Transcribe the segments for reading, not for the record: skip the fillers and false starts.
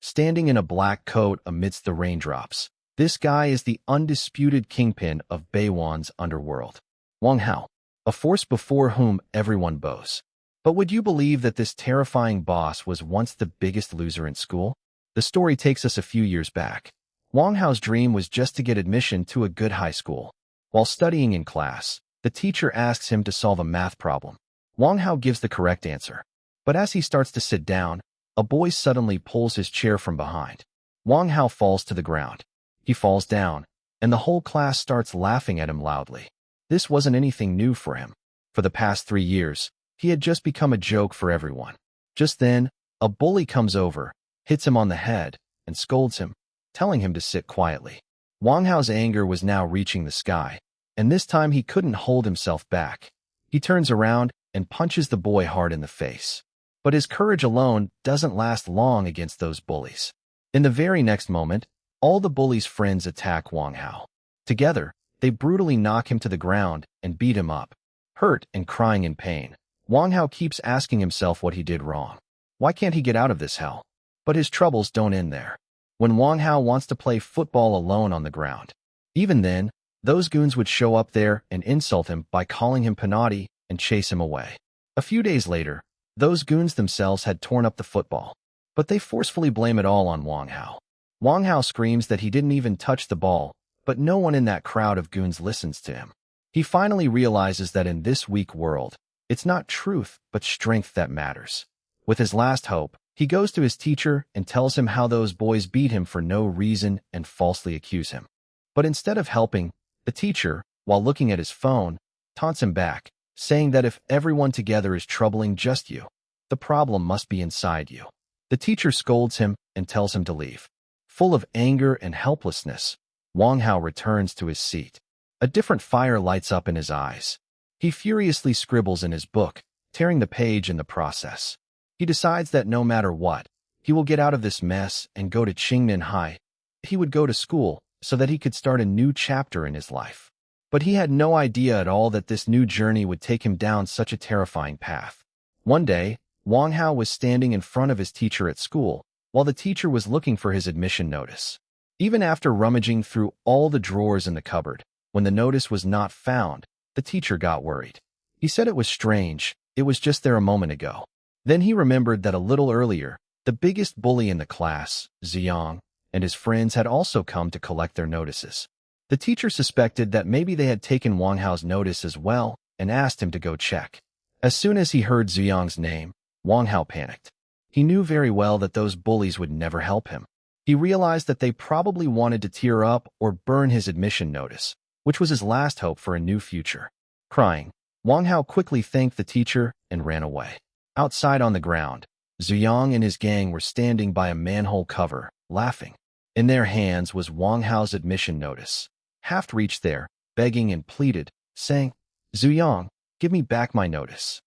standing in a black coat amidst the raindrops. This guy is the undisputed kingpin of Beiwan's underworld. Wang Hao, a force before whom everyone bows. But would you believe that this terrifying boss was once the biggest loser in school? The story takes us a few years back. Wang Hao's dream was just to get admission to a good high school. While studying in class, the teacher asks him to solve a math problem. Wang Hao gives the correct answer. But as he starts to sit down, a boy suddenly pulls his chair from behind. Wang Hao falls to the ground. He falls down, and the whole class starts laughing at him loudly. This wasn't anything new for him. For the past 3 years, he had just become a joke for everyone. Just then, a bully comes over, hits him on the head, and scolds him, telling him to sit quietly. Wang Hao's anger was now reaching the sky, and this time he couldn't hold himself back. He turns around and punches the boy hard in the face. But his courage alone doesn't last long against those bullies. In the very next moment, all the bullies' friends attack Wang Hao. Together, they brutally knock him to the ground and beat him up. Hurt and crying in pain, Wang Hao keeps asking himself what he did wrong. Why can't he get out of this hell? But his troubles don't end there. When Wang Hao wants to play football alone on the ground, even then, those goons would show up there and insult him by calling him Panati and chase him away. A few days later, those goons themselves had torn up the football, but they forcefully blame it all on Wang Hao. Wang Hao screams that he didn't even touch the ball, but no one in that crowd of goons listens to him. He finally realizes that in this weak world, it's not truth but strength that matters. With his last hope, he goes to his teacher and tells him how those boys beat him for no reason and falsely accuse him. But instead of helping, the teacher, while looking at his phone, taunts him back, saying that if everyone together is troubling just you, the problem must be inside you. The teacher scolds him and tells him to leave. Full of anger and helplessness, Wang Hao returns to his seat. A different fire lights up in his eyes. He furiously scribbles in his book, tearing the page in the process. He decides that no matter what, he will get out of this mess and go to Qingnan High. He would go to school so that he could start a new chapter in his life. But he had no idea at all that this new journey would take him down such a terrifying path. One day, Wang Hao was standing in front of his teacher at school, while the teacher was looking for his admission notice. Even after rummaging through all the drawers in the cupboard, when the notice was not found, the teacher got worried. He said it was strange, it was just there a moment ago. Then he remembered that a little earlier, the biggest bully in the class, Ziyang, and his friends had also come to collect their notices. The teacher suspected that maybe they had taken Wang Hao's notice as well and asked him to go check. As soon as he heard Ziyang's name, Wang Hao panicked. He knew very well that those bullies would never help him. He realized that they probably wanted to tear up or burn his admission notice, which was his last hope for a new future. Crying, Wang Hao quickly thanked the teacher and ran away. Outside on the ground, Ziyang and his gang were standing by a manhole cover, laughing. In their hands was Wang Hao's admission notice. Haft reached there, begging and pleaded, saying, "Zuyang, give me back my notice."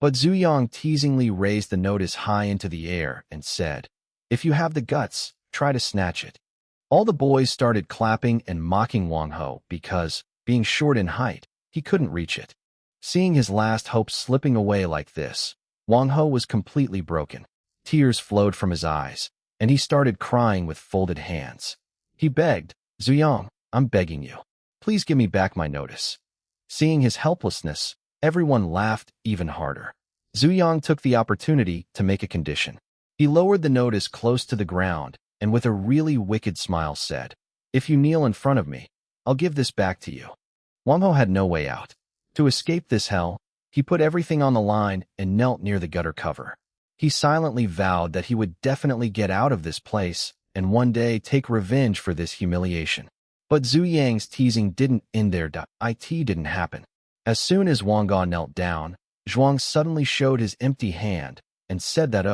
But Zuyang teasingly raised the notice high into the air and said, "If you have the guts, try to snatch it." All the boys started clapping and mocking Wang Hao because, being short in height, he couldn't reach it. Seeing his last hope slipping away like this, Wang Hao was completely broken. Tears flowed from his eyes, and he started crying with folded hands. He begged, "Zuyang, I'm begging you. Please give me back my notice." Seeing his helplessness, everyone laughed even harder. Zuyang took the opportunity to make a condition. He lowered the notice close to the ground and with a really wicked smile said, "If you kneel in front of me, I'll give this back to you." Wang Hao had no way out. To escape this hell, he put everything on the line and knelt near the gutter cover. He silently vowed that he would definitely get out of this place and one day take revenge for this humiliation. But Zhu Yang's teasing didn't end there. It didn't happen. As soon as Wang Hao knelt down, Zhuang suddenly showed his empty hand and said that,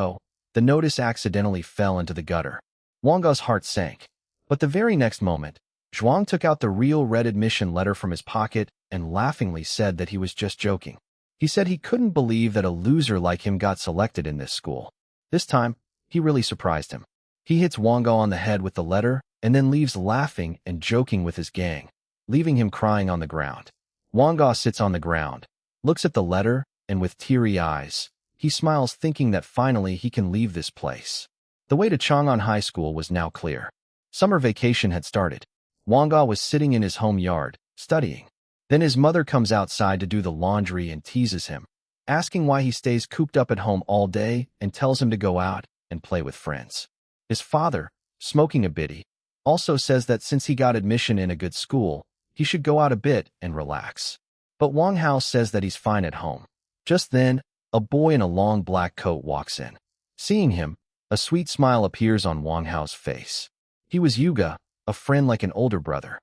the notice accidentally fell into the gutter. Wang Hao's heart sank. But the very next moment, Zhuang took out the real red admission letter from his pocket and laughingly said that he was just joking. He said he couldn't believe that a loser like him got selected in this school. This time, he really surprised him. He hits Wang Hao on the head with the letter and then leaves laughing and joking with his gang, leaving him crying on the ground. Wang Hao sits on the ground, looks at the letter, and with teary eyes, he smiles thinking that finally he can leave this place. The way to Chang'an High School was now clear. Summer vacation had started. Wanga was sitting in his home yard, studying. Then his mother comes outside to do the laundry and teases him, asking why he stays cooped up at home all day and tells him to go out and play with friends. His father, smoking a bitty, also says that since he got admission in a good school, he should go out a bit and relax. But Wang Hao says that he's fine at home. Just then, a boy in a long black coat walks in. Seeing him, a sweet smile appears on Wang Hao's face. He was Yuga, a friend like an older brother.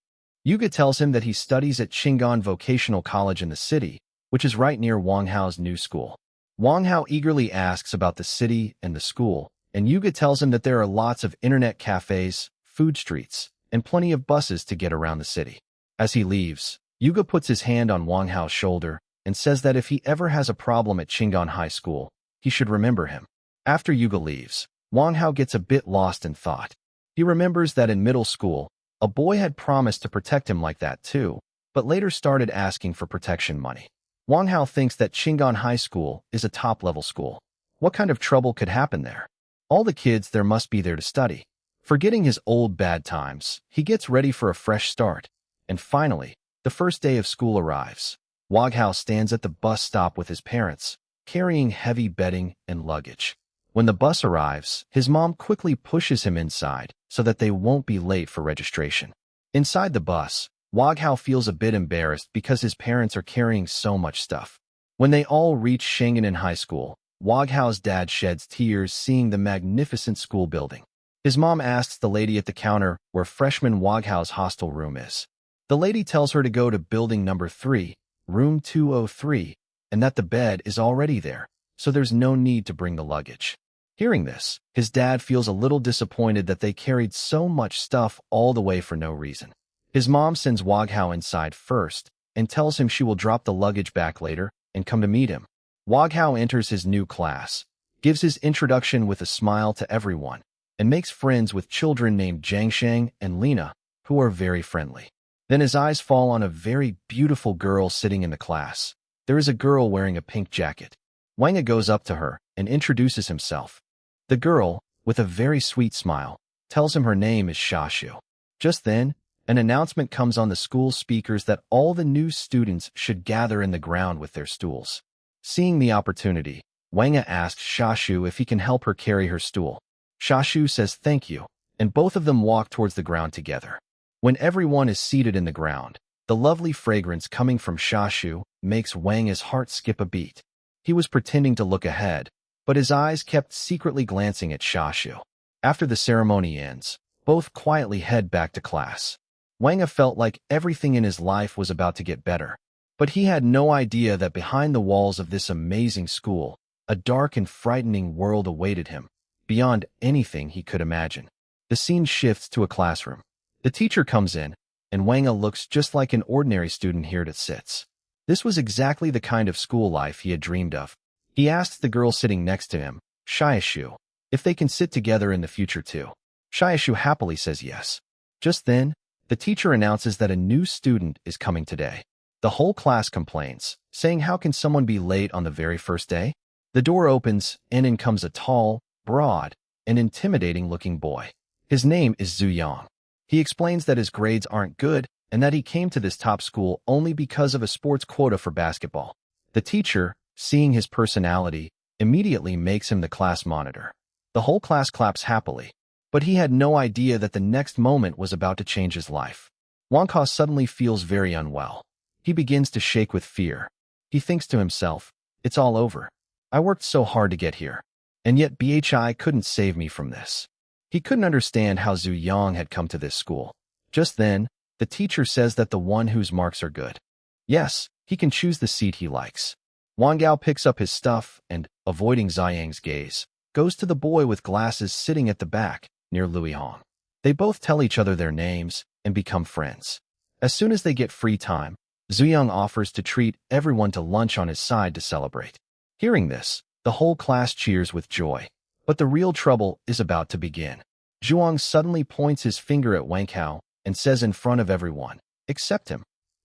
Yuga tells him that he studies at Qinggan Vocational College in the city, which is right near Wang Hao's new school. Wang Hao eagerly asks about the city and the school, and Yuga tells him that there are lots of internet cafes, food streets, and plenty of buses to get around the city. As he leaves, Yuga puts his hand on Wang Hao's shoulder and says that if he ever has a problem at Qinggan High School, he should remember him. After Yuga leaves, Wang Hao gets a bit lost in thought. He remembers that in middle school, a boy had promised to protect him like that too, but later started asking for protection money. Wang Hao thinks that Qinggan High School is a top-level school. What kind of trouble could happen there? All the kids there must be there to study. Forgetting his old bad times, he gets ready for a fresh start. And finally, the first day of school arrives. Wang Hao stands at the bus stop with his parents, carrying heavy bedding and luggage. When the bus arrives, his mom quickly pushes him inside so that they won't be late for registration. Inside the bus, Wang Hao feels a bit embarrassed because his parents are carrying so much stuff. When they all reach Shanganan High School, Wang Hao's dad sheds tears seeing the magnificent school building. His mom asks the lady at the counter where freshman Wang Hao's hostel room is. The lady tells her to go to building number 3, room 203, and that the bed is already there, so there's no need to bring the luggage. Hearing this, his dad feels a little disappointed that they carried so much stuff all the way for no reason. His mom sends Wang Hao inside first and tells him she will drop the luggage back later and come to meet him. Wang Hao enters his new class, gives his introduction with a smile to everyone, and makes friends with children named Jiangsheng and Lina, who are very friendly. Then his eyes fall on a very beautiful girl sitting in the class. There is a girl wearing a pink jacket. Wang goes up to her and introduces himself. The girl, with a very sweet smile, tells him her name is Shashu. Just then, an announcement comes on the school speakers that all the new students should gather in the ground with their stools. Seeing the opportunity, Wang asks Shashu if he can help her carry her stool. Shashu says thank you, and both of them walk towards the ground together. When everyone is seated in the ground, the lovely fragrance coming from Shashu makes Wang's heart skip a beat. He was pretending to look ahead, but his eyes kept secretly glancing at Shashu. After the ceremony ends, both quietly head back to class. Wang felt like everything in his life was about to get better, but he had no idea that behind the walls of this amazing school, a dark and frightening world awaited him, beyond anything he could imagine. The scene shifts to a classroom. The teacher comes in, and Wang looks just like an ordinary student here that sits. This was exactly the kind of school life he had dreamed of. He asks the girl sitting next to him, Shiashu, if they can sit together in the future too. Shiashu happily says yes. Just then, the teacher announces that a new student is coming today. The whole class complains, saying how can someone be late on the very first day? The door opens, and in comes a tall, broad, and intimidating-looking boy. His name is Zhu Yang. He explains that his grades aren't good and that he came to this top school only because of a sports quota for basketball. The teacher, seeing his personality, immediately makes him the class monitor. The whole class claps happily, but he had no idea that the next moment was about to change his life. Wang Ka suddenly feels very unwell. He begins to shake with fear. He thinks to himself, it's all over. I worked so hard to get here, and yet BHI couldn't save me from this. He couldn't understand how Zhu Yang had come to this school. Just then, the teacher says that the one whose marks are good. Yes, he can choose the seat he likes. Wang Gao picks up his stuff and, avoiding Ziyang's gaze, goes to the boy with glasses sitting at the back, near Louis Hong. They both tell each other their names and become friends. As soon as they get free time, Zuyang offers to treat everyone to lunch on his side to celebrate. Hearing this, the whole class cheers with joy. But the real trouble is about to begin. Zhuang suddenly points his finger at Wang Kao and says in front of everyone, "Accept him."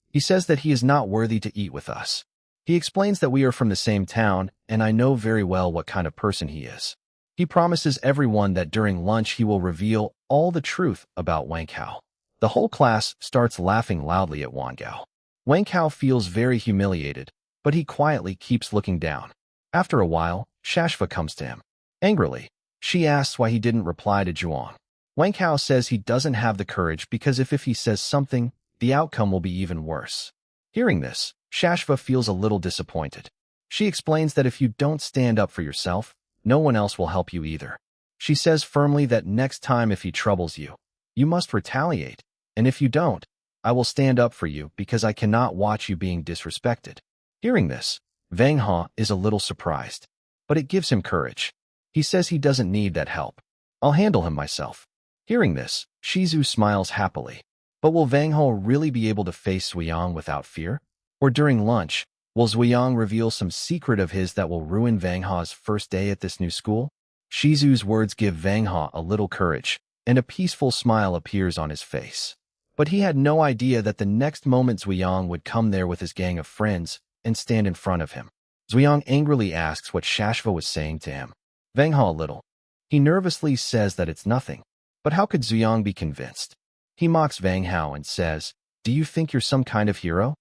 He says that he is not worthy to eat with us. He explains that we are from the same town, and I know very well what kind of person he is. He promises everyone that during lunch he will reveal all the truth about Wang Hao. The whole class starts laughing loudly at Wang Hao. Wang Hao feels very humiliated, but he quietly keeps looking down. After a while, Shashva comes to him. Angrily, she asks why he didn't reply to Zhuang. Wang Hao says he doesn't have the courage because if he says something, the outcome will be even worse. Hearing this, Shashva feels a little disappointed. She explains that if you don't stand up for yourself, no one else will help you either. She says firmly that next time if he troubles you, you must retaliate, and if you don't, I will stand up for you because I cannot watch you being disrespected. Hearing this, Wang Hao is a little surprised, but it gives him courage. He says he doesn't need that help. I'll handle him myself. Hearing this, Shizu smiles happily. But will Wang Hao really be able to face Zuyang without fear? Or during lunch, will Zuyang reveal some secret of his that will ruin Wang Hao's first day at this new school? Shizu's words give Wang Hao a little courage, and a peaceful smile appears on his face. But he had no idea that the next moment Zuyang would come there with his gang of friends and stand in front of him. Zuyang angrily asks what Shashva was saying to him. Wang Hao a little. He nervously says that it's nothing. But how could Zuyang be convinced? He mocks Wang Hao and says, "Do you think you're some kind of hero?"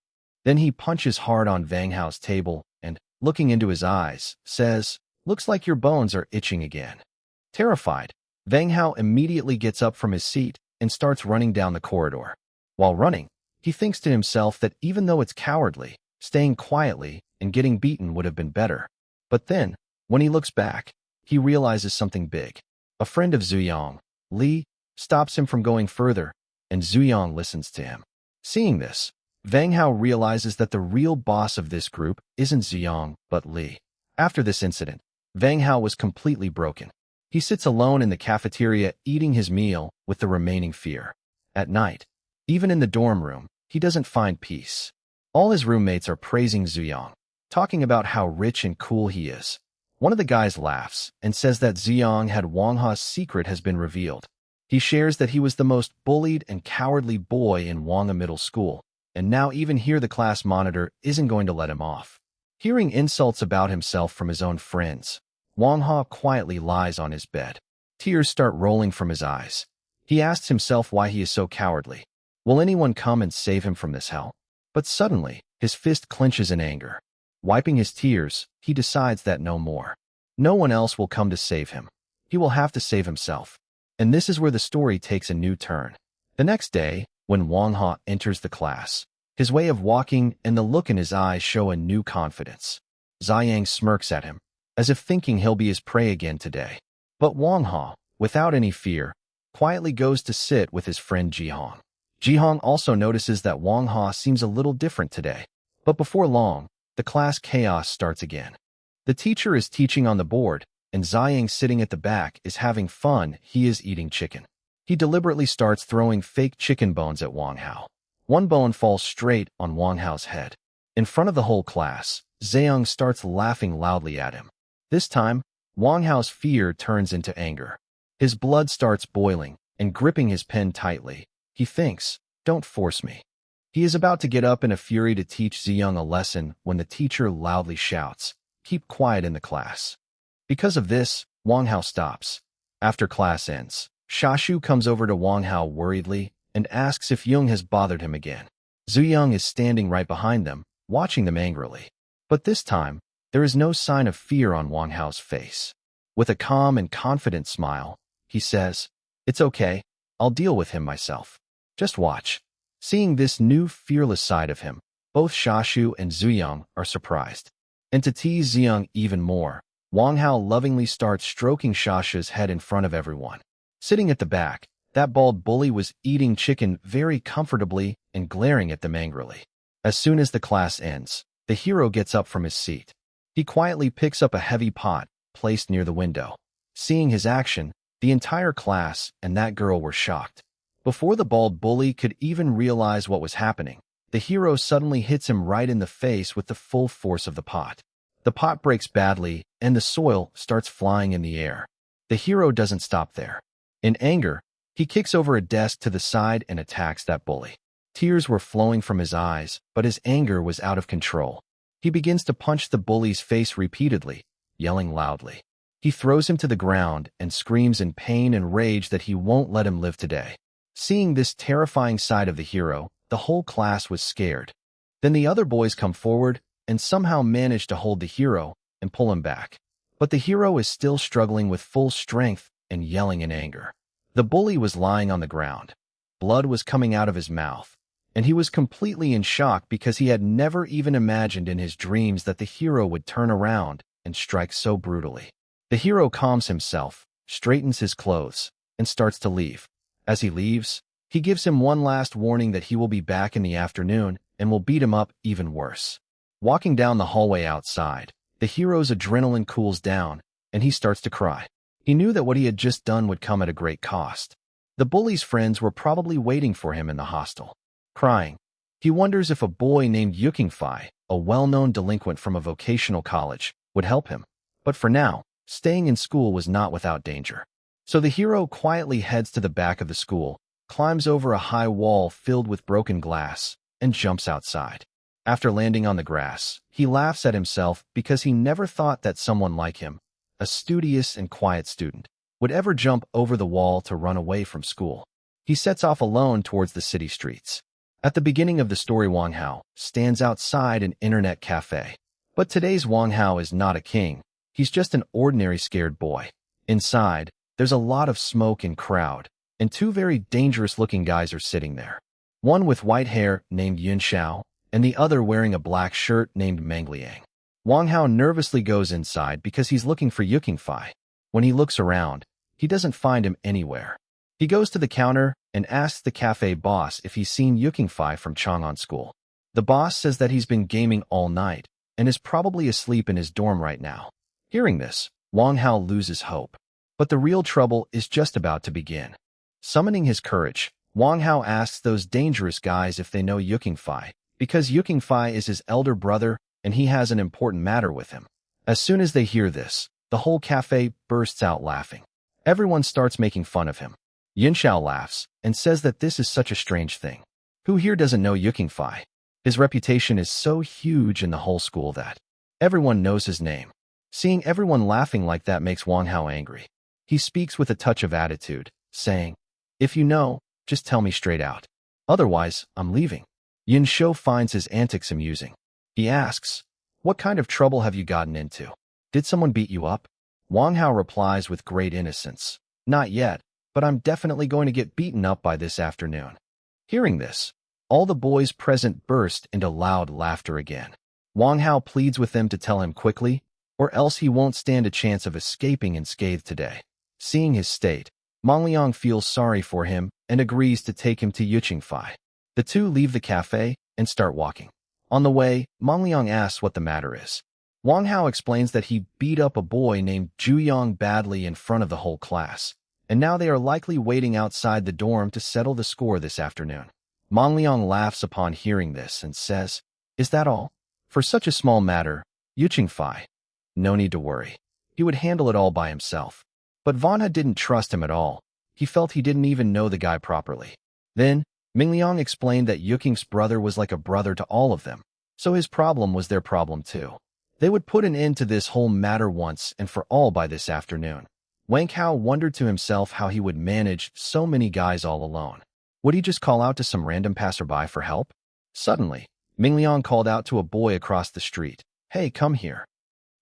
Then he punches hard on Wang Hao's table and, looking into his eyes, says, "Looks like your bones are itching again." Terrified, Wang Hao immediately gets up from his seat and starts running down the corridor. While running, he thinks to himself that even though it's cowardly, staying quietly and getting beaten would have been better. But then, when he looks back, he realizes something big. A friend of Zuyang, Li, stops him from going further, and Zuyang listens to him. Seeing this, Wang Hao realizes that the real boss of this group isn't Zuyang, but Li. After this incident, Wang Hao was completely broken. He sits alone in the cafeteria eating his meal with the remaining fear. At night, even in the dorm room, he doesn't find peace. All his roommates are praising Zuyang, talking about how rich and cool he is. One of the guys laughs and says that Zuyang had Wang Hao's secret has been revealed. He shares that he was the most bullied and cowardly boy in Wanga Middle School, and now even here the class monitor isn't going to let him off. Hearing insults about himself from his own friends, Wang Hao quietly lies on his bed. Tears start rolling from his eyes. He asks himself why he is so cowardly. Will anyone come and save him from this hell? But suddenly, his fist clenches in anger. Wiping his tears, he decides that no more. No one else will come to save him. He will have to save himself. And this is where the story takes a new turn. The next day, when Wang Hao enters the class, his way of walking and the look in his eyes show a new confidence. Ziyang smirks at him, as if thinking he'll be his prey again today. But Wang Hao, without any fear, quietly goes to sit with his friend Jihong. Jihong also notices that Wang Hao seems a little different today. But before long, the class chaos starts again. The teacher is teaching on the board, and Ziyang sitting at the back is having fun. He is eating chicken. He deliberately starts throwing fake chicken bones at Wang Hao. One bone falls straight on Wang Hao's head. In front of the whole class, Ziyang starts laughing loudly at him. This time, Wang Hao's fear turns into anger. His blood starts boiling, and gripping his pen tightly, he thinks, "Don't force me." He is about to get up in a fury to teach Ziyang a lesson when the teacher loudly shouts, "Keep quiet in the class." Because of this, Wang Hao stops. After class ends, Shashu comes over to Wang Hao worriedly and asks if Yung has bothered him again. Zuyang is standing right behind them, watching them angrily. But this time, there is no sign of fear on Wang Hao's face. With a calm and confident smile, he says, "It's okay, I'll deal with him myself. Just watch." Seeing this new fearless side of him, both Shashu and Zuyang are surprised. And to tease Ziyang even more, Wang Hao lovingly starts stroking Shashu's head in front of everyone. Sitting at the back, that bald bully was eating chicken very comfortably and glaring at them angrily. As soon as the class ends, the hero gets up from his seat. He quietly picks up a heavy pot placed near the window. Seeing his action, the entire class and that girl were shocked. Before the bald bully could even realize what was happening, the hero suddenly hits him right in the face with the full force of the pot. The pot breaks badly, and the soil starts flying in the air. The hero doesn't stop there. In anger, he kicks over a desk to the side and attacks that bully. Tears were flowing from his eyes, but his anger was out of control. He begins to punch the bully's face repeatedly, yelling loudly. He throws him to the ground and screams in pain and rage that he won't let him live today. Seeing this terrifying side of the hero, the whole class was scared. Then the other boys come forward and somehow manage to hold the hero and pull him back. But the hero is still struggling with full strength and yelling in anger. The bully was lying on the ground. Blood was coming out of his mouth, and he was completely in shock because he had never even imagined in his dreams that the hero would turn around and strike so brutally. The hero calms himself, straightens his clothes, and starts to leave. As he leaves, he gives him one last warning that he will be back in the afternoon and will beat him up even worse. Walking down the hallway outside, the hero's adrenaline cools down, and he starts to cry. He knew that what he had just done would come at a great cost. The bully's friends were probably waiting for him in the hostel. Crying, he wonders if a boy named Yukingfi, a well-known delinquent from a vocational college, would help him. But for now, staying in school was not without danger. So the hero quietly heads to the back of the school, climbs over a high wall filled with broken glass, and jumps outside. After landing on the grass, he laughs at himself because he never thought that someone like him, a studious and quiet student, would ever jump over the wall to run away from school. He sets off alone towards the city streets. At the beginning of the story, Wang Hao stands outside an internet cafe. But today's Wang Hao is not a king. He's just an ordinary scared boy. Inside, there's a lot of smoke and crowd, and two very dangerous-looking guys are sitting there. One with white hair named Yun Xiao, and the other wearing a black shirt named Meng Liang. Wang Hao nervously goes inside because he's looking for Yukingfi. When he looks around, he doesn't find him anywhere. He goes to the counter and asks the cafe boss if he's seen Yukingfi from Chang'an School. The boss says that he's been gaming all night and is probably asleep in his dorm right now. Hearing this, Wang Hao loses hope. But the real trouble is just about to begin. Summoning his courage, Wang Hao asks those dangerous guys if they know Yukingfi, because Yukingfi is his elder brother and he has an important matter with him. As soon as they hear this, the whole cafe bursts out laughing. Everyone starts making fun of him. Yin Xiao laughs and says that this is such a strange thing. Who here doesn't know Yukingfi? His reputation is so huge in the whole school that everyone knows his name. Seeing everyone laughing like that makes Wang Hao angry. He speaks with a touch of attitude, saying, "If you know, just tell me straight out. Otherwise, I'm leaving." Yin Xiao finds his antics amusing. He asks, "What kind of trouble have you gotten into? Did someone beat you up?" Wang Hao replies with great innocence, "Not yet, but I'm definitely going to get beaten up by this afternoon." Hearing this, all the boys present burst into loud laughter again. Wang Hao pleads with them to tell him quickly, or else he won't stand a chance of escaping unscathed today. Seeing his state, Meng Liang feels sorry for him and agrees to take him to Yukingfi. The two leave the cafe and start walking. On the way, Meng Liang asks what the matter is. Wang Hao explains that he beat up a boy named Zhu Yang badly in front of the whole class, and now they are likely waiting outside the dorm to settle the score this afternoon. Meng Liang laughs upon hearing this and says, "Is that all? For such a small matter, Yukingfi, no need to worry. He would handle it all by himself." But Vanha didn't trust him at all. He felt he didn't even know the guy properly. Then, Meng Liang explained that Yuking's brother was like a brother to all of them, so his problem was their problem too. They would put an end to this whole matter once and for all by this afternoon. Wang Hao wondered to himself how he would manage so many guys all alone. Would he just call out to some random passerby for help? Suddenly, Meng Liang called out to a boy across the street, "Hey, come here."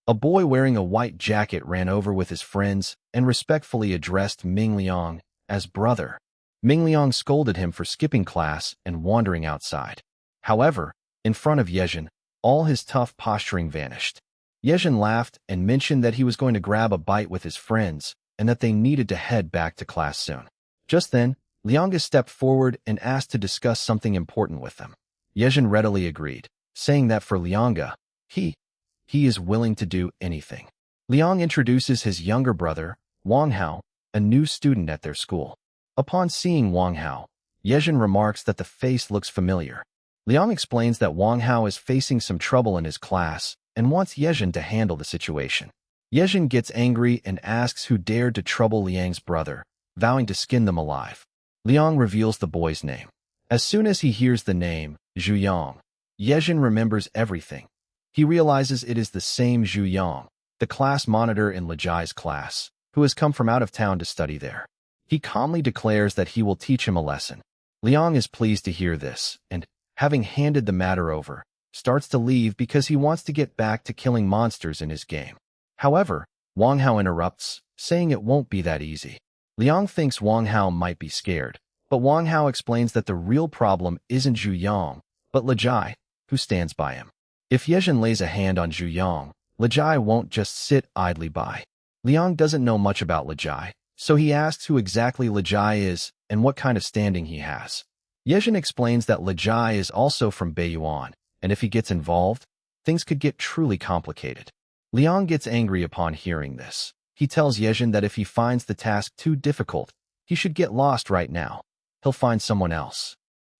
A boy wearing a white jacket ran over with his friends and respectfully addressed Meng Liang as brother. Meng Liang scolded him for skipping class and wandering outside. However, in front of Yezhin, all his tough posturing vanished. Yezhin laughed and mentioned that he was going to grab a bite with his friends and that they needed to head back to class soon. Just then, Lianga stepped forward and asked to discuss something important with them. Yezhin readily agreed, saying that for Lianga, he is willing to do anything. Liang introduces his younger brother, Wang Hao, a new student at their school. Upon seeing Wang Hao, Yezhin remarks that the face looks familiar. Liang explains that Wang Hao is facing some trouble in his class and wants Yezhin to handle the situation. Yezhin gets angry and asks who dared to trouble Liang's brother, vowing to skin them alive. Liang reveals the boy's name. As soon as he hears the name, Zhu Yang, Yezhin remembers everything. He realizes it is the same Zhu Yang, the class monitor in Lejai's class, who has come from out of town to study there. He calmly declares that he will teach him a lesson. Liang is pleased to hear this, and, having handed the matter over, starts to leave because he wants to get back to killing monsters in his game. However, Wang Hao interrupts, saying it won't be that easy. Liang thinks Wang Hao might be scared, but Wang Hao explains that the real problem isn't Zhu Yang, but Lejai, who stands by him. If Yezhin lays a hand on Zhu Yang, Lejai won't just sit idly by. Liang doesn't know much about Lejai, so he asks who exactly Lejai is and what kind of standing he has. Yezhin explains that Lejai is also from Beiyuan, and if he gets involved, things could get truly complicated. Liang gets angry upon hearing this. He tells Yezhin that if he finds the task too difficult, he should get lost right now. He'll find someone else.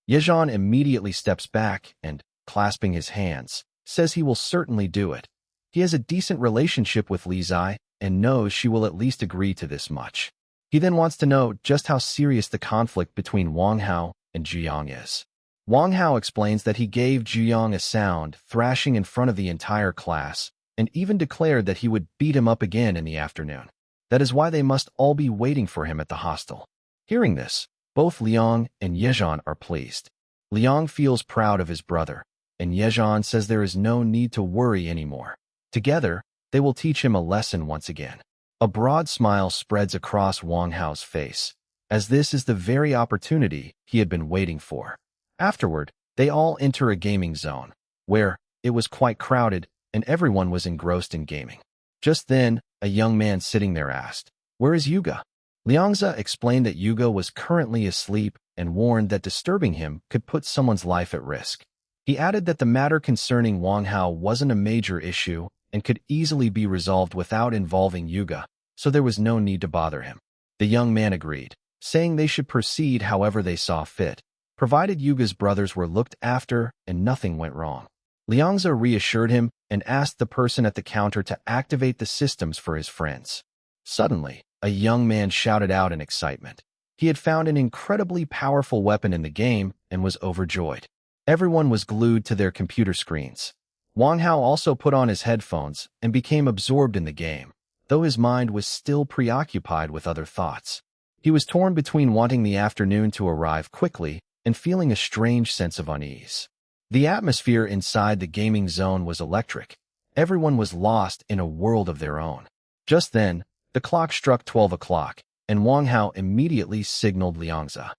Yezhin immediately steps back and, clasping his hands, says he will certainly do it. He has a decent relationship with Li Zai and knows she will at least agree to this much. He then wants to know just how serious the conflict between Wang Hao and Zhu Yang is. Wang Hao explains that he gave Zhu Yang a sound thrashing in front of the entire class and even declared that he would beat him up again in the afternoon. That is why they must all be waiting for him at the hostel. Hearing this, both Liang and Yezhin are pleased. Liang feels proud of his brother, and Yezhin says there is no need to worry anymore. Together, they will teach him a lesson once again. A broad smile spreads across Wang Hao's face, as this is the very opportunity he had been waiting for. Afterward, they all enter a gaming zone, where it was quite crowded and everyone was engrossed in gaming. Just then, a young man sitting there asked, "Where is Yuga?" Liangza explained that Yuga was currently asleep and warned that disturbing him could put someone's life at risk. He added that the matter concerning Wang Hao wasn't a major issue and could easily be resolved without involving Yuga, so there was no need to bother him. The young man agreed, saying they should proceed however they saw fit, provided Yuga's brothers were looked after and nothing went wrong. Liangza reassured him and asked the person at the counter to activate the systems for his friends. Suddenly, a young man shouted out in excitement. He had found an incredibly powerful weapon in the game and was overjoyed. Everyone was glued to their computer screens. Wang Hao also put on his headphones and became absorbed in the game, though his mind was still preoccupied with other thoughts. He was torn between wanting the afternoon to arrive quickly and feeling a strange sense of unease. The atmosphere inside the gaming zone was electric. Everyone was lost in a world of their own. Just then, the clock struck 12 o'clock, and Wang Hao immediately signaled Liangza.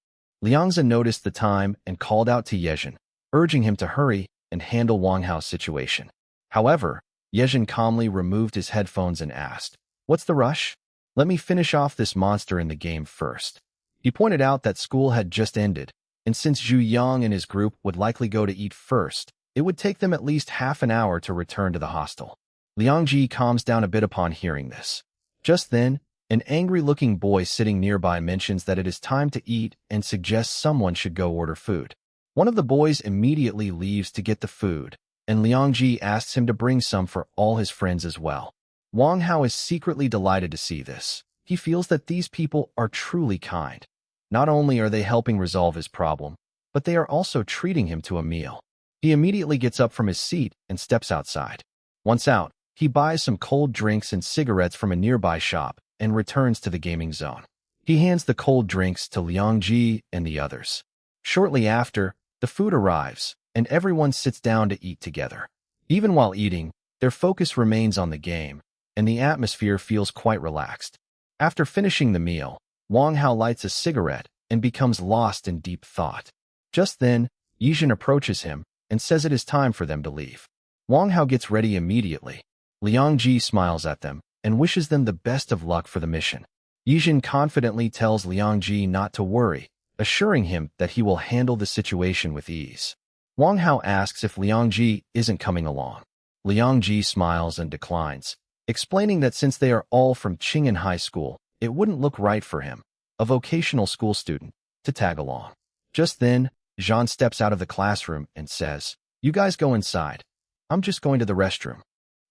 Liangza noticed the time and called out to Yezhin, urging him to hurry and handle Wang Hao's situation. However, Yezhin calmly removed his headphones and asked, "What's the rush? Let me finish off this monster in the game first." He pointed out that school had just ended, and since Zhu Yang and his group would likely go to eat first, it would take them at least half an hour to return to the hostel. Liang Ji calms down a bit upon hearing this. Just then, an angry-looking boy sitting nearby mentions that it is time to eat and suggests someone should go order food. One of the boys immediately leaves to get the food, and Liang Ji asks him to bring some for all his friends as well. Wang Hao is secretly delighted to see this. He feels that these people are truly kind. Not only are they helping resolve his problem, but they are also treating him to a meal. He immediately gets up from his seat and steps outside. Once out, he buys some cold drinks and cigarettes from a nearby shop and returns to the gaming zone. He hands the cold drinks to Liang Ji and the others. Shortly after, the food arrives, and everyone sits down to eat together. Even while eating, their focus remains on the game, and the atmosphere feels quite relaxed. After finishing the meal, Wang Hao lights a cigarette and becomes lost in deep thought. Just then, Yezhin approaches him and says it is time for them to leave. Wang Hao gets ready immediately. Liang Ji smiles at them and wishes them the best of luck for the mission. Yezhin confidently tells Liang Ji not to worry, assuring him that he will handle the situation with ease. Wang Hao asks if Liang Ji isn't coming along. Liang Ji smiles and declines, explaining that since they are all from Qing'an High School, it wouldn't look right for him, a vocational school student, to tag along. Just then, Jean steps out of the classroom and says, "You guys go inside. I'm just going to the restroom."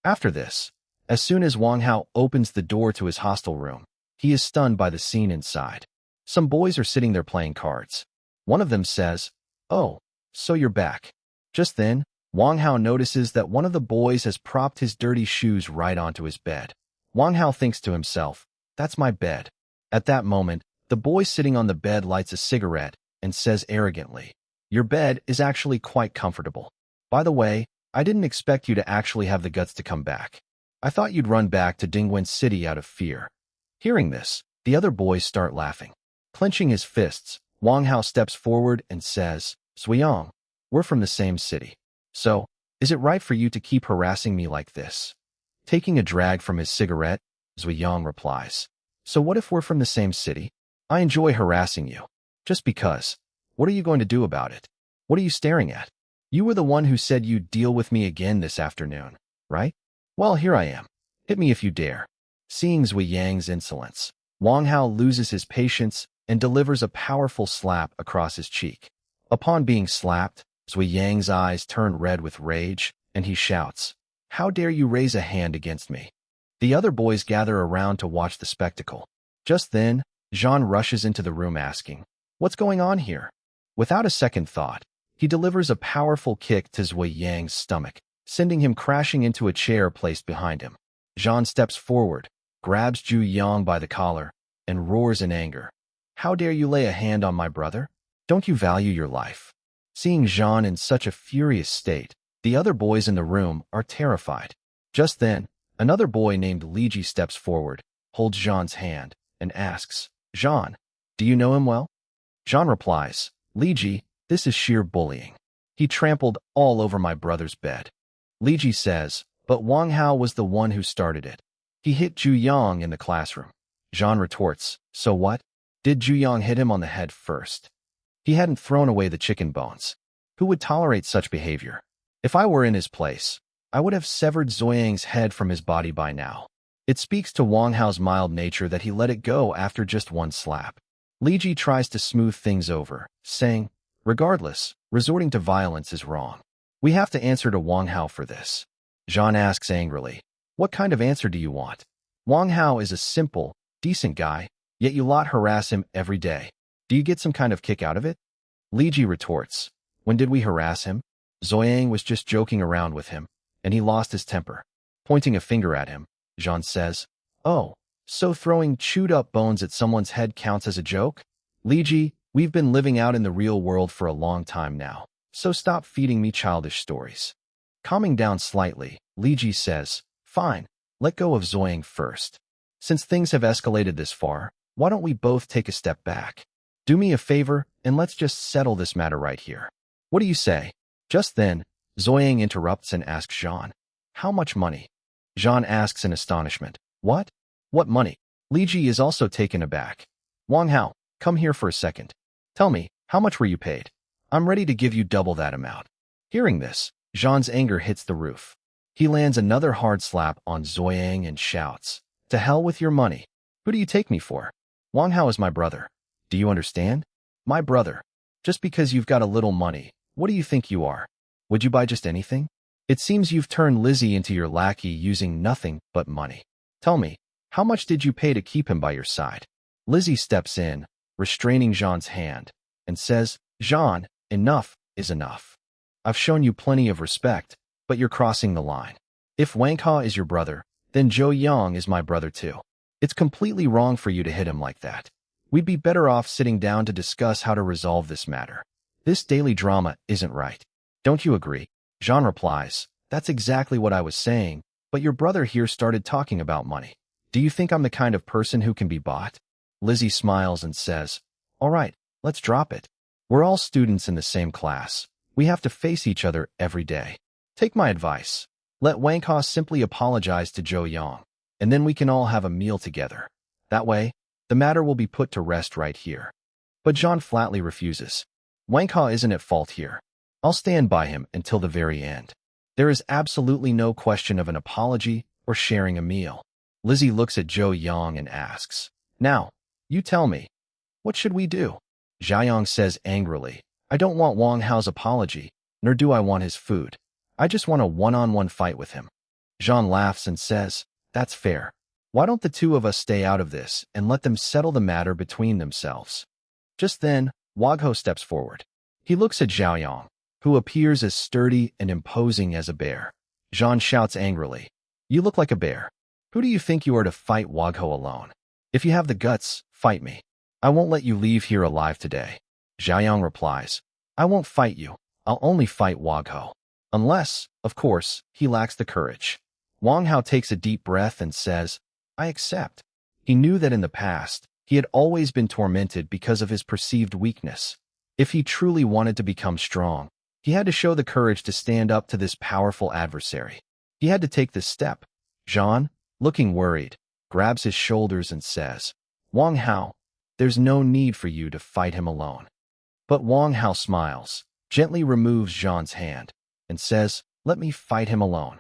After this, as soon as Wang Hao opens the door to his hostel room, he is stunned by the scene inside. Some boys are sitting there playing cards. One of them says, "Oh, so you're back." Just then, Wang Hao notices that one of the boys has propped his dirty shoes right onto his bed. Wang Hao thinks to himself, "That's my bed." At that moment, the boy sitting on the bed lights a cigarette and says arrogantly, "Your bed is actually quite comfortable. By the way, I didn't expect you to actually have the guts to come back. I thought you'd run back to Dingwen City out of fear." Hearing this, the other boys start laughing. Clenching his fists, Wang Hao steps forward and says, "Zuyang, we're from the same city. So, is it right for you to keep harassing me like this?" Taking a drag from his cigarette, Zuyang replies, "So what if we're from the same city? I enjoy harassing you. Just because. What are you going to do about it? What are you staring at? You were the one who said you'd deal with me again this afternoon, right? Well, here I am. Hit me if you dare." Seeing Zuyang's insolence, Wang Hao loses his patience and delivers a powerful slap across his cheek. Upon being slapped, Zuyang's eyes turn red with rage, and he shouts, "How dare you raise a hand against me?" The other boys gather around to watch the spectacle. Just then, Jean rushes into the room asking, "What's going on here?" Without a second thought, he delivers a powerful kick to Zuyang's stomach, sending him crashing into a chair placed behind him. Jean steps forward, grabs Zhu Yang by the collar, and roars in anger, "How dare you lay a hand on my brother? Don't you value your life?" Seeing Jean in such a furious state, the other boys in the room are terrified. Just then, another boy named Liji steps forward, holds Jean's hand, and asks, "Jean, do you know him well?" Jean replies, "Liji, this is sheer bullying. He trampled all over my brother's bed." Liji says, "But Wang Hao was the one who started it. He hit Zhu Yang in the classroom." Jean retorts, "So what? Did Zhu Yang hit him on the head first? He hadn't thrown away the chicken bones. Who would tolerate such behavior? If I were in his place, I would have severed Zuyang's head from his body by now." It speaks to Wang Hao's mild nature that he let it go after just one slap. Liji tries to smooth things over, saying, "Regardless, resorting to violence is wrong. We have to answer to Wang Hao for this." Jean asks angrily, "What kind of answer do you want? Wang Hao is a simple, decent guy, yet you lot harass him every day. Do you get some kind of kick out of it?" Liji retorts, "When did we harass him? Zuyang was just joking around with him, and he lost his temper." Pointing a finger at him, Jean says, "Oh, so throwing chewed-up bones at someone's head counts as a joke? Liji, we've been living out in the real world for a long time now, so stop feeding me childish stories." Calming down slightly, Liji says, "Fine, let go of Zuyang first. Since things have escalated this far, why don't we both take a step back? Do me a favor, and let's just settle this matter right here. What do you say?" Just then, Zuyang interrupts and asks Jean, "How much money?" Jean asks in astonishment, "What? What money?" Liji is also taken aback. "Wang Hao, come here for a second. Tell me, how much were you paid? I'm ready to give you double that amount." Hearing this, Jean's anger hits the roof. He lands another hard slap on Zuyang and shouts, "To hell with your money. Who do you take me for? Wang Hao is my brother. Do you understand? My brother. Just because you've got a little money, what do you think you are? Would you buy just anything? It seems you've turned Lizzie into your lackey using nothing but money. Tell me, how much did you pay to keep him by your side?" Lizzie steps in, restraining Jean's hand, and says, "Jean, enough is enough. I've shown you plenty of respect, but you're crossing the line. If Wang Hao is your brother, then Zhou Yang is my brother too. It's completely wrong for you to hit him like that. We'd be better off sitting down to discuss how to resolve this matter. This daily drama isn't right. Don't you agree?" Jean replies, "That's exactly what I was saying, but your brother here started talking about money. Do you think I'm the kind of person who can be bought?" Lizzie smiles and says, "All right, let's drop it. We're all students in the same class. We have to face each other every day. Take my advice. Let Wang Hao simply apologize to Zhou Yang, and then we can all have a meal together. That way, the matter will be put to rest right here." But Jean flatly refuses. "Wang Hao isn't at fault here. I'll stand by him until the very end. There is absolutely no question of an apology or sharing a meal." Lizzie looks at Zhou Yang and asks, "Now, you tell me, what should we do?" Zhao Yang says angrily, "I don't want Wang Hao's apology, nor do I want his food. I just want a one-on-one fight with him." Jean laughs and says, "That's fair. Why don't the two of us stay out of this and let them settle the matter between themselves?" Just then, Wang Hao steps forward. He looks at Zhao Yang. who appears as sturdy and imposing as a bear. Jean shouts angrily, "You look like a bear. Who do you think you are to fight Wagho alone? If you have the guts, fight me. I won't let you leave here alive today." Xiaoyang replies, "I won't fight you. I'll only fight Wagho. Unless, of course, he lacks the courage." Wang Hao takes a deep breath and says, "I accept." He knew that in the past, he had always been tormented because of his perceived weakness. If he truly wanted to become strong, he had to show the courage to stand up to this powerful adversary. He had to take this step. Jean, looking worried, grabs his shoulders and says, "Wang Hao, there's no need for you to fight him alone." But Wang Hao smiles, gently removes Jean's hand, and says, "Let me fight him alone."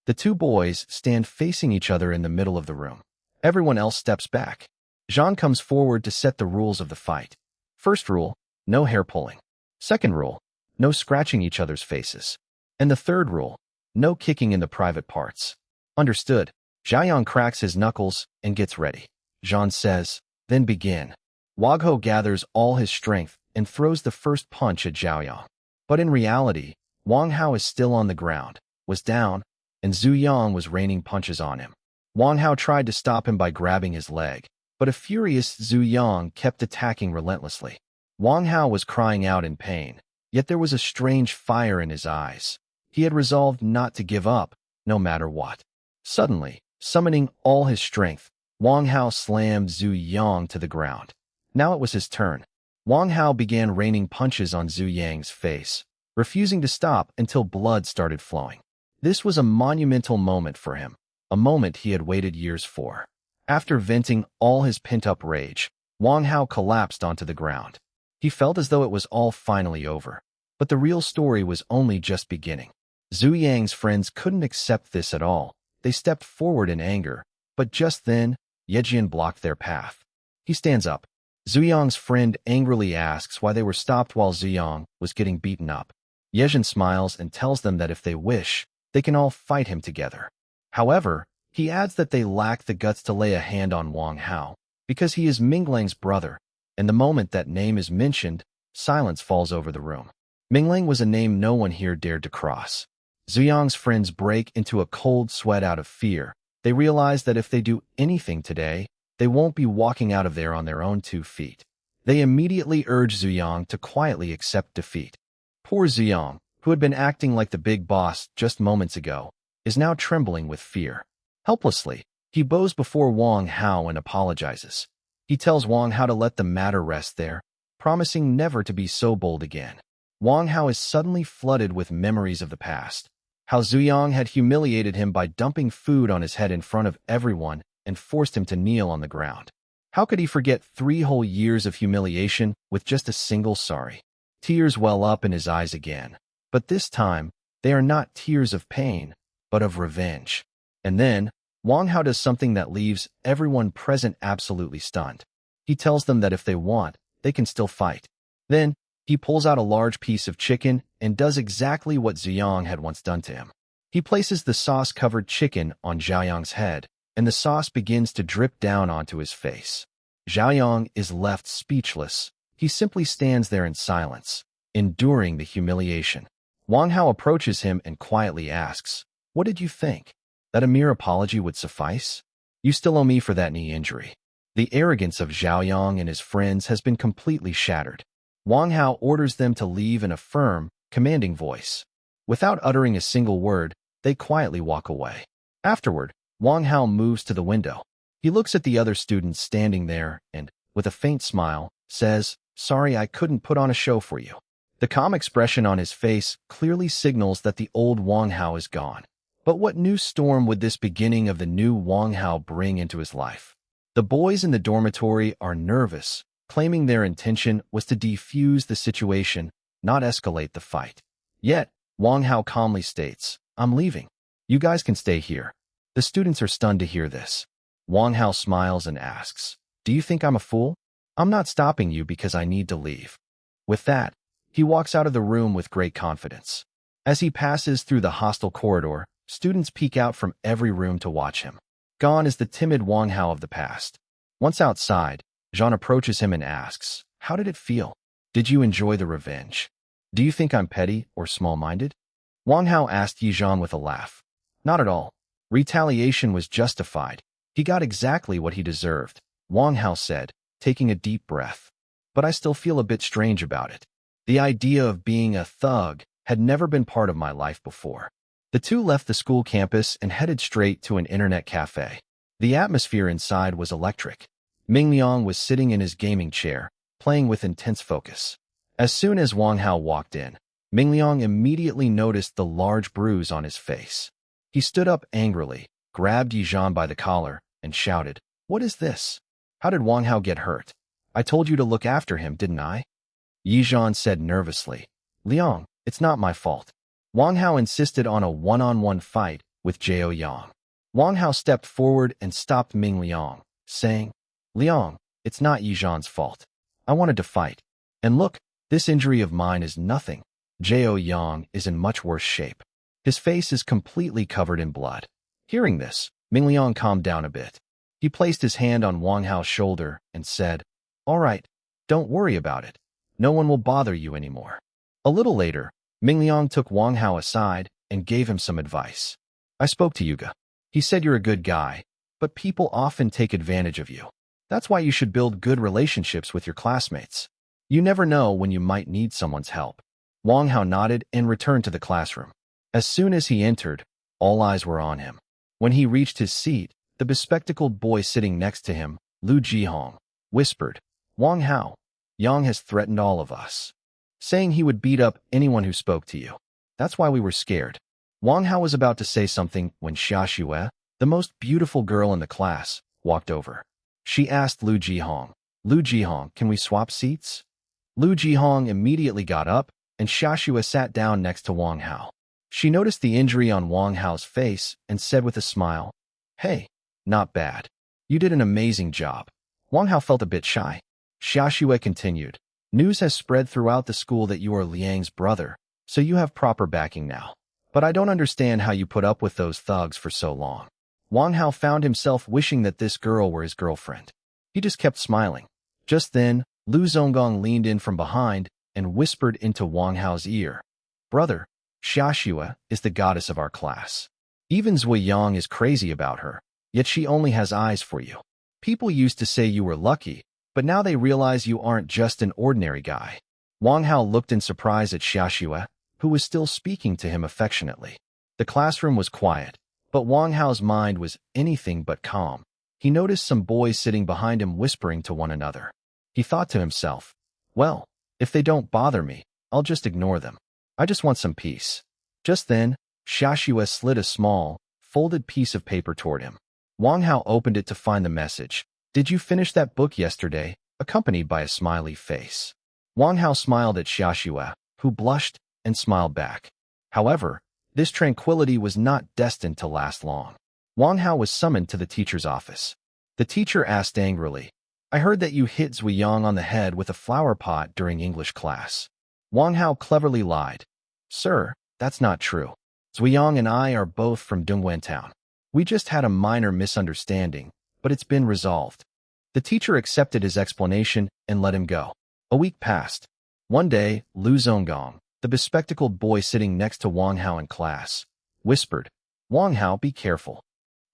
The two boys stand facing each other in the middle of the room. Everyone else steps back. Jean comes forward to set the rules of the fight. First rule, no hair pulling. Second rule, no scratching each other's faces. And the third rule, no kicking in the private parts. Understood. Xiaoyang cracks his knuckles and gets ready. Jean says, "Then begin." Wagho gathers all his strength and throws the first punch at Xiaoyang. But in reality, Wang Hao is still on the ground, was down, and Zhu Yang was raining punches on him. Wang Hao tried to stop him by grabbing his leg, but a furious Zhu Yang kept attacking relentlessly. Wang Hao was crying out in pain, yet there was a strange fire in his eyes. He had resolved not to give up, no matter what. Suddenly, summoning all his strength, Wang Hao slammed Zhu Yang to the ground. Now it was his turn. Wang Hao began raining punches on Zhu Yang's face, refusing to stop until blood started flowing. This was a monumental moment for him, a moment he had waited years for. After venting all his pent-up rage, Wang Hao collapsed onto the ground. He felt as though it was all finally over. But the real story was only just beginning. Zhu Yang's friends couldn't accept this at all. They stepped forward in anger, but just then, Yejian blocked their path. He stands up. Zhu Yang's friend angrily asks why they were stopped while Zhu Yang was getting beaten up. Yejian smiles and tells them that if they wish, they can all fight him together. However, he adds that they lack the guts to lay a hand on Wang Hao, because he is Minglang's brother, and the moment that name is mentioned, silence falls over the room. Minglang was a name no one here dared to cross. Zhu Yang's friends break into a cold sweat out of fear. They realize that if they do anything today, they won't be walking out of there on their own 2 feet. They immediately urge Zhu Yang to quietly accept defeat. Poor Zhu Yang, who had been acting like the big boss just moments ago, is now trembling with fear. Helplessly, he bows before Wang Hao and apologizes. He tells Wang Hao to let the matter rest there, promising never to be so bold again. Wang Hao is suddenly flooded with memories of the past. How Zhu Yang had humiliated him by dumping food on his head in front of everyone and forced him to kneel on the ground. How could he forget 3 whole years of humiliation with just a single sorry? Tears well up in his eyes again. But this time, they are not tears of pain, but of revenge. And then, Wang Hao does something that leaves everyone present absolutely stunned. He tells them that if they want, they can still fight. Then, he pulls out a large piece of chicken and does exactly what Zhu Yang had once done to him. He places the sauce-covered chicken on Xiaoyang's head, and the sauce begins to drip down onto his face. Xiaoyang is left speechless. He simply stands there in silence, enduring the humiliation. Wang Hao approaches him and quietly asks, "What did you think? That a mere apology would suffice? You still owe me for that knee injury." The arrogance of Xiaoyang and his friends has been completely shattered. Wang Hao orders them to leave in a firm, commanding voice. Without uttering a single word, they quietly walk away. Afterward, Wang Hao moves to the window. He looks at the other students standing there and, with a faint smile, says, "Sorry I couldn't put on a show for you." The calm expression on his face clearly signals that the old Wang Hao is gone. But what new storm would this beginning of the new Wang Hao bring into his life? The boys in the dormitory are nervous, claiming their intention was to defuse the situation, not escalate the fight. Yet, Wang Hao calmly states, "I'm leaving. You guys can stay here." The students are stunned to hear this. Wang Hao smiles and asks, "Do you think I'm a fool? I'm not stopping you because I need to leave." With that, he walks out of the room with great confidence. As he passes through the hostile corridor, students peek out from every room to watch him. Gone is the timid Wang Hao of the past. Once outside, Jean approaches him and asks, "How did it feel? Did you enjoy the revenge?" Do you think I'm petty or small-minded? Wang Hao asked Yi Zhan with a laugh. Not at all. Retaliation was justified. He got exactly what he deserved, Wang Hao said, taking a deep breath. But I still feel a bit strange about it. The idea of being a thug had never been part of my life before. The two left the school campus and headed straight to an internet cafe. The atmosphere inside was electric. Ming Liang was sitting in his gaming chair, playing with intense focus. As soon as Wang Hao walked in, Ming Liang immediately noticed the large bruise on his face. He stood up angrily, grabbed Yi Zhan by the collar, and shouted, "What is this? How did Wang Hao get hurt? I told you to look after him, didn't I?" Yi Zhan said nervously, "Liang, it's not my fault." Wang Hao insisted on a one-on-one fight with Jiao Yang. Wang Hao stepped forward and stopped Ming Liang, saying, "Liang, it's not Yi Zhan's fault. I wanted to fight. And look, this injury of mine is nothing. Jiao Yang is in much worse shape. His face is completely covered in blood." Hearing this, Ming Liang calmed down a bit. He placed his hand on Wang Hao's shoulder and said, "All right, don't worry about it. No one will bother you anymore." A little later, Ming Liang took Wang Hao aside and gave him some advice. "I spoke to Yuga. He said you're a good guy, but people often take advantage of you. That's why you should build good relationships with your classmates. You never know when you might need someone's help." Wang Hao nodded and returned to the classroom. As soon as he entered, all eyes were on him. When he reached his seat, the bespectacled boy sitting next to him, Lu Jihong, whispered, "Wang Hao, Yang has threatened all of us, saying he would beat up anyone who spoke to you. That's why we were scared." Wang Hao was about to say something when Xia Xue, the most beautiful girl in the class, walked over. She asked Lu Jihong, "Lu Jihong, can we swap seats?" Lu Jihong immediately got up, and Xia Xue sat down next to Wang Hao. She noticed the injury on Wang Hao's face and said with a smile, "Hey, not bad. You did an amazing job." Wang Hao felt a bit shy. Xia Xue continued, "News has spread throughout the school that you are Liang's brother, so you have proper backing now. But I don't understand how you put up with those thugs for so long." Wang Hao found himself wishing that this girl were his girlfriend. He just kept smiling. Just then, Lu Zonggong leaned in from behind and whispered into Wang Hao's ear, "Brother, Xia Xue is the goddess of our class. Even Zui Yang is crazy about her, yet she only has eyes for you. People used to say you were lucky, but now they realize you aren't just an ordinary guy." Wang Hao looked in surprise at Xia Xue, who was still speaking to him affectionately. The classroom was quiet, but Wang Hao's mind was anything but calm. He noticed some boys sitting behind him whispering to one another. He thought to himself, "Well, if they don't bother me, I'll just ignore them. I just want some peace." Just then, Xia Xue slid a small, folded piece of paper toward him. Wang Hao opened it to find the message, "Did you finish that book yesterday?" accompanied by a smiley face. Wang Hao smiled at Xia Xue, who blushed and smiled back. However, this tranquility was not destined to last long. Wang Hao was summoned to the teacher's office. The teacher asked angrily, "I heard that you hit Zui Yang on the head with a flower pot during English class." Wang Hao cleverly lied. "Sir, that's not true. Zui Yang and I are both from Dongguan Town. We just had a minor misunderstanding, but it's been resolved." The teacher accepted his explanation and let him go. A week passed. One day, Lu Zonggong, the bespectacled boy sitting next to Wang Hao in class, whispered, "Wang Hao, be careful.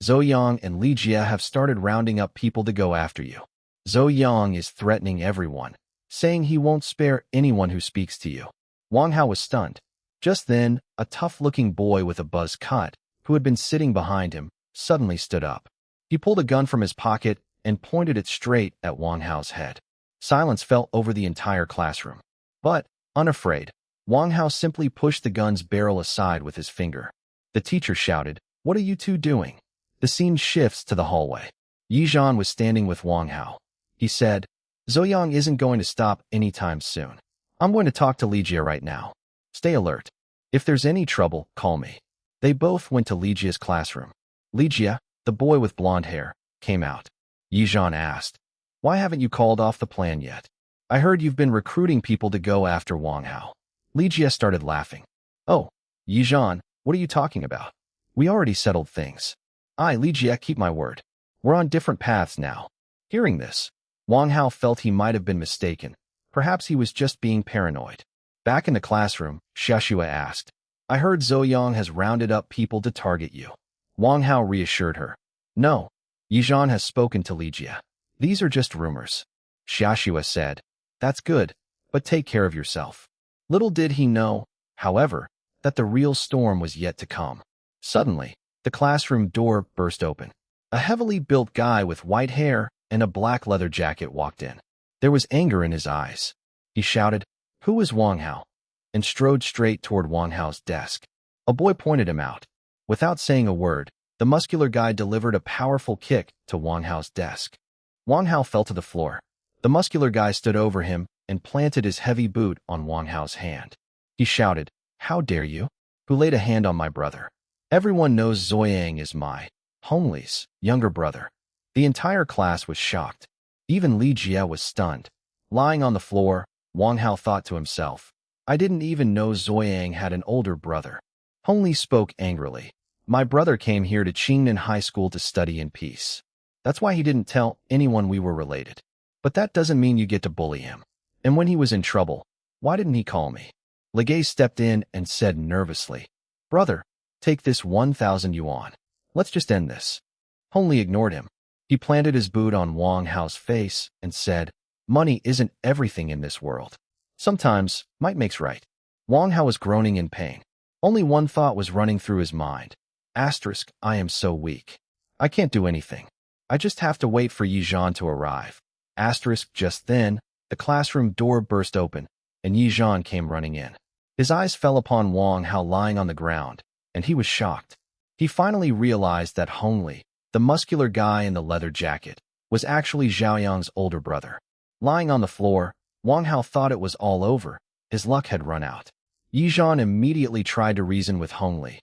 Zhou Yang and Li Jia have started rounding up people to go after you. Zhou Yang is threatening everyone, saying he won't spare anyone who speaks to you." Wang Hao was stunned. Just then, a tough-looking boy with a buzz cut, who had been sitting behind him, suddenly stood up. He pulled a gun from his pocket and pointed it straight at Wang Hao's head. Silence fell over the entire classroom. But, unafraid, Wang Hao simply pushed the gun's barrel aside with his finger. The teacher shouted, "What are you two doing?" The scene shifts to the hallway. Yi Zhan was standing with Wang Hao. He said, "Zouyang isn't going to stop anytime soon. I'm going to talk to Li Jia right now. Stay alert. If there's any trouble, call me." They both went to Li Jia's classroom. Li Jia, the boy with blonde hair, came out. Yi Zhan asked, "Why haven't you called off the plan yet? I heard you've been recruiting people to go after Wang Hao." Li Jia started laughing. "Oh, Yi Zhan, what are you talking about? We already settled things. Li Jia, keep my word. We're on different paths now." Hearing this, Wang Hao felt he might have been mistaken. Perhaps he was just being paranoid. Back in the classroom, Xiaxue asked, I heard Zoyang has rounded up people to target you. Wang Hao reassured her. No, Yizhan has spoken to Li Jie. These are just rumors. Xiaxue said, That's good, but take care of yourself. Little did he know, however, that the real storm was yet to come. Suddenly, the classroom door burst open. A heavily built guy with white hair and a black leather jacket walked in. There was anger in his eyes. He shouted, Who is Wang Hao? And strode straight toward Wang Hao's desk. A boy pointed him out. Without saying a word, the muscular guy delivered a powerful kick to Wang Hao's desk. Wang Hao fell to the floor. The muscular guy stood over him and planted his heavy boot on Wang Hao's hand. He shouted, How dare you? Who laid a hand on my brother? Everyone knows Zoyang is my, Hongli's, younger brother. The entire class was shocked. Even Li Jie was stunned. Lying on the floor, Wang Hao thought to himself, I didn't even know Zoyang had an older brother. Hongli spoke angrily. My brother came here to Qingnan High School to study in peace. That's why he didn't tell anyone we were related. But that doesn't mean you get to bully him. And when he was in trouble, why didn't he call me? Legay stepped in and said nervously, Brother, take this 1,000 yuan. Let's just end this. Hongli ignored him. He planted his boot on Wang Hao's face and said, Money isn't everything in this world. Sometimes, might makes right. Wang Hao was groaning in pain. Only one thought was running through his mind. I am so weak. I can't do anything. I just have to wait for Yizhan to arrive. Just then, the classroom door burst open, and Yizhan came running in. His eyes fell upon Wang Hao lying on the ground, and he was shocked. He finally realized that Hongli, the muscular guy in the leather jacket, was actually Zhaoyang's older brother. Lying on the floor, Wang Hao thought it was all over. His luck had run out. Yizhan immediately tried to reason with Hongli.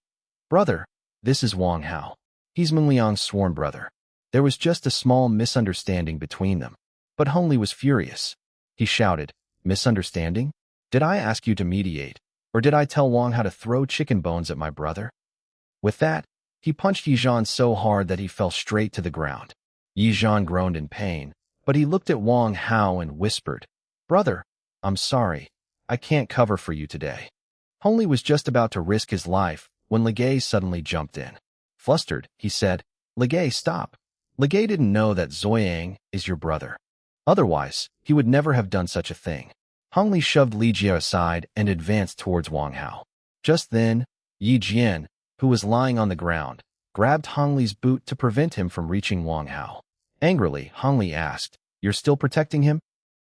Brother, this is Wang Hao. He's Mengliang's sworn brother. There was just a small misunderstanding between them. But Hongli was furious. He shouted, Misunderstanding? Did I ask you to mediate, or did I tell Wang Hao to throw chicken bones at my brother? With that, he punched Yizhan so hard that he fell straight to the ground. Yizhan groaned in pain, but he looked at Wang Hao and whispered, Brother, I'm sorry. I can't cover for you today. Hongli was just about to risk his life when Legay suddenly jumped in. Flustered, he said, Legay, stop. Legay didn't know that Zoyang is your brother. Otherwise, he would never have done such a thing. Hongli shoved Li Jie aside and advanced towards Wang Hao. Just then, Yi Jian, who was lying on the ground, grabbed Hongli's boot to prevent him from reaching Wang Hao. Angrily, Hongli asked, You're still protecting him?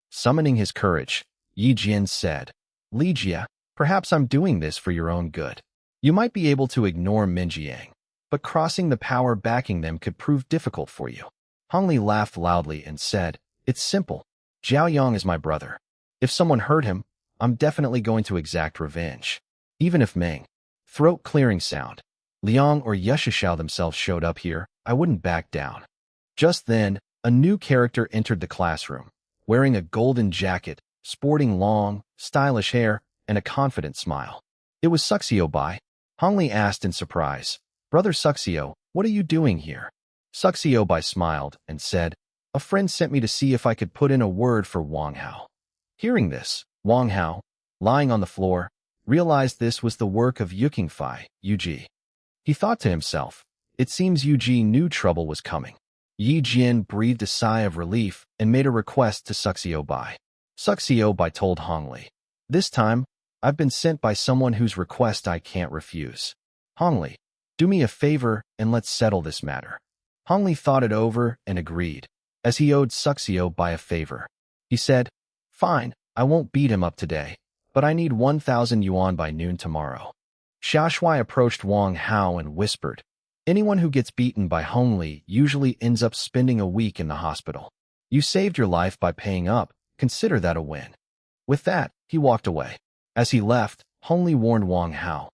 Summoning his courage, Yi Jian said, Li Jie, perhaps I'm doing this for your own good. You might be able to ignore Minjiang, but crossing the power backing them could prove difficult for you. Hongli laughed loudly and said, It's simple. Zhaoyang is my brother. If someone hurt him, I'm definitely going to exact revenge. Even if Meng, throat-clearing sound, Liang or Yushishao themselves showed up here, I wouldn't back down. Just then, a new character entered the classroom, wearing a golden jacket, sporting long, stylish hair, and a confident smile. It was Suxio Bai. Hongli asked in surprise, Brother Suxio, what are you doing here? Suxio Bai smiled and said, A friend sent me to see if I could put in a word for Wang Hao. Hearing this, Wang Hao, lying on the floor, realized this was the work of Yukingfei, Yuji. He thought to himself, It seems Yuji knew trouble was coming. Yi Jian breathed a sigh of relief and made a request to Suxio Bai. Suxio Bai told Hongli, This time, I've been sent by someone whose request I can't refuse. Hongli, do me a favor and let's settle this matter. Hongli thought it over and agreed, as he owed Suxio Bai a favor. He said, Fine, I won't beat him up today, but I need 1,000 yuan by noon tomorrow. Xiaxue approached Wang Hao and whispered, Anyone who gets beaten by Hongli usually ends up spending a week in the hospital. You saved your life by paying up, consider that a win. With that, he walked away. As he left, Hongli warned Wang Hao,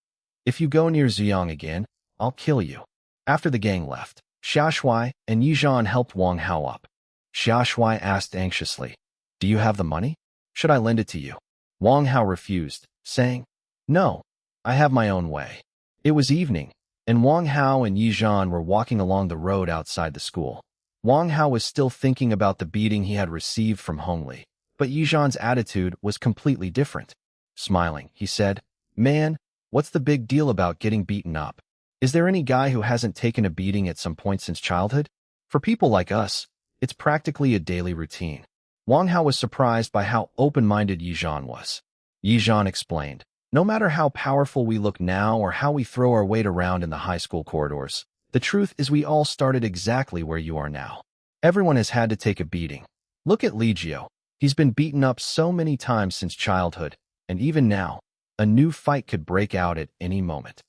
If you go near Ziyang again, I'll kill you. After the gang left, Xiaxue and Yizhan helped Wang Hao up. Xiaxue asked anxiously, Do you have the money? Should I lend it to you? Wang Hao refused, saying, No, I have my own way. It was evening, and Wang Hao and Yizhan were walking along the road outside the school. Wang Hao was still thinking about the beating he had received from Hongli, but Yizhan's attitude was completely different. Smiling, he said, "Man, what's the big deal about getting beaten up? Is there any guy who hasn't taken a beating at some point since childhood? For people like us, it's practically a daily routine." Wang Hao was surprised by how open-minded Yizhan was. Yizhan explained, "No matter how powerful we look now or how we throw our weight around in the high school corridors, the truth is we all started exactly where you are now. Everyone has had to take a beating. Look at Li Jiao. He's been beaten up so many times since childhood, and even now, a new fight could break out at any moment."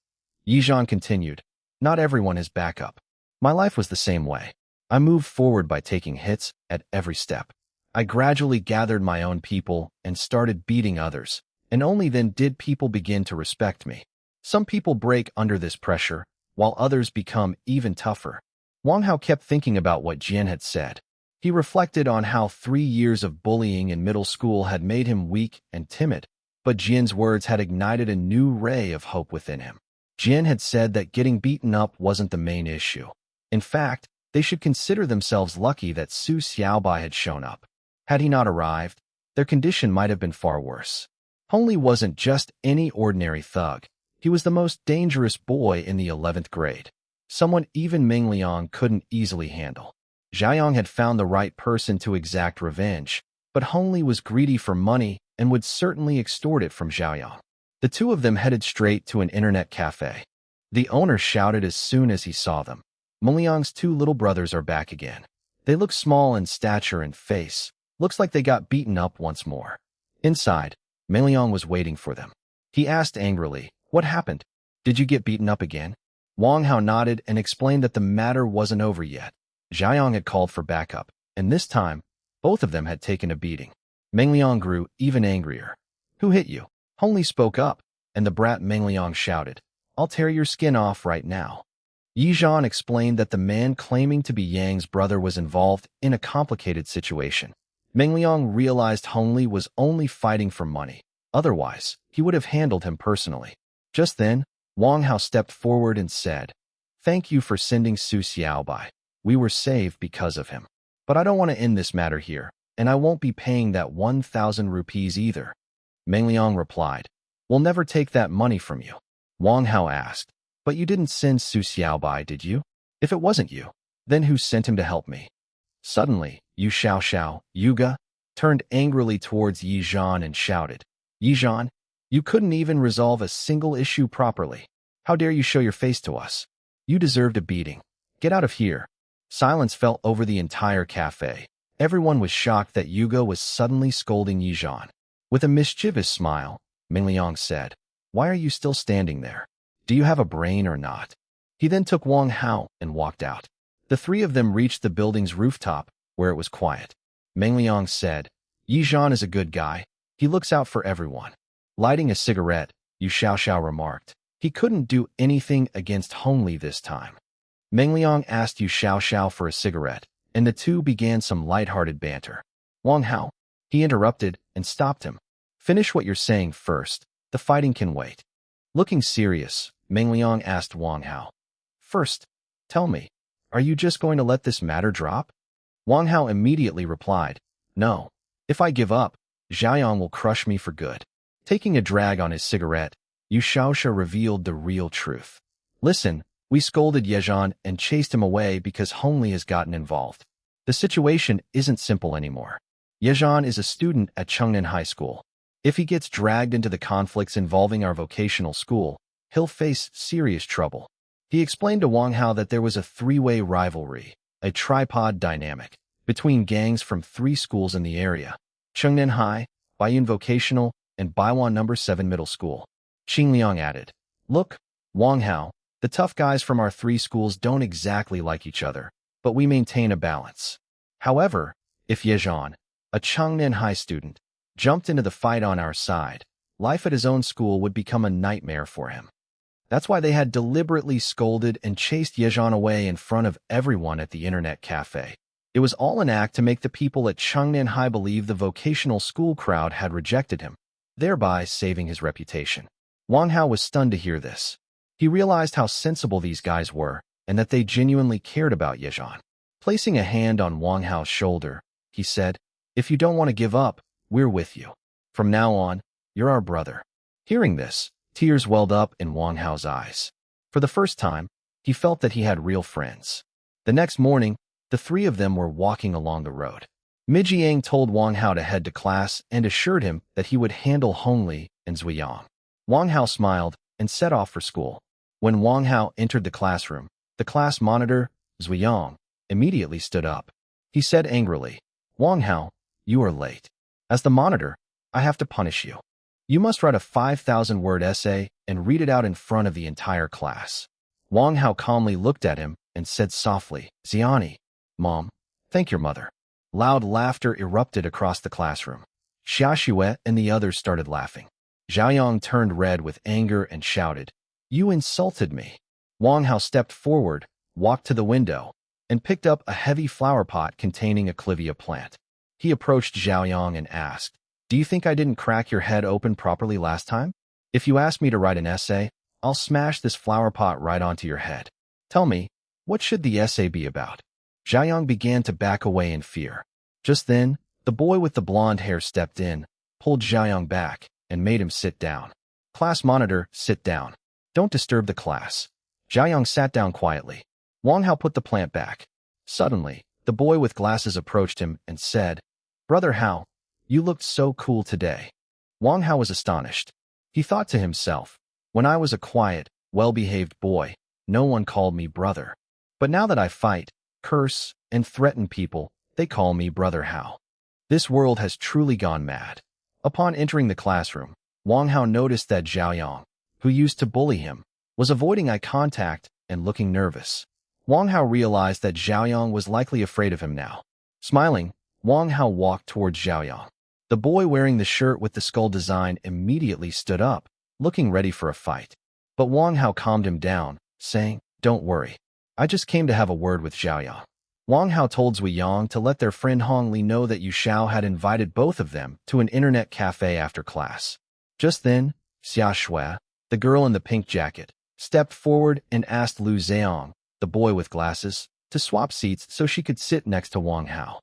Yizhan continued, "Not everyone has backup. My life was the same way. I moved forward by taking hits at every step. I gradually gathered my own people and started beating others, and only then did people begin to respect me. Some people break under this pressure, while others become even tougher." Wang Hao kept thinking about what Jian had said. He reflected on how 3 years of bullying in middle school had made him weak and timid, but Jian's words had ignited a new ray of hope within him. Jian had said that getting beaten up wasn't the main issue. In fact, they should consider themselves lucky that Su Xiaobai had shown up. Had he not arrived, their condition might have been far worse. Hongli wasn't just any ordinary thug. He was the most dangerous boy in the 11th grade. Someone even Meng Liang couldn't easily handle. Xiaoyang had found the right person to exact revenge, but Hongli was greedy for money and would certainly extort it from Xiaoyang. The two of them headed straight to an internet cafe. The owner shouted as soon as he saw them, "Meng Liang's 2 little brothers are back again. They look small in stature and face. Looks like they got beaten up once more." Inside, Meng Liang was waiting for them. He asked angrily, "What happened? Did you get beaten up again?" Wang Hao nodded and explained that the matter wasn't over yet. Xiaoyang had called for backup, and this time, both of them had taken a beating. Meng Liang grew even angrier. "Who hit you?" Hongli spoke up, and the brat Meng Liang shouted, "I'll tear your skin off right now." Yizhan explained that the man claiming to be Yang's brother was involved in a complicated situation. Meng Liang realized Hongli was only fighting for money. Otherwise, he would have handled him personally. Just then, Wang Hao stepped forward and said, "Thank you for sending Su Xiaobai. We were saved because of him. But I don't want to end this matter here, and I won't be paying that 1,000 rupees either." Meng Liang replied, "We'll never take that money from you." Wang Hao asked, "But you didn't send Su Xiaobai, did you? If it wasn't you, then who sent him to help me?" Suddenly, Yu Xiaoxiao, Yuga, turned angrily towards Yizhan and shouted, "Yizhan, you couldn't even resolve a single issue properly. How dare you show your face to us? You deserved a beating. Get out of here." Silence fell over the entire cafe. Everyone was shocked that Yuga was suddenly scolding Yizhan. With a mischievous smile, Meng Liang said, "Why are you still standing there? Do you have a brain or not?" He then took Wang Hao and walked out. The 3 of them reached the building's rooftop, where it was quiet. Meng Liang said, "Yizhan is a good guy. He looks out for everyone." Lighting a cigarette, Yu Xiaoxiao remarked, "He couldn't do anything against Hongli this time." Meng Liang asked Yu Xiaoxiao for a cigarette, and the two began some light-hearted banter. "Wang Hao," he interrupted and stopped him. "Finish what you're saying first. The fighting can wait." Looking serious, Meng Liang asked Wang Hao, "First, tell me, are you just going to let this matter drop?" Wang Hao immediately replied, "No. If I give up, Xiaoyang will crush me for good." Taking a drag on his cigarette, Yu Xiaoxia revealed the real truth. "Listen, we scolded Yezhan and chased him away because Hongli has gotten involved. The situation isn't simple anymore. Yezhan is a student at Chengnan High School. If he gets dragged into the conflicts involving our vocational school, he'll face serious trouble." He explained to Wang Hao that there was a 3-way rivalry, a tripod dynamic, between gangs from 3 schools in the area: Chengnan High, Baiyun Vocational, and Baiwan No. 7 Middle School. Qing Liang added, "Look, Wang Hao, the tough guys from our 3 schools don't exactly like each other, but we maintain a balance. However, if Yezhan, a Chengnan High student, jumped into the fight on our side, life at his own school would become a nightmare for him. That's why they had deliberately scolded and chased Yezhan away in front of everyone at the internet cafe. It was all an act to make the people at Chengnan High believe the vocational school crowd had rejected him, thereby saving his reputation." Wang Hao was stunned to hear this. He realized how sensible these guys were and that they genuinely cared about Yezhan. Placing a hand on Wang Hao's shoulder, he said, "If you don't want to give up, we're with you. From now on, you're our brother." Hearing this, tears welled up in Wang Hao's eyes. For the first time, he felt that he had real friends. The next morning, the three of them were walking along the road. Mijiang told Wang Hao to head to class and assured him that he would handle Hongli and Zuyang. Wang Hao smiled and set off for school. When Wang Hao entered the classroom, the class monitor, Zuyang, immediately stood up. He said angrily, "Wang Hao, you are late. As the monitor, I have to punish you. You must write a 5,000-word essay and read it out in front of the entire class." Wang Hao calmly looked at him and said softly, "Ziani, Mom, thank your mother." Loud laughter erupted across the classroom. Xia Xue and the others started laughing. Zhaoyang turned red with anger and shouted, "You insulted me." Wang Hao stepped forward, walked to the window, and picked up a heavy flower pot containing a clivia plant. He approached Zhaoyang and asked, "Do you think I didn't crack your head open properly last time? If you ask me to write an essay, I'll smash this flower pot right onto your head. Tell me, what should the essay be about?" Zhaoyang began to back away in fear. Just then, the boy with the blonde hair stepped in, pulled Zhaoyang back, and made him sit down. "Class monitor, sit down. Don't disturb the class." Zhaoyang sat down quietly. Wang Hao put the plant back. Suddenly, the boy with glasses approached him and said, "Brother Hao, you looked so cool today." Wang Hao was astonished. He thought to himself, "When I was a quiet, well-behaved boy, no one called me brother. But now that I fight, curse, and threaten people, they call me Brother Hao. This world has truly gone mad." Upon entering the classroom, Wang Hao noticed that Zhaoyang, who used to bully him, was avoiding eye contact and looking nervous. Wang Hao realized that Zhaoyang was likely afraid of him now. Smiling, Wang Hao walked towards Zhaoyang. The boy wearing the shirt with the skull design immediately stood up, looking ready for a fight. But Wang Hao calmed him down, saying, "Don't worry. I just came to have a word with Zhaoyang." Wang Hao told Zuyang to let their friend Hong Li know that Yu Xiao had invited both of them to an internet cafe after class. Just then, Xia Xue, the girl in the pink jacket, stepped forward and asked Lu Zheong, the boy with glasses, to swap seats so she could sit next to Wang Hao.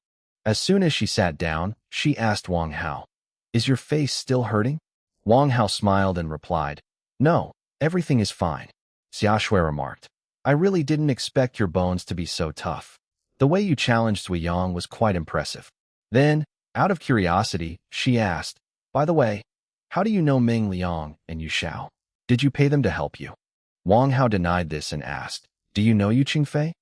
As soon as she sat down, she asked Wang Hao, "Is your face still hurting?" Wang Hao smiled and replied, "No, everything is fine." Xia Xue remarked, "I really didn't expect your bones to be so tough. The way you challenged Zuyang was quite impressive." Then, out of curiosity, she asked, "By the way, how do you know Meng Liang and Yu Xiao? Did you pay them to help you?" Wang Hao denied this and asked, "Do you know Yu Qingfei?"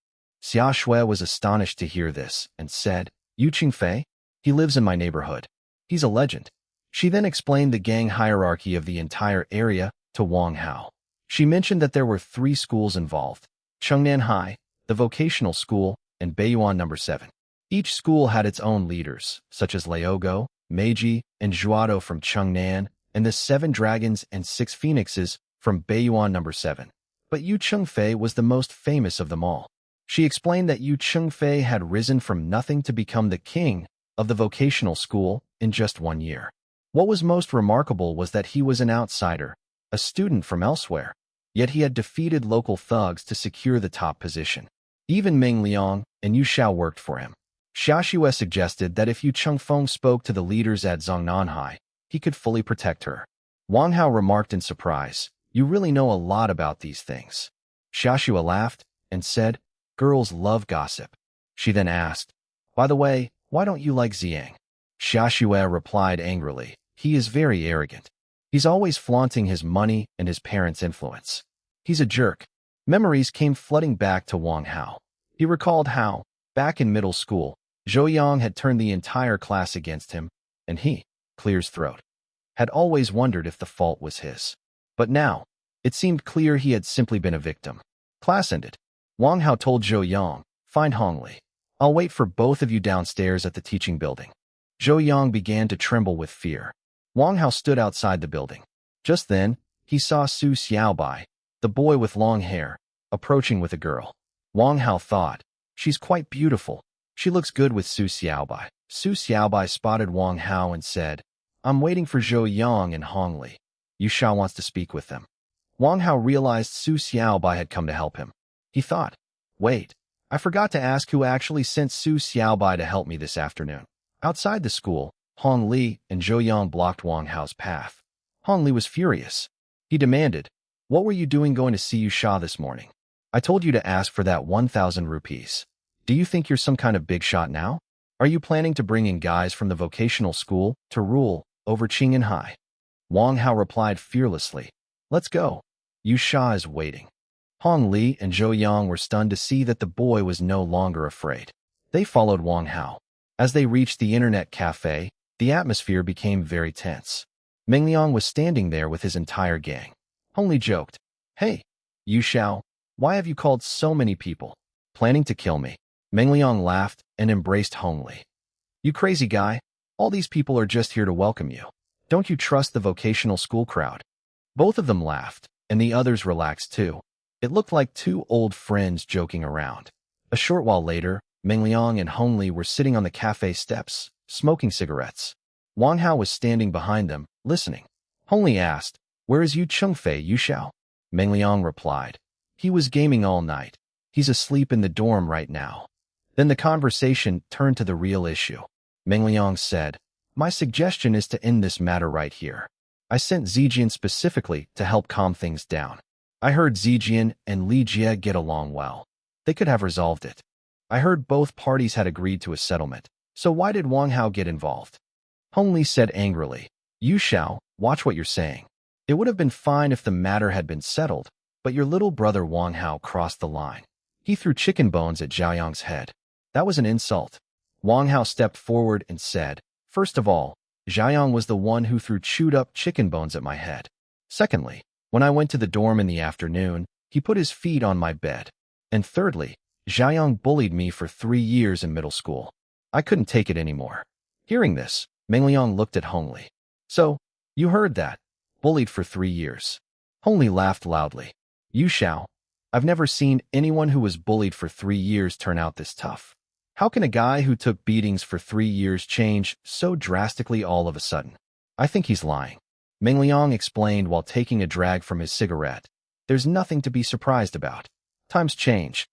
Xia Xue was astonished to hear this and said, "Yu Qingfei? He lives in my neighborhood. He's a legend." She then explained the gang hierarchy of the entire area to Wang Hao. She mentioned that there were 3 schools involved: Chengnan High, the vocational school, and Beiyuan No. 7. Each school had its own leaders, such as Liaogo, Meiji, and Zhuado from Chengnan, and the 7 dragons and 6 phoenixes from Beiyuan No. 7. But Yu Qingfei was the most famous of them all. She explained that Yu Qingfei had risen from nothing to become the king of the vocational school in just 1 year. What was most remarkable was that he was an outsider, a student from elsewhere, yet he had defeated local thugs to secure the top position. Even Meng Liang and Yu Xiao worked for him. Xia Xue suggested that if Yu Chengfeng spoke to the leaders at Zongnanhai, he could fully protect her. Wang Hao remarked in surprise, "You really know a lot about these things." Xia Xue laughed and said, "Girls love gossip." She then asked, "By the way, why don't you like Ziang?" Xia Xue replied angrily, "He is very arrogant. He's always flaunting his money and his parents' influence. He's a jerk." Memories came flooding back to Wang Hao. He recalled how, back in middle school, Zhou Yang had turned the entire class against him, and he, clears throat, had always wondered if the fault was his. But now, it seemed clear he had simply been a victim. Class ended. Wang Hao told Zhou Yang, "Find Hong Li. I'll wait for both of you downstairs at the teaching building." Zhou Yang began to tremble with fear. Wang Hao stood outside the building. Just then, he saw Su Xiaobai, the boy with long hair, approaching with a girl. Wang Hao thought, "She's quite beautiful. She looks good with Su Xiaobai." Su Xiaobai spotted Wang Hao and said, "I'm waiting for Zhou Yang and Hong Li. Yu Xiao wants to speak with them." Wang Hao realized Su Xiaobai had come to help him. He thought, "Wait, I forgot to ask who actually sent Su Xiaobai to help me this afternoon." Outside the school, Hong Li and Zhou Yang blocked Wang Hao's path. Hong Li was furious. He demanded, "What were you doing going to see Yusha this morning? I told you to ask for that 1,000 rupees. Do you think you're some kind of big shot now? Are you planning to bring in guys from the vocational school to rule over Qing'an High?" Wang Hao replied fearlessly, "Let's go. Yusha is waiting." Hong Li and Zhou Yang were stunned to see that the boy was no longer afraid. They followed Wang Hao. As they reached the internet cafe, the atmosphere became very tense. Meng Liang was standing there with his entire gang. Hong Li joked, "Hey, Yu Xiao, why have you called so many people? Planning to kill me?" Meng Liang laughed and embraced Hong Li. "You crazy guy, all these people are just here to welcome you. Don't you trust the vocational school crowd?" Both of them laughed, and the others relaxed too. It looked like two old friends joking around. A short while later, Meng Liang and Hong Li were sitting on the cafe steps, smoking cigarettes. Wang Hao was standing behind them, listening. Hong Li asked, "Where is Yu Chengfei, Yu Xiao?" Meng Liang replied, "He was gaming all night. He's asleep in the dorm right now." Then the conversation turned to the real issue. Meng Liang said, "My suggestion is to end this matter right here. I sent Zijian specifically to help calm things down. I heard Zijian and Li Jie get along well. They could have resolved it. I heard both parties had agreed to a settlement. So why did Wang Hao get involved?" Hong Li said angrily, "Yu Xiao, watch what you're saying. It would have been fine if the matter had been settled, but your little brother Wang Hao crossed the line. He threw chicken bones at Zhao Yang's head. That was an insult." Wang Hao stepped forward and said, "First of all, Zhao Yang was the one who threw chewed-up chicken bones at my head. Secondly, when I went to the dorm in the afternoon, he put his feet on my bed. And thirdly, Zhao Yang bullied me for 3 years in middle school. I couldn't take it anymore." Hearing this, Meng Liang looked at Hong Li. "So, you heard that? Bullied for 3 years." Hong Li laughed loudly. "Yu Xiao, I've never seen anyone who was bullied for 3 years turn out this tough. How can a guy who took beatings for 3 years change so drastically all of a sudden? I think he's lying." Meng Liang explained while taking a drag from his cigarette. "There's nothing to be surprised about. Times change.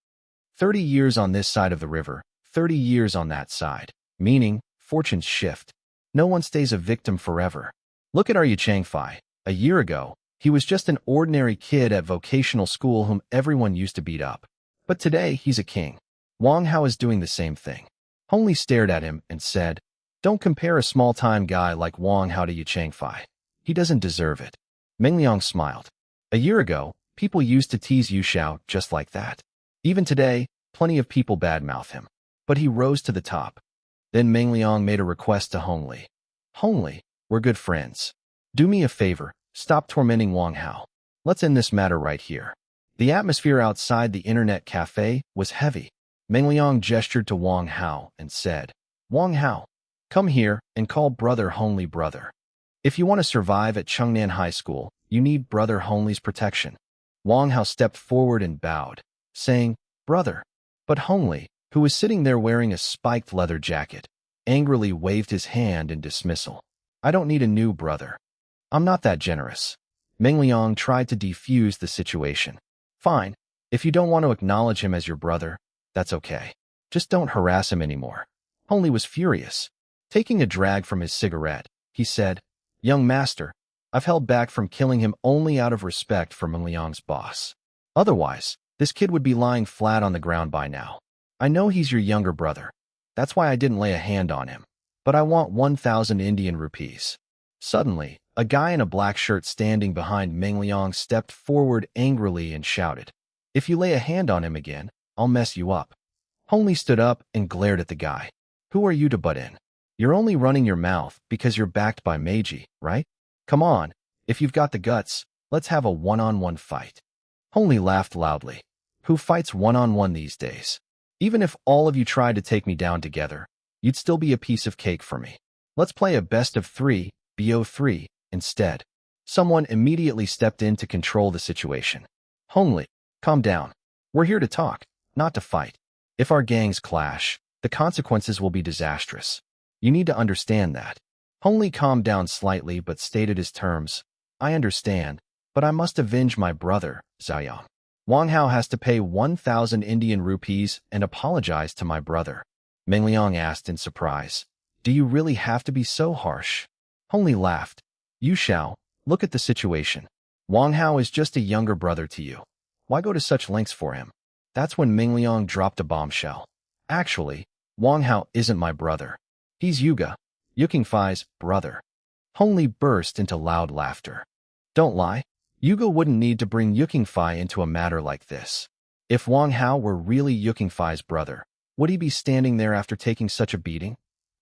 30 years on this side of the river, 30 years on that side. Meaning, fortunes shift. No one stays a victim forever. Look at our Yu Changfei. A year ago, he was just an ordinary kid at vocational school whom everyone used to beat up. But today, he's a king. Wang Hao is doing the same thing." Hong Li stared at him and said, "Don't compare a small-time guy like Wang Hao to Yu Changfei. He doesn't deserve it." Meng Liang smiled. "A year ago, people used to tease Yu Xiao just like that. Even today, plenty of people badmouth him. But he rose to the top." Then Meng Liang made a request to Hong Li. "Hong Li, we're good friends. Do me a favor, stop tormenting Wang Hao. Let's end this matter right here." The atmosphere outside the internet cafe was heavy. Meng Liang gestured to Wang Hao and said, "Wang Hao, come here and call brother Hong Li brother. If you want to survive at Chengnan High School, you need brother Hong Li's protection." Wang Hao stepped forward and bowed, saying, "Brother." But Hong Li, who was sitting there wearing a spiked leather jacket, angrily waved his hand in dismissal. "I don't need a new brother. I'm not that generous." Meng Liang tried to defuse the situation. "Fine, if you don't want to acknowledge him as your brother, that's okay. Just don't harass him anymore." Hong Li was furious. Taking a drag from his cigarette, he said, "Young master, I've held back from killing him only out of respect for Meng Liang's boss. Otherwise, this kid would be lying flat on the ground by now. I know he's your younger brother. That's why I didn't lay a hand on him. But I want 1,000 Indian rupees." Suddenly, a guy in a black shirt standing behind Meng Liang stepped forward angrily and shouted, "If you lay a hand on him again, I'll mess you up." Hong Li stood up and glared at the guy. "Who are you to butt in? You're only running your mouth because you're backed by Meiji, right? Come on, if you've got the guts, let's have a one-on-one fight." Hong Li laughed loudly. "Who fights one-on-one these days? Even if all of you tried to take me down together, you'd still be a piece of cake for me. Let's play a best of 3, BO3, instead." Someone immediately stepped in to control the situation. "Hong Li, calm down. We're here to talk, not to fight. If our gangs clash, the consequences will be disastrous. You need to understand that." Hong Li calmed down slightly but stated his terms. "I understand, but I must avenge my brother, Zhao Yang. Wang Hao has to pay 1,000 Indian rupees and apologize to my brother." Meng Liang asked in surprise, "Do you really have to be so harsh?" Hong Li laughed. "Yu Xiao, Look at the situation. Wang Hao is just a younger brother to you. Why go to such lengths for him? That's when Ming Liang dropped a bombshell. Actually, Wang Hao isn't my brother. He's Yuga, Yukingfei's brother. Hong Li burst into loud laughter. Don't lie. Yuga wouldn't need to bring Yukingfei into a matter like this. If Wang Hao were really Yukingfei's brother, would he be standing there after taking such a beating?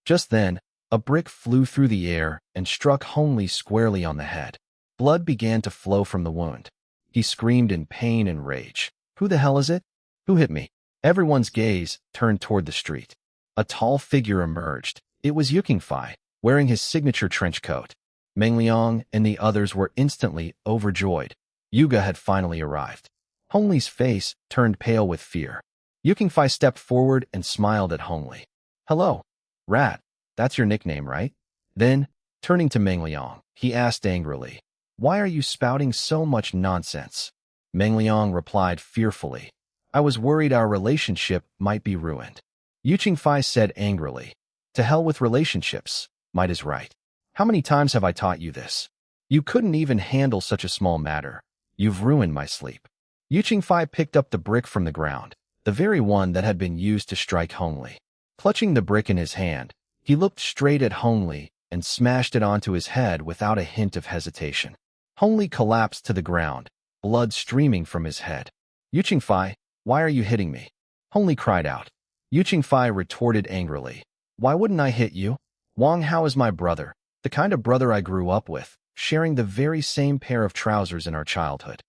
Just then, a brick flew through the air and struck Hong Li squarely on the head. Blood began to flow from the wound. He screamed in pain and rage. Who the hell is it? Who hit me? Everyone's gaze turned toward the street. A tall figure emerged. It was Yukingfei, wearing his signature trench coat. Meng Liang and the others were instantly overjoyed. Yuga had finally arrived. Hong Li's face turned pale with fear. Yukingfei stepped forward and smiled at Hong Li. Hello, Rat. That's your nickname, right? Then, turning to Meng Liang, he asked angrily, why are you spouting so much nonsense? Meng Liang replied fearfully, I was worried our relationship might be ruined. Yukingfei said angrily, to hell with relationships, might is right. How many times have I taught you this? You couldn't even handle such a small matter. You've ruined my sleep. Yukingfei picked up the brick from the ground, the very one that had been used to strike Hong Li. Clutching the brick in his hand, he looked straight at Hong Li and smashed it onto his head without a hint of hesitation. Hong Li collapsed to the ground, blood streaming from his head. Yukingfei, why are you hitting me? Hong Li cried out. Yukingfei retorted angrily, why wouldn't I hit you? Wang Hao is my brother, the kind of brother I grew up with, sharing the very same pair of trousers in our childhood.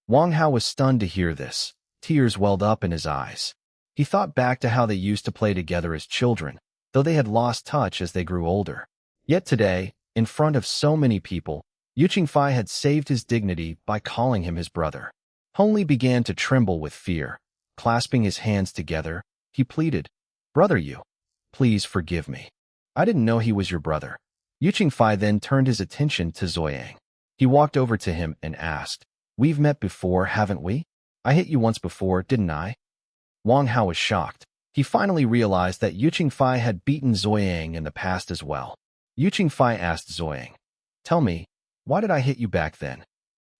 Wang Hao was stunned to hear this. Tears welled up in his eyes. He thought back to how they used to play together as children, though they had lost touch as they grew older. Yet today, in front of so many people, Yukingfei had saved his dignity by calling him his brother. Hong Li began to tremble with fear. Clasping his hands together, he pleaded, Brother Yu, please forgive me. I didn't know he was your brother. Yukingfei then turned his attention to Zoyang. He walked over to him and asked, We've met before, haven't we? I hit you once before, didn't I? Wang Hao was shocked. He finally realized that Yukingfei had beaten Zoyang in the past as well. Yukingfei asked Zoyang, Tell me, why did I hit you back then?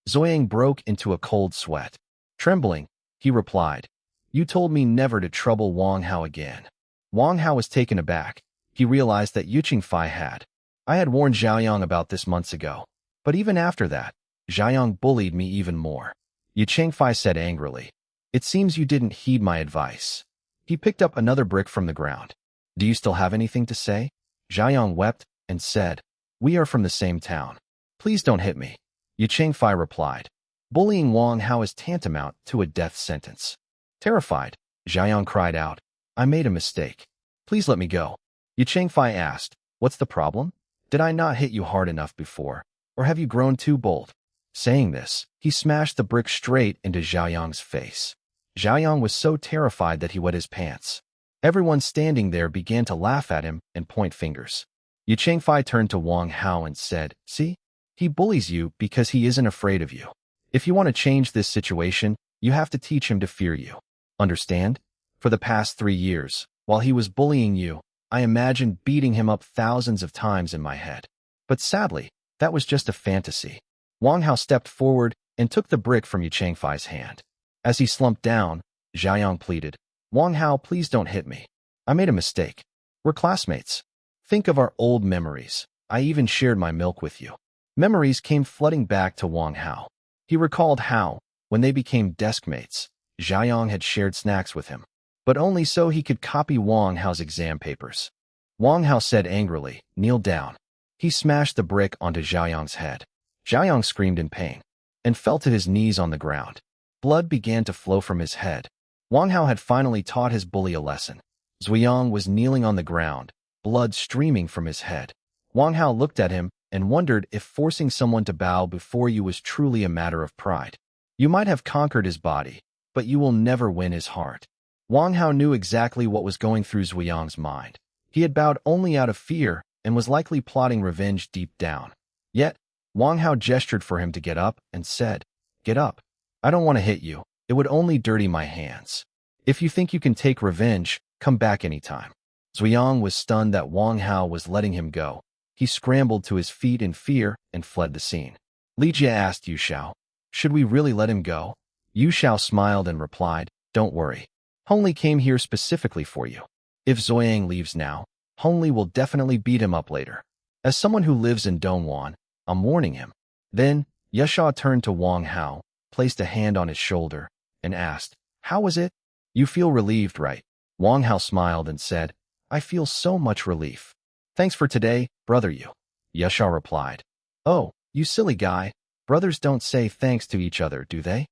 Zoyang broke into a cold sweat. Trembling, he replied, You told me never to trouble Wang Hao again. Wang Hao was taken aback. He realized that Yukingfei had. I had warned Zhaoyang about this months ago. But even after that, Zhaoyang bullied me even more. Yukingfei said angrily, It seems you didn't heed my advice. He picked up another brick from the ground. Do you still have anything to say? Zhaoyang wept and said, We are from the same town. Please don't hit me. Yukingfei replied, Bullying Wang Hao is tantamount to a death sentence. Terrified, Zhaoyang cried out, I made a mistake. Please let me go. Yukingfei asked, What's the problem? Did I not hit you hard enough before? Or have you grown too bold? Saying this, he smashed the brick straight into Zhaoyang's face. Zhaoyang was so terrified that he wet his pants. Everyone standing there began to laugh at him and point fingers. Yukingfei turned to Wang Hao and said, See? He bullies you because he isn't afraid of you. If you want to change this situation, you have to teach him to fear you. Understand? For the past 3 years, while he was bullying you, I imagined beating him up thousands of times in my head. But sadly, that was just a fantasy. Wang Hao stepped forward and took the brick from Yukingfei's hand. As he slumped down, Zhaoyang pleaded, Wang Hao, please don't hit me. I made a mistake. We're classmates. Think of our old memories. I even shared my milk with you. Memories came flooding back to Wang Hao. He recalled how, when they became desk mates, Zhaoyang had shared snacks with him, but only so he could copy Wang Hao's exam papers. Wang Hao said angrily, Kneel down. He smashed the brick onto Zhaoyang's head. Zhaoyang screamed in pain and fell to his knees on the ground. Blood began to flow from his head. Wang Hao had finally taught his bully a lesson. Zuyang was kneeling on the ground, blood streaming from his head. Wang Hao looked at him and wondered if forcing someone to bow before you was truly a matter of pride. You might have conquered his body, but you will never win his heart. Wang Hao knew exactly what was going through Zuyang's mind. He had bowed only out of fear and was likely plotting revenge deep down. Yet, Wang Hao gestured for him to get up and said, Get up. I don't want to hit you. It would only dirty my hands. If you think you can take revenge, come back anytime. Zuyang was stunned that Wang Hao was letting him go. He scrambled to his feet in fear and fled the scene. Li Jie asked Yu Xiao, should we really let him go? Yu Xiao smiled and replied, don't worry. Hongli came here specifically for you. If Zoyang leaves now, Hongli will definitely beat him up later. As someone who lives in Dongwon, I'm warning him. Then, Yasha turned to Wang Hao, placed a hand on his shoulder, and asked, how was it? You feel relieved, right? Wang Hao smiled and said, I feel so much relief. Thanks for today, brother Yu. Yasha replied, oh, you silly guy, brothers don't say thanks to each other, do they?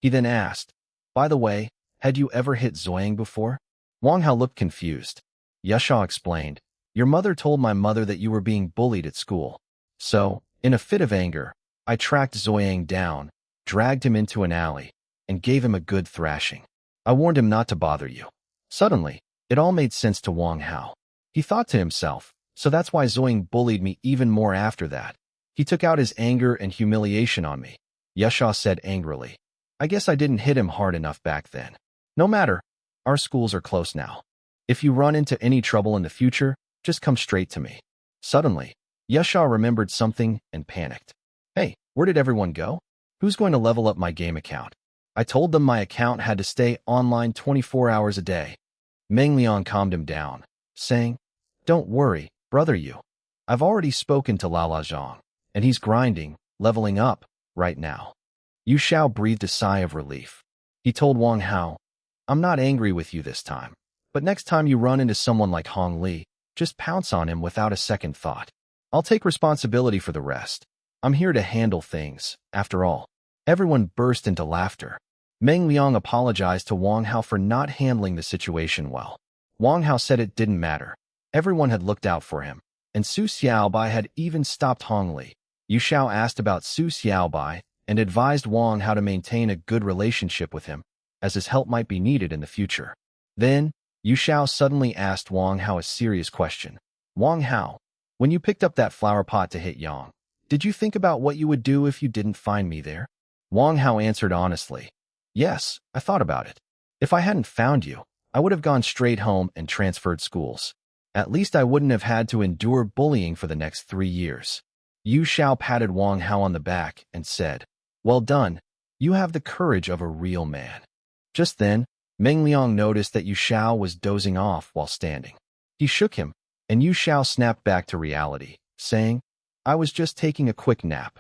He then asked, by the way, had you ever hit Zoyang before? Wang Hao looked confused. Yasha explained, your mother told my mother that you were being bullied at school. So, in a fit of anger, I tracked Zoyang down, dragged him into an alley, and gave him a good thrashing. I warned him not to bother you. Suddenly, it all made sense to Wang Hao. He thought to himself, so that's why Zoyang bullied me even more after that. He took out his anger and humiliation on me. Yasha said angrily, I guess I didn't hit him hard enough back then. No matter, our schools are close now. If you run into any trouble in the future, just come straight to me. Suddenly, Yasha remembered something and panicked. Hey, where did everyone go? Who's going to level up my game account? I told them my account had to stay online 24 hours a day. Meng Liang calmed him down, saying, don't worry, brother Yu. I've already spoken to Lala Zhang, and he's grinding, leveling up, right now. Yu Xiao breathed a sigh of relief. He told Wang Hao, I'm not angry with you this time, but next time you run into someone like Hong Li, just pounce on him without a second thought. I'll take responsibility for the rest. I'm here to handle things, after all. Everyone burst into laughter. Meng Liang apologized to Wang Hao for not handling the situation well. Wang Hao said it didn't matter. Everyone had looked out for him, and Su Xiaobai had even stopped Hong Li. Yu Xiao asked about Su Xiaobai and advised Wang how to maintain a good relationship with him, as his help might be needed in the future. Then, Yu Xiao suddenly asked Wang Hao a serious question. Wang Hao, when you picked up that flower pot to hit Yang, did you think about what you would do if you didn't find me there? Wang Hao answered honestly, yes, I thought about it. If I hadn't found you, I would have gone straight home and transferred schools. At least I wouldn't have had to endure bullying for the next 3 years. Yu Xiao patted Wang Hao on the back and said, well done, you have the courage of a real man. Just then, Meng Liang noticed that Yu Xiao was dozing off while standing. He shook him, and Yu Xiao snapped back to reality, saying, I was just taking a quick nap.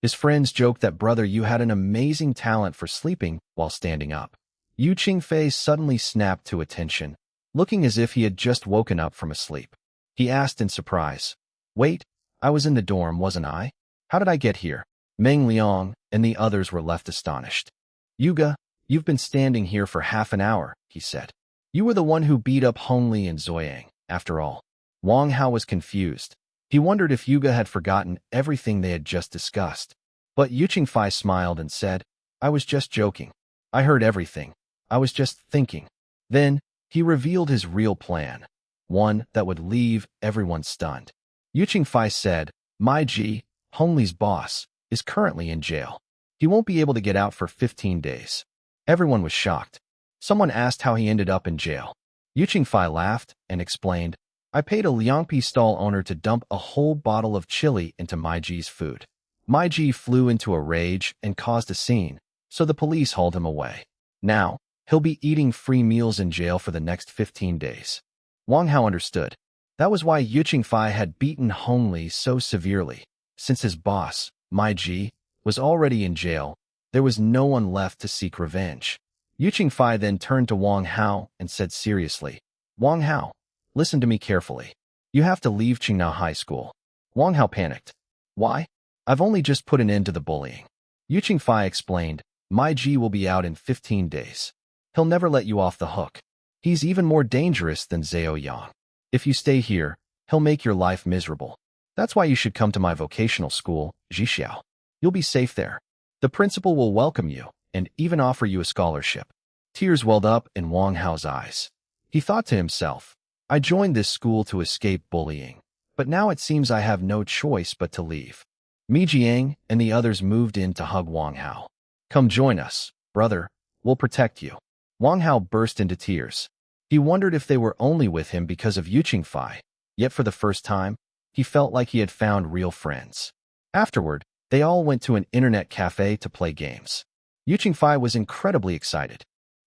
His friends joked that brother Yu had an amazing talent for sleeping while standing up. Yu Qingfei suddenly snapped to attention, looking as if he had just woken up from a sleep. He asked in surprise, wait, I was in the dorm, wasn't I? How did I get here? Meng Liang and the others were left astonished. Yuga, you've been standing here for half an hour, he said. You were the one who beat up Hong Li and Zoyang, after all. Wang Hao was confused. He wondered if Yuga had forgotten everything they had just discussed. But Yu Qingfei smiled and said, I was just joking. I heard everything. I was just thinking. Then, he revealed his real plan, one that would leave everyone stunned. Yu Qingfei said, My Ji, Hong Li's boss, is currently in jail. He won't be able to get out for 15 days. Everyone was shocked. Someone asked how he ended up in jail. Yu Qingfei laughed and explained, I paid a Liangpi stall owner to dump a whole bottle of chili into Mai Ji's food. Mai Ji flew into a rage and caused a scene, so the police hauled him away. Now, he'll be eating free meals in jail for the next 15 days. Wang Hao understood. That was why Yu Qingfei had beaten Hong Li so severely. Since his boss, Mai Ji, was already in jail, there was no one left to seek revenge. Yu Qingfei then turned to Wang Hao and said seriously, Wang Hao, listen to me carefully. You have to leave Qingnao High School. Wang Hao panicked. Why? I've only just put an end to the bullying. Yu Qingfei explained, Mai Ji will be out in 15 days. He'll never let you off the hook. He's even more dangerous than Zhao Yang. If you stay here, he'll make your life miserable. That's why you should come to my vocational school, Zhixiao. You'll be safe there. The principal will welcome you and even offer you a scholarship. Tears welled up in Wang Hao's eyes. He thought to himself, I joined this school to escape bullying, but now it seems I have no choice but to leave. Mi Jiang and the others moved in to hug Wang Hao. Come join us, brother. We'll protect you. Wang Hao burst into tears. He wondered if they were only with him because of Yu Qingfei, yet for the first time, he felt like he had found real friends. Afterward, They all went to an internet cafe to play games. Yu Qingfei was incredibly excited.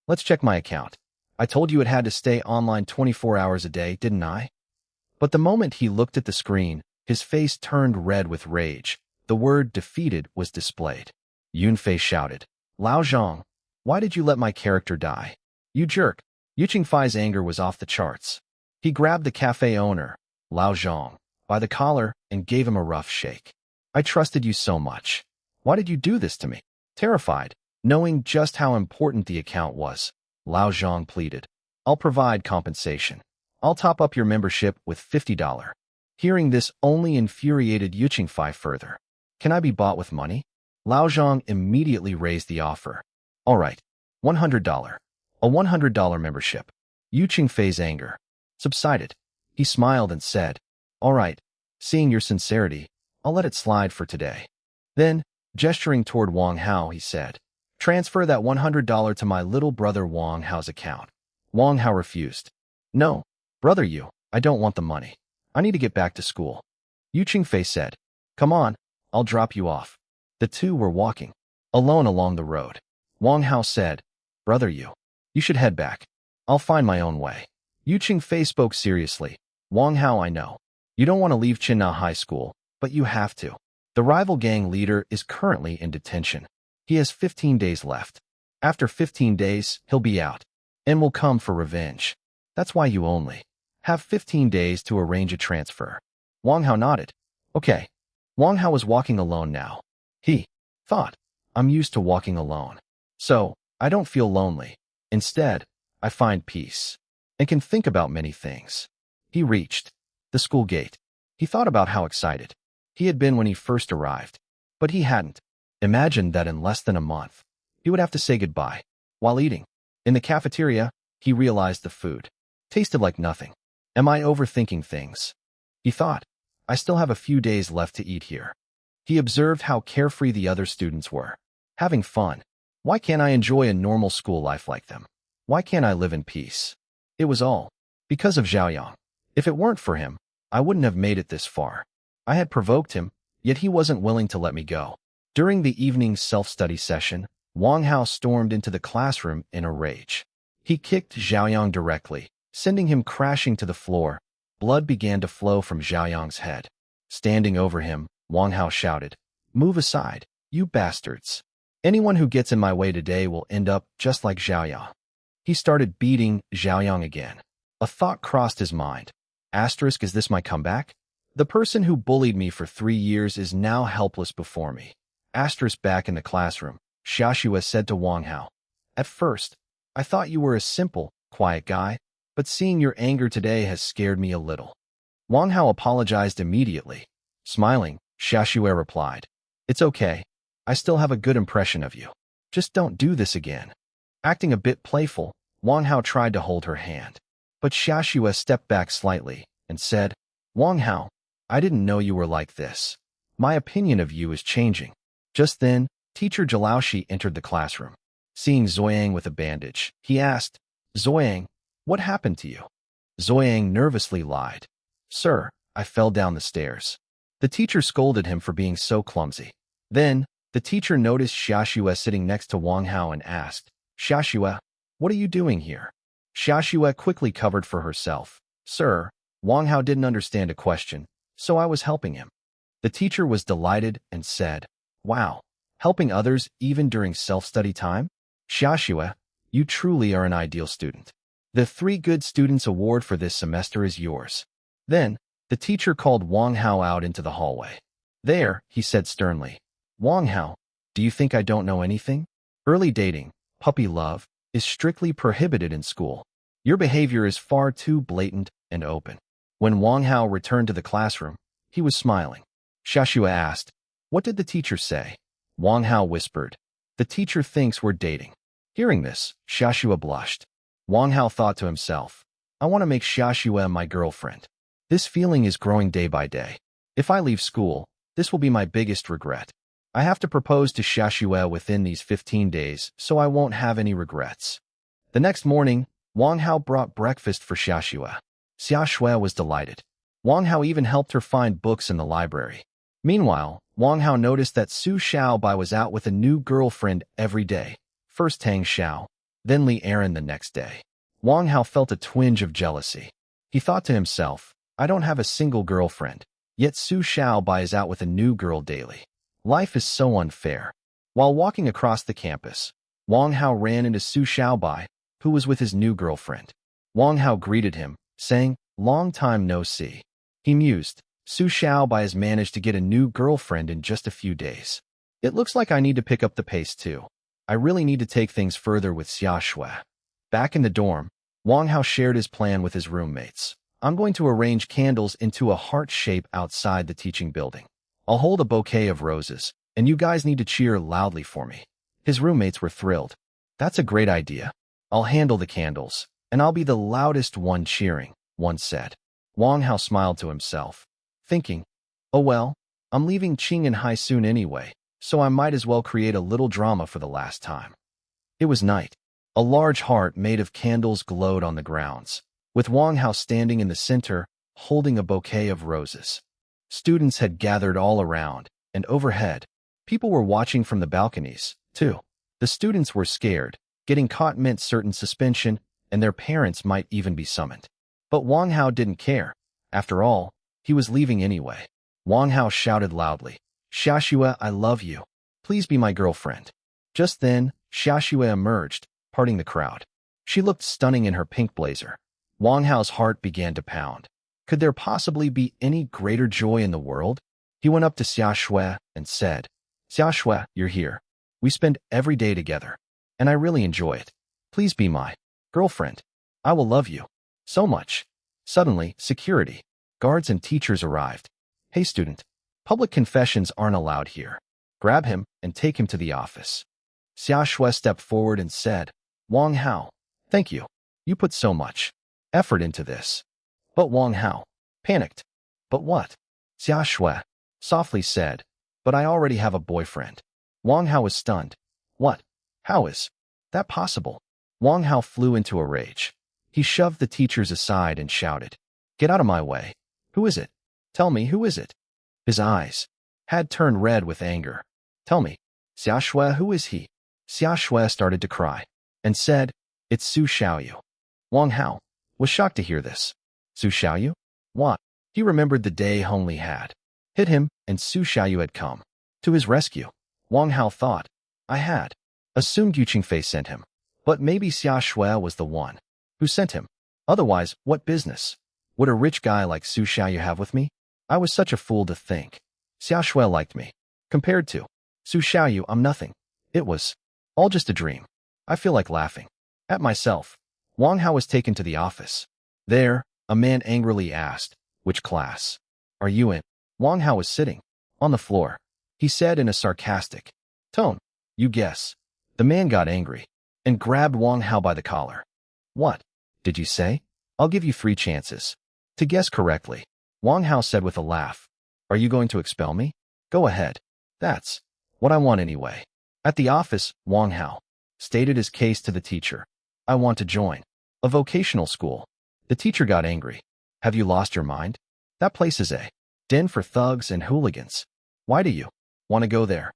Let's check my account. I told you it had to stay online 24 hours a day, didn't I? But the moment he looked at the screen, his face turned red with rage. The word defeated was displayed. Yunfei shouted, Lao Zhang, why did you let my character die? You jerk. Yu Qingfei's anger was off the charts. He grabbed the cafe owner, Lao Zhang, by the collar and gave him a rough shake. I trusted you so much. Why did you do this to me? Terrified, knowing just how important the account was, Lao Zhang pleaded. I'll provide compensation. I'll top up your membership with $50. Hearing this only infuriated Yu Qingfei further. Can I be bought with money? Lao Zhang immediately raised the offer. All right, $100. A $100 membership. Yu Qingfei's anger subsided. He smiled and said, All right, seeing your sincerity, I'll let it slide for today. Then, gesturing toward Wang Hao, he said, Transfer that $100 to my little brother Wang Hao's account. Wang Hao refused. No, brother Yu, I don't want the money. I need to get back to school. Yu Qingfei said, Come on, I'll drop you off. The two were walking alone along the road. Wang Hao said, Brother Yu, you should head back. I'll find my own way. Yu Qingfei spoke seriously. Wang Hao, I know. You don't want to leave Chinna High School, but you have to. The rival gang leader is currently in detention. He has 15 days left. After 15 days, he'll be out and will come for revenge. That's why you only have 15 days to arrange a transfer. Wang Hao nodded. Okay. Wang Hao was walking alone now. He thought, I'm used to walking alone, so I don't feel lonely. Instead, I find peace and can think about many things. He reached the school gate. He thought about how excited he had been when he first arrived, but he hadn't imagined that in less than a month, he would have to say goodbye. While eating in the cafeteria, he realized the food tasted like nothing. Am I overthinking things? He thought, I still have a few days left to eat here. He observed how carefree the other students were, having fun. Why can't I enjoy a normal school life like them? Why can't I live in peace? It was all because of Zhaoyang. If it weren't for him, I wouldn't have made it this far. I had provoked him, yet he wasn't willing to let me go. During the evening self-study session, Wang Hao stormed into the classroom in a rage. He kicked Zhaoyang directly, sending him crashing to the floor. Blood began to flow from Zhaoyang's head. Standing over him, Wang Hao shouted, Move aside, you bastards. Anyone who gets in my way today will end up just like Zhaoyang. He started beating Zhaoyang again. A thought crossed his mind. Asterisk, is this my comeback? The person who bullied me for 3 years is now helpless before me. Asterisk, back in the classroom, Xiaxue said to Wang Hao. At first, I thought you were a simple, quiet guy, but seeing your anger today has scared me a little. Wang Hao apologized immediately. Smiling, Xiaxue replied, It's okay. I still have a good impression of you. Just don't do this again. Acting a bit playful, Wang Hao tried to hold her hand. But Xiaxue stepped back slightly and said, Wang Hao, I didn't know you were like this. My opinion of you is changing. Just then, Teacher Jilaoshi entered the classroom. Seeing Zoyang with a bandage, he asked, Zoyang, what happened to you? Zoyang nervously lied. Sir, I fell down the stairs. The teacher scolded him for being so clumsy. Then, the teacher noticed Xiaxue sitting next to Wang Hao and asked, Xiaxue, what are you doing here? Xiaxue quickly covered for herself. Sir, Wang Hao didn't understand a question, so I was helping him. The teacher was delighted and said, Wow, helping others even during self-study time? Xiaxue, you truly are an ideal student. The 3 Good Students Award for this semester is yours. Then, the teacher called Wang Hao out into the hallway. There, he said sternly, Wang Hao, do you think I don't know anything? Early dating, puppy love, is strictly prohibited in school. Your behavior is far too blatant and open. When Wang Hao returned to the classroom, he was smiling. Xiaxue asked, What did the teacher say? Wang Hao whispered, The teacher thinks we're dating. Hearing this, Xiaxue blushed. Wang Hao thought to himself, I want to make Xiaxue my girlfriend. This feeling is growing day by day. If I leave school, this will be my biggest regret. I have to propose to Xiaxue within these 15 days, so I won't have any regrets. The next morning, Wang Hao brought breakfast for Xiaxue. Xiaxue was delighted. Wang Hao even helped her find books in the library. Meanwhile, Wang Hao noticed that Su Xiaobai was out with a new girlfriend every day. First Tang Xiao, then Li Aaron the next day. Wang Hao felt a twinge of jealousy. He thought to himself, I don't have a single girlfriend, yet Su Xiaobai is out with a new girl daily. Life is so unfair. While walking across the campus, Wang Hao ran into Su Xiaobai, who was with his new girlfriend. Wang Hao greeted him, saying, long time no see. He mused, Su Xiaobai has managed to get a new girlfriend in just a few days. It looks like I need to pick up the pace too. I really need to take things further with Xia Shui. Back in the dorm, Wang Hao shared his plan with his roommates. I'm going to arrange candles into a heart shape outside the teaching building. I'll hold a bouquet of roses, and you guys need to cheer loudly for me. His roommates were thrilled. That's a great idea. I'll handle the candles, and I'll be the loudest one cheering, one said. Wang Hao smiled to himself, thinking, oh well, I'm leaving Qing'an soon anyway, so I might as well create a little drama for the last time. It was night. A large heart made of candles glowed on the grounds, with Wang Hao standing in the center, holding a bouquet of roses. Students had gathered all around, and overhead, people were watching from the balconies, too. The students were scared. Getting caught meant certain suspension, and their parents might even be summoned. But Wang Hao didn't care. After all, he was leaving anyway. Wang Hao shouted loudly, Xiaxue, I love you. Please be my girlfriend. Just then, Xiaxue emerged, parting the crowd. She looked stunning in her pink blazer. Wang Hao's heart began to pound. Could there possibly be any greater joy in the world? He went up to Xiaxue and said, Xiaxue, you're here. We spend every day together, and I really enjoy it. Please be my girlfriend. I will love you so much. Suddenly, security, guards and teachers arrived. Hey student, public confessions aren't allowed here. Grab him and take him to the office. Xiaxue stepped forward and said, Wang Hao, thank you. You put so much effort into this. But Wang Hao panicked. But what? Xiaxue softly said, but I already have a boyfriend. Wang Hao was stunned. What? How is that possible? Wang Hao flew into a rage. He shoved the teachers aside and shouted, Get out of my way. Who is it? Tell me, who is it? His eyes had turned red with anger. Tell me, Xiaxue, who is he? Xiaxue started to cry and said, It's Su Xiaoyu. Wang Hao was shocked to hear this. Su Xiaoyu? What? He remembered the day Hong Li had hit him and Su Xiaoyu had come to his rescue. Wang Hao thought, I had assumed Yu Qingfei sent him, but maybe Xiaxue was the one who sent him. Otherwise, what business would a rich guy like Su Xiaoyu have with me? I was such a fool to think Xiaxue liked me. Compared to Su Xiaoyu, I'm nothing. It was all just a dream. I feel like laughing at myself. Wang Hao was taken to the office. There, a man angrily asked, Which class are you in? Wang Hao was sitting on the floor. He said in a sarcastic tone, You guess. The man got angry and grabbed Wang Hao by the collar. What did you say? I'll give you 3 chances to guess correctly. Wang Hao said with a laugh. Are you going to expel me? Go ahead. That's what I want anyway. At the office, Wang Hao stated his case to the teacher. I want to join a vocational school. The teacher got angry. Have you lost your mind? That place is a den for thugs and hooligans. Why do you want to go there?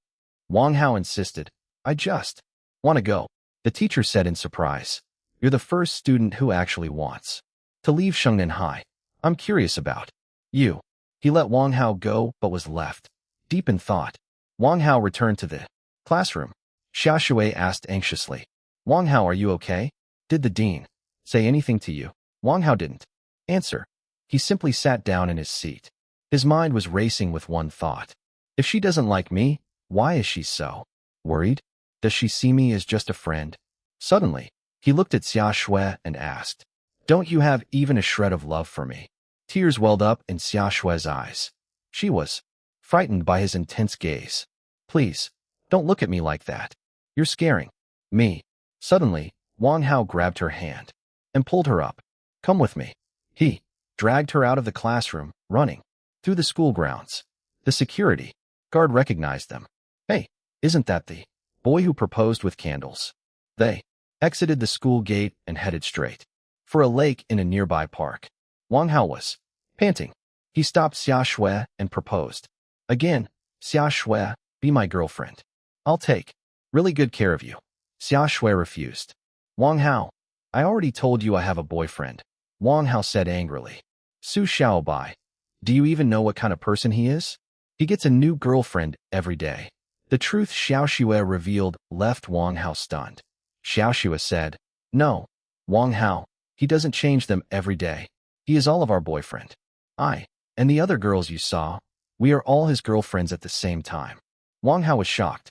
Wang Hao insisted. I just want to go. The teacher said in surprise. You're the first student who actually wants to leave Shengnan High. I'm curious about you. He let Wang Hao go but was left deep in thought. Wang Hao returned to the classroom. Xiaxue asked anxiously, Wang Hao, are you okay? Did the dean say anything to you? Wang Hao didn't answer. He simply sat down in his seat. His mind was racing with one thought. If she doesn't like me, why is she so worried? Does she see me as just a friend? Suddenly, he looked at Xiaxue and asked, Don't you have even a shred of love for me? Tears welled up in Xiaxue's eyes. She was frightened by his intense gaze. Please, don't look at me like that. You're scaring me. Suddenly, Wang Hao grabbed her hand and pulled her up. Come with me. He dragged her out of the classroom, running through the school grounds. The security guard recognized them. Hey, isn't that the boy who proposed with candles? They exited the school gate and headed straight for a lake in a nearby park. Wang Hao was panting. He stopped Xiaxue and proposed. Again, Xia Shui, be my girlfriend. I'll take really good care of you. Xia Shui refused. Wang Hao, I already told you I have a boyfriend, Wang Hao said angrily. Su Xiaobai, do you even know what kind of person he is? He gets a new girlfriend every day. The truth Xiao Shui revealed left Wang Hao stunned. Xiao Shui said, no, Wang Hao, he doesn't change them every day. He is all of our boyfriend. And the other girls you saw, we are all his girlfriends at the same time. Wang Hao was shocked.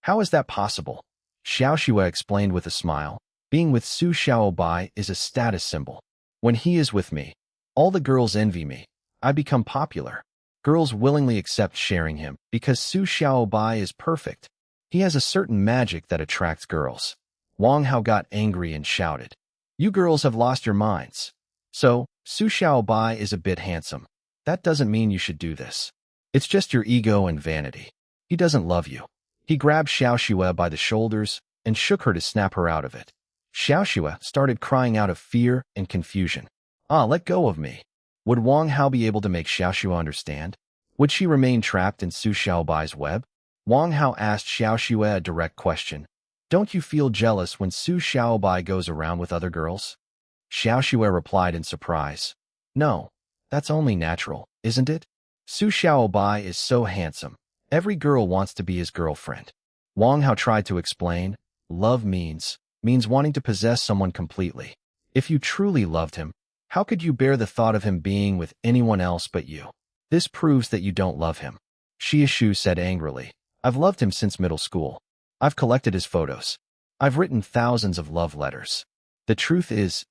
How is that possible? Xiao Shui explained with a smile. Being with Su Xiaobai is a status symbol. When he is with me, all the girls envy me. I become popular. Girls willingly accept sharing him because Su Xiaobai is perfect. He has a certain magic that attracts girls. Wang Hao got angry and shouted, you girls have lost your minds. So, Su Xiaobai is a bit handsome. That doesn't mean you should do this. It's just your ego and vanity. He doesn't love you. He grabbed Xiao Shui by the shoulders and shook her to snap her out of it. Xiao Shui started crying out of fear and confusion. Let go of me. Would Wang Hao be able to make Xiao Shui understand? Would she remain trapped in Su Xiaobai's web? Wang Hao asked Xiao Shui a direct question. Don't you feel jealous when Su Xiaobai goes around with other girls? Xiao Shui replied in surprise. No, that's only natural, isn't it? Su Xiaobai is so handsome. Every girl wants to be his girlfriend. Wang Hao tried to explain, love means wanting to possess someone completely. If you truly loved him, how could you bear the thought of him being with anyone else but you? This proves that you don't love him. Xia Shu said angrily. I've loved him since middle school. I've collected his photos. I've written thousands of love letters. The truth is,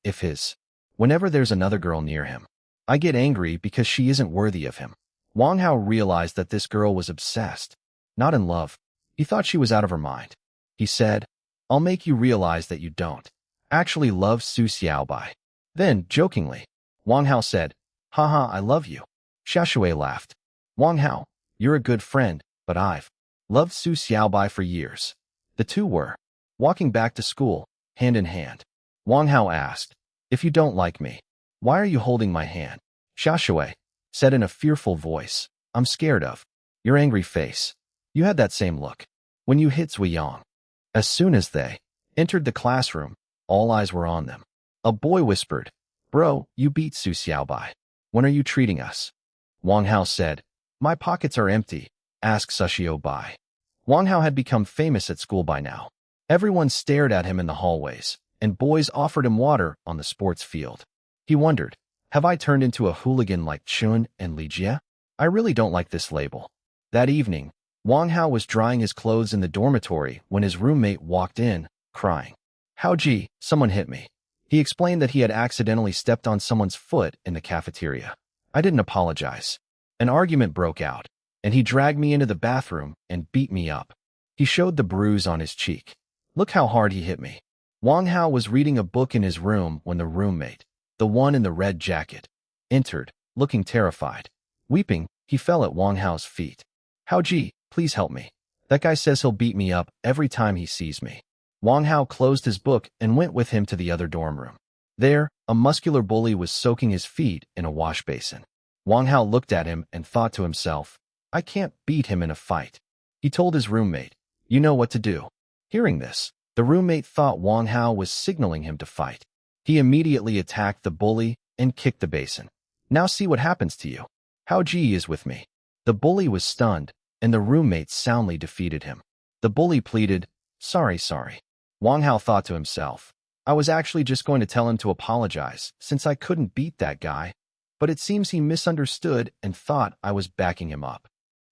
whenever there's another girl near him, I get angry because she isn't worthy of him. Wang Hao realized that this girl was obsessed, not in love. He thought she was out of her mind. He said, I'll make you realize that you don't actually love Su Xiaobai. Then, jokingly, Wang Hao said, haha, I love you. Xia Shui laughed. Wang Hao, you're a good friend, but I've loved Su Xiaobai for years. The two were walking back to school, hand in hand. Wang Hao asked, if you don't like me, why are you holding my hand? Xia Shui said in a fearful voice, I'm scared of your angry face. You had that same look when you hit Zui Yang. As soon as they entered the classroom, all eyes were on them. A boy whispered, bro, you beat Su Xiaobai. When are you treating us? Wang Hao said, my pockets are empty. Ask Su Xiaobai. Wang Hao had become famous at school by now. Everyone stared at him in the hallways, and boys offered him water on the sports field. He wondered, have I turned into a hooligan like Chun and Li Jie? I really don't like this label. That evening, Wang Hao was drying his clothes in the dormitory when his roommate walked in, crying. Hao Ji, someone hit me. He explained that he had accidentally stepped on someone's foot in the cafeteria. I didn't apologize. An argument broke out, and he dragged me into the bathroom and beat me up. He showed the bruise on his cheek. Look how hard he hit me. Wang Hao was reading a book in his room when the roommate, the one in the red jacket, entered, looking terrified. Weeping, he fell at Wang Hao's feet. Hao Ji, please help me. That guy says he'll beat me up every time he sees me. Wang Hao closed his book and went with him to the other dorm room. There, a muscular bully was soaking his feet in a wash basin. Wang Hao looked at him and thought to himself, I can't beat him in a fight. He told his roommate, you know what to do. Hearing this, the roommate thought Wang Hao was signaling him to fight. He immediately attacked the bully and kicked the basin. Now see what happens to you. Hao Ji is with me. The bully was stunned, and the roommate soundly defeated him. The bully pleaded, sorry. Wang Hao thought to himself, I was actually just going to tell him to apologize since I couldn't beat that guy, but it seems he misunderstood and thought I was backing him up.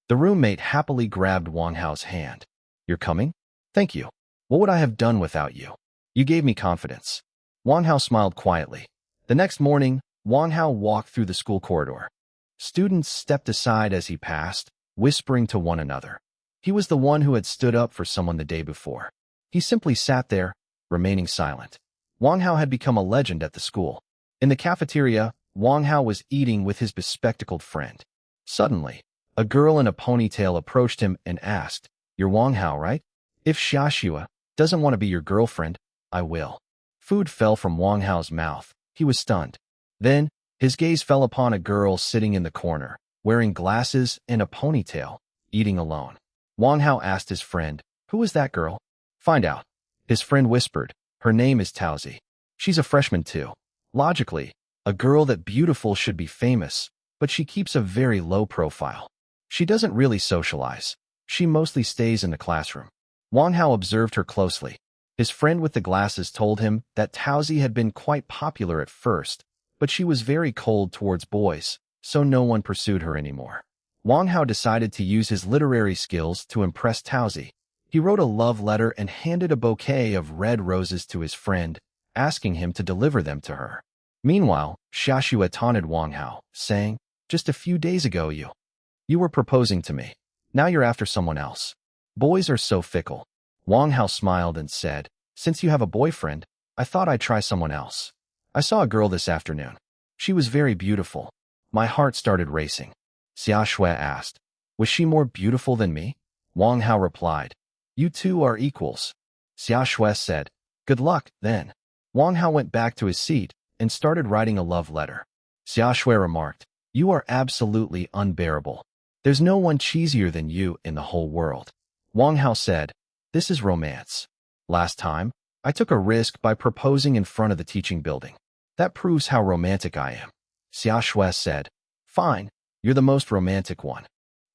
The roommate happily grabbed Wang Hao's hand. You're coming? Thank you. What would I have done without you? You gave me confidence. Wang Hao smiled quietly. The next morning, Wang Hao walked through the school corridor. Students stepped aside as he passed, whispering to one another. He was the one who had stood up for someone the day before. He simply sat there, remaining silent. Wang Hao had become a legend at the school. In the cafeteria, Wang Hao was eating with his bespectacled friend. Suddenly, a girl in a ponytail approached him and asked, You're Wang Hao, right? If Xia Shui doesn't want to be your girlfriend, I will. Food fell from Wang Hao's mouth. He was stunned. Then, his gaze fell upon a girl sitting in the corner. wearing glasses and a ponytail, eating alone. Wang Hao asked his friend, "Who is that girl?" "Find out." His friend whispered, "Her name is Taozi. She's a freshman too." Logically, a girl that beautiful should be famous, but she keeps a very low profile. She doesn't really socialize. She mostly stays in the classroom. Wang Hao observed her closely. His friend with the glasses told him that Taozi had been quite popular at first, but she was very cold towards boys, so no one pursued her anymore. Wang Hao decided to use his literary skills to impress Taozi. He wrote a love letter and handed a bouquet of red roses to his friend, asking him to deliver them to her. Meanwhile, Xiaxue taunted Wang Hao, saying, "Just a few days ago you were proposing to me. Now you're after someone else. Boys are so fickle." Wang Hao smiled and said, "Since you have a boyfriend, I thought I'd try someone else. I saw a girl this afternoon. She was very beautiful." My heart started racing. Xiaxue asked, "Was she more beautiful than me?" Wang Hao replied, "You two are equals." Xiaxue said, "Good luck, then." Wang Hao went back to his seat and started writing a love letter. Xiaxue remarked, "You are absolutely unbearable. There's no one cheesier than you in the whole world." Wang Hao said, "This is romance. Last time, I took a risk by proposing in front of the teaching building. That proves how romantic I am." Xiaxue said, "Fine, you're the most romantic one.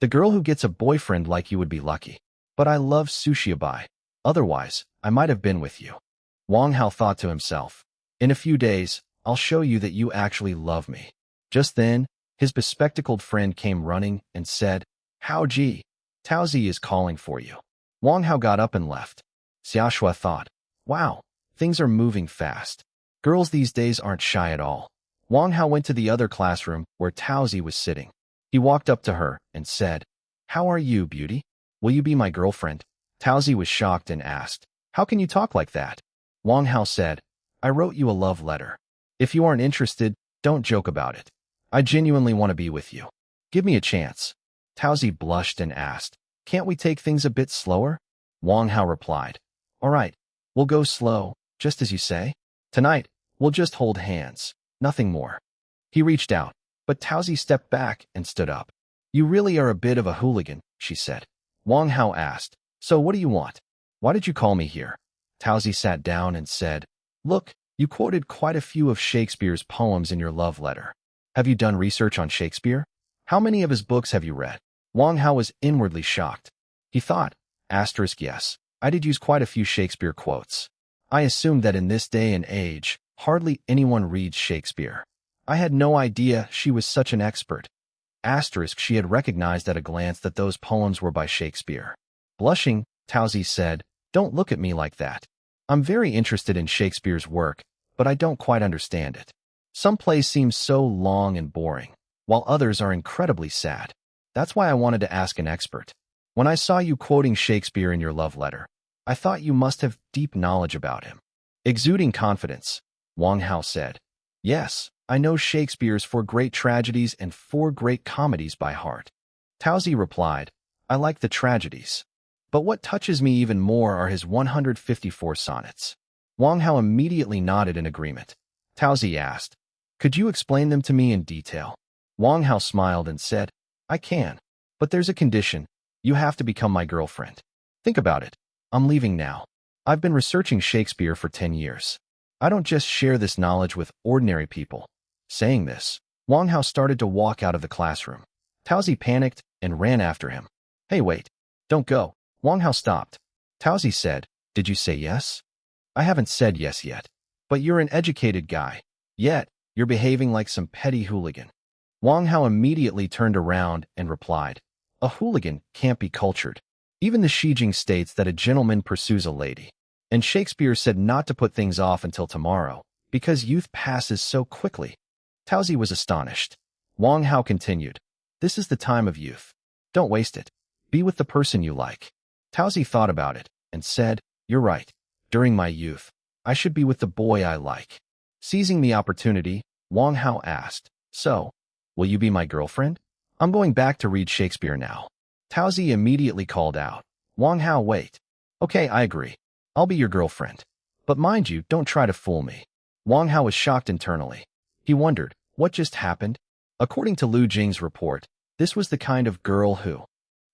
The girl who gets a boyfriend like you would be lucky. But I love Sushiabai. Otherwise, I might have been with you." Wang Hao thought to himself, "In a few days, I'll show you that you actually love me." Just then, his bespectacled friend came running and said, "Hao Ji, Taozi is calling for you." Wang Hao got up and left. Xiaxue thought, "Wow, things are moving fast. Girls these days aren't shy at all." Wang Hao went to the other classroom where Taozi was sitting. He walked up to her and said, "How are you, beauty? Will you be my girlfriend?" Taozi was shocked and asked, "How can you talk like that?" Wang Hao said, "I wrote you a love letter. If you aren't interested, don't joke about it. I genuinely want to be with you. Give me a chance." Taozi blushed and asked, "Can't we take things a bit slower?" Wang Hao replied, "All right, we'll go slow, just as you say. Tonight, we'll just hold hands, nothing more." He reached out, but Taozi stepped back and stood up. "You really are a bit of a hooligan," she said. Wang Hao asked, "So what do you want? Why did you call me here?" Taozi sat down and said, "Look, you quoted quite a few of Shakespeare's poems in your love letter. Have you done research on Shakespeare? How many of his books have you read?" Wang Hao was inwardly shocked. He thought, "Yes, I did use quite a few Shakespeare quotes. I assumed that in this day and age, hardly anyone reads Shakespeare. I had no idea she was such an expert." She had recognized at a glance that those poems were by Shakespeare. Blushing, Taozi said, "Don't look at me like that. I'm very interested in Shakespeare's work, but I don't quite understand it. Some plays seem so long and boring, while others are incredibly sad. That's why I wanted to ask an expert. When I saw you quoting Shakespeare in your love letter, I thought you must have deep knowledge about him." Exuding confidence, Wang Hao said, "Yes, I know Shakespeare's 4 great tragedies and 4 great comedies by heart." Taozi replied, "I like the tragedies. But what touches me even more are his 154 sonnets." Wang Hao immediately nodded in agreement. Taozi asked, "Could you explain them to me in detail?" Wang Hao smiled and said, "I can. But there's a condition. You have to become my girlfriend. Think about it. I'm leaving now. I've been researching Shakespeare for 10 years. I don't just share this knowledge with ordinary people." Saying this, Wang Hao started to walk out of the classroom. Taozi panicked and ran after him. "Hey, wait. Don't go." Wang Hao stopped. Taozi said, "Did you say yes?" "I haven't said yes yet. But you're an educated guy. Yet, you're behaving like some petty hooligan." Wang Hao immediately turned around and replied, "A hooligan can't be cultured. Even the Shijing states that a gentleman pursues a lady. And Shakespeare said not to put things off until tomorrow, because youth passes so quickly." Taozi was astonished. Wang Hao continued, "This is the time of youth. Don't waste it. Be with the person you like." Taozi thought about it and said, "You're right. During my youth, I should be with the boy I like." Seizing the opportunity, Wang Hao asked, "So, will you be my girlfriend? I'm going back to read Shakespeare now." Taozi immediately called out, "Wang Hao, wait. Okay, I agree. I'll be your girlfriend. But mind you, don't try to fool me." Wang Hao was shocked internally. He wondered, what just happened? According to Lu Jing's report, This was the kind of girl who...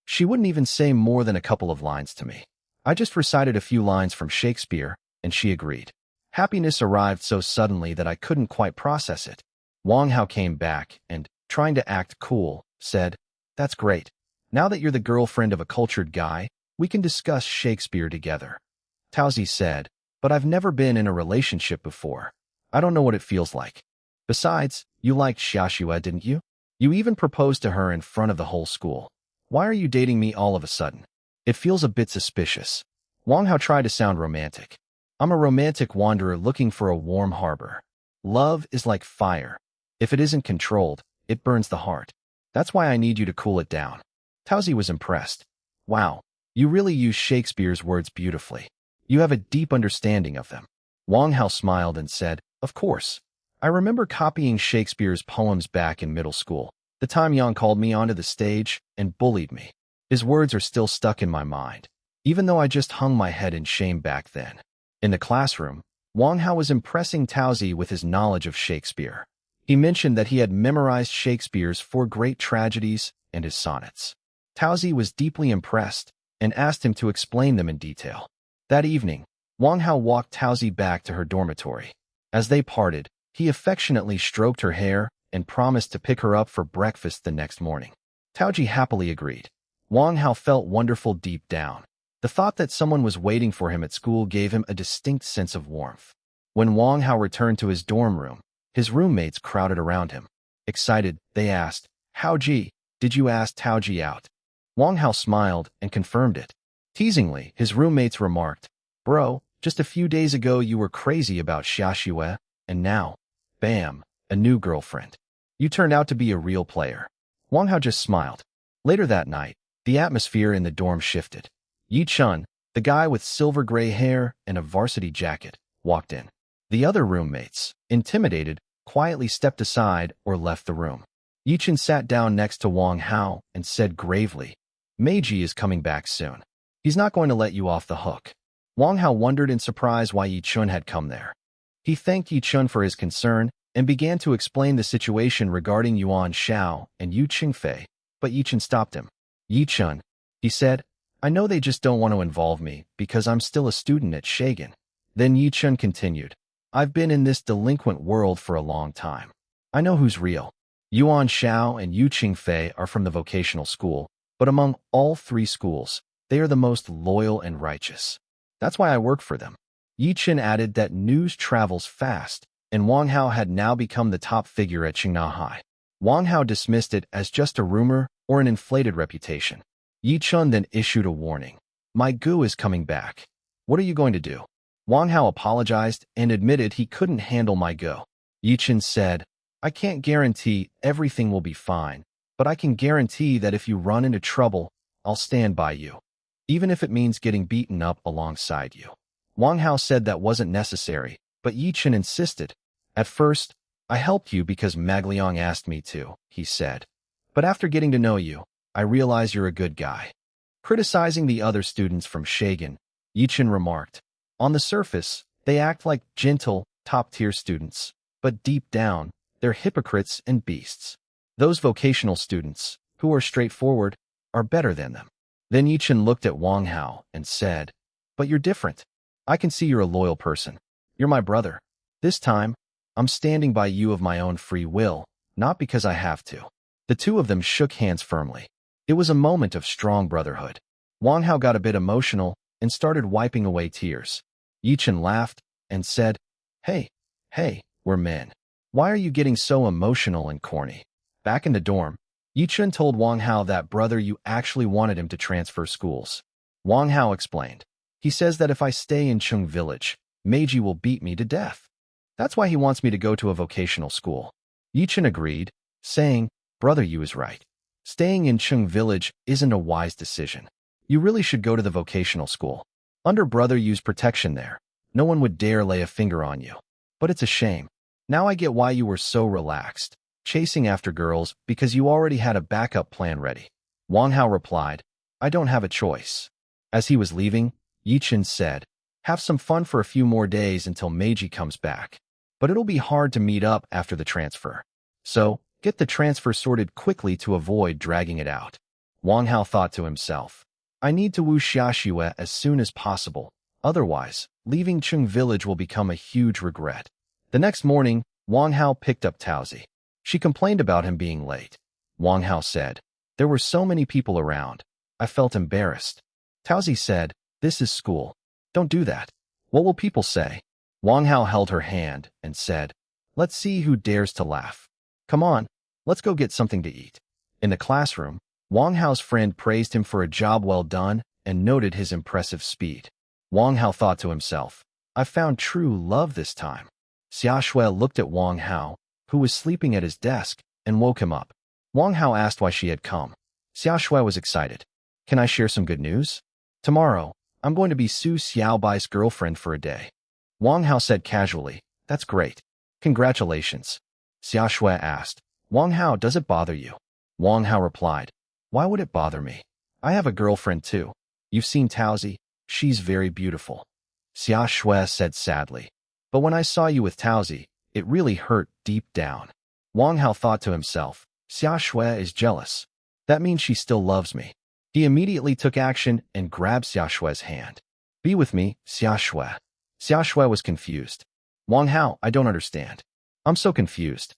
She wouldn't even say more than a couple of lines to me. I just recited a few lines from Shakespeare, and she agreed. Happiness arrived so suddenly that I couldn't quite process it. Wang Hao came back and, trying to act cool, said, "That's great. Now that you're the girlfriend of a cultured guy, we can discuss Shakespeare together." Taozi said, "But I've never been in a relationship before. I don't know what it feels like. Besides, you liked Xiaoxue, didn't you? You even proposed to her in front of the whole school. Why are you dating me all of a sudden? It feels a bit suspicious." Wang Hao tried to sound romantic. "I'm a romantic wanderer looking for a warm harbor. Love is like fire. If it isn't controlled, it burns the heart. That's why I need you to cool it down." Taozi was impressed. "Wow, you really use Shakespeare's words beautifully. You have a deep understanding of them." Wang Hao smiled and said, "Of course. I remember copying Shakespeare's poems back in middle school. The time Yang called me onto the stage and bullied me. His words are still stuck in my mind, even though I just hung my head in shame back then." In the classroom, Wang Hao was impressing Taozi with his knowledge of Shakespeare. He mentioned that he had memorized Shakespeare's 4 great tragedies and his sonnets. Taozi was deeply impressed and asked him to explain them in detail. That evening, Wang Hao walked Taozi back to her dormitory. As they parted, he affectionately stroked her hair and promised to pick her up for breakfast the next morning. Taozi happily agreed. Wang Hao felt wonderful deep down. The thought that someone was waiting for him at school gave him a distinct sense of warmth. When Wang Hao returned to his dorm room, his roommates crowded around him. Excited, they asked, "Hao Ji, did you ask Taoji out?" Wang Hao smiled and confirmed it. Teasingly, his roommates remarked, "Bro, just a few days ago you were crazy about Xiaoxue, and now, bam, a new girlfriend. You turned out to be a real player." Wang Hao just smiled. Later that night, the atmosphere in the dorm shifted. Yi Chun, the guy with silver gray hair and a varsity jacket, walked in. The other roommates, intimidated, quietly stepped aside or left the room. Yi Chun sat down next to Wang Hao and said gravely, "Meiji is coming back soon. He's not going to let you off the hook." Wang Hao wondered in surprise why Yi Chun had come there. He thanked Yi Chun for his concern and began to explain the situation regarding Yuan Xiao and Yu Qingfei, but Yi Chun stopped him. "Yi Chun," he said, "I know they just don't want to involve me because I'm still a student at Shagan." Then Yi Chun continued, "I've been in this delinquent world for a long time. I know who's real. Yuan Xiao and Yu Qingfei are from the vocational school, but among all 3 schools, they are the most loyal and righteous. That's why I work for them." Yi Chun added that news travels fast, and Wang Hao had now become the top figure at Qingna High. Wang Hao dismissed it as just a rumor or an inflated reputation. Yi Chun then issued a warning. "My gu is coming back. What are you going to do?" Wang Hao apologized and admitted he couldn't handle my gu. Yi Chun said, "I can't guarantee everything will be fine, but I can guarantee that if you run into trouble, I'll stand by you, even if it means getting beaten up alongside you." Wang Hao said that wasn't necessary, but Yi Chun insisted. "At first, I helped you because Magliang asked me to," he said. "But after getting to know you, I realize you're a good guy." Criticizing the other students from Shagan, Yi Chun remarked, "On the surface, they act like gentle, top-tier students, but deep down, they're hypocrites and beasts. Those vocational students, who are straightforward, are better than them." Then Yi Chun looked at Wang Hao and said, "But you're different. I can see you're a loyal person. You're my brother. This time, I'm standing by you of my own free will, not because I have to." The two of them shook hands firmly. It was a moment of strong brotherhood. Wang Hao got a bit emotional and started wiping away tears. Yi Chun laughed and said, Hey, we're men. Why are you getting so emotional and corny?" Back in the dorm, Yi Chun told Wang Hao that brother you actually wanted him to transfer schools. Wang Hao explained, "He says that if I stay in Chung Village, Meiji will beat me to death. That's why he wants me to go to a vocational school." Yi Chun agreed, saying, "Brother Yu is right. Staying in Chung Village isn't a wise decision. You really should go to the vocational school. Under Brother Yu's protection there, no one would dare lay a finger on you. But it's a shame. Now I get why you were so relaxed, chasing after girls because you already had a backup plan ready." Wang Hao replied, "I don't have a choice." As he was leaving, Yi Chun said, "Have some fun for a few more days until Meiji comes back. But it'll be hard to meet up after the transfer. So, Get the transfer sorted quickly to avoid dragging it out. Wang Hao thought to himself. I need to woo Xiaxue as soon as possible. Otherwise, leaving Chung village will become a huge regret. The next morning, Wang Hao picked up Taozi. She complained about him being late. Wang Hao said, there were so many people around. I felt embarrassed. Taozi said, this is school. Don't do that. What will people say? Wang Hao held her hand and said, let's see who dares to laugh. Come on, let's go get something to eat. In the classroom, Wang Hao's friend praised him for a job well done and noted his impressive speed. Wang Hao thought to himself, I found true love this time. Xiaxue looked at Wang Hao, who was sleeping at his desk, and woke him up. Wang Hao asked why she had come. Xiaxue was excited. Can I share some good news? Tomorrow, I'm going to be Su Xiaobai's girlfriend for a day. Wang Hao said casually, that's great. Congratulations. Xiaxue asked, Wang Hao, does it bother you? Wang Hao replied, why would it bother me? I have a girlfriend too. You've seen Taozi? She's very beautiful. Xiaxue said sadly, but when I saw you with Taozi, it really hurt deep down. Wang Hao thought to himself, Xiaxue is jealous. That means she still loves me. He immediately took action and grabbed Xiaxue's hand. Be with me, Xiaxue. Xiaxue was confused. Wang Hao, I don't understand. I'm so confused.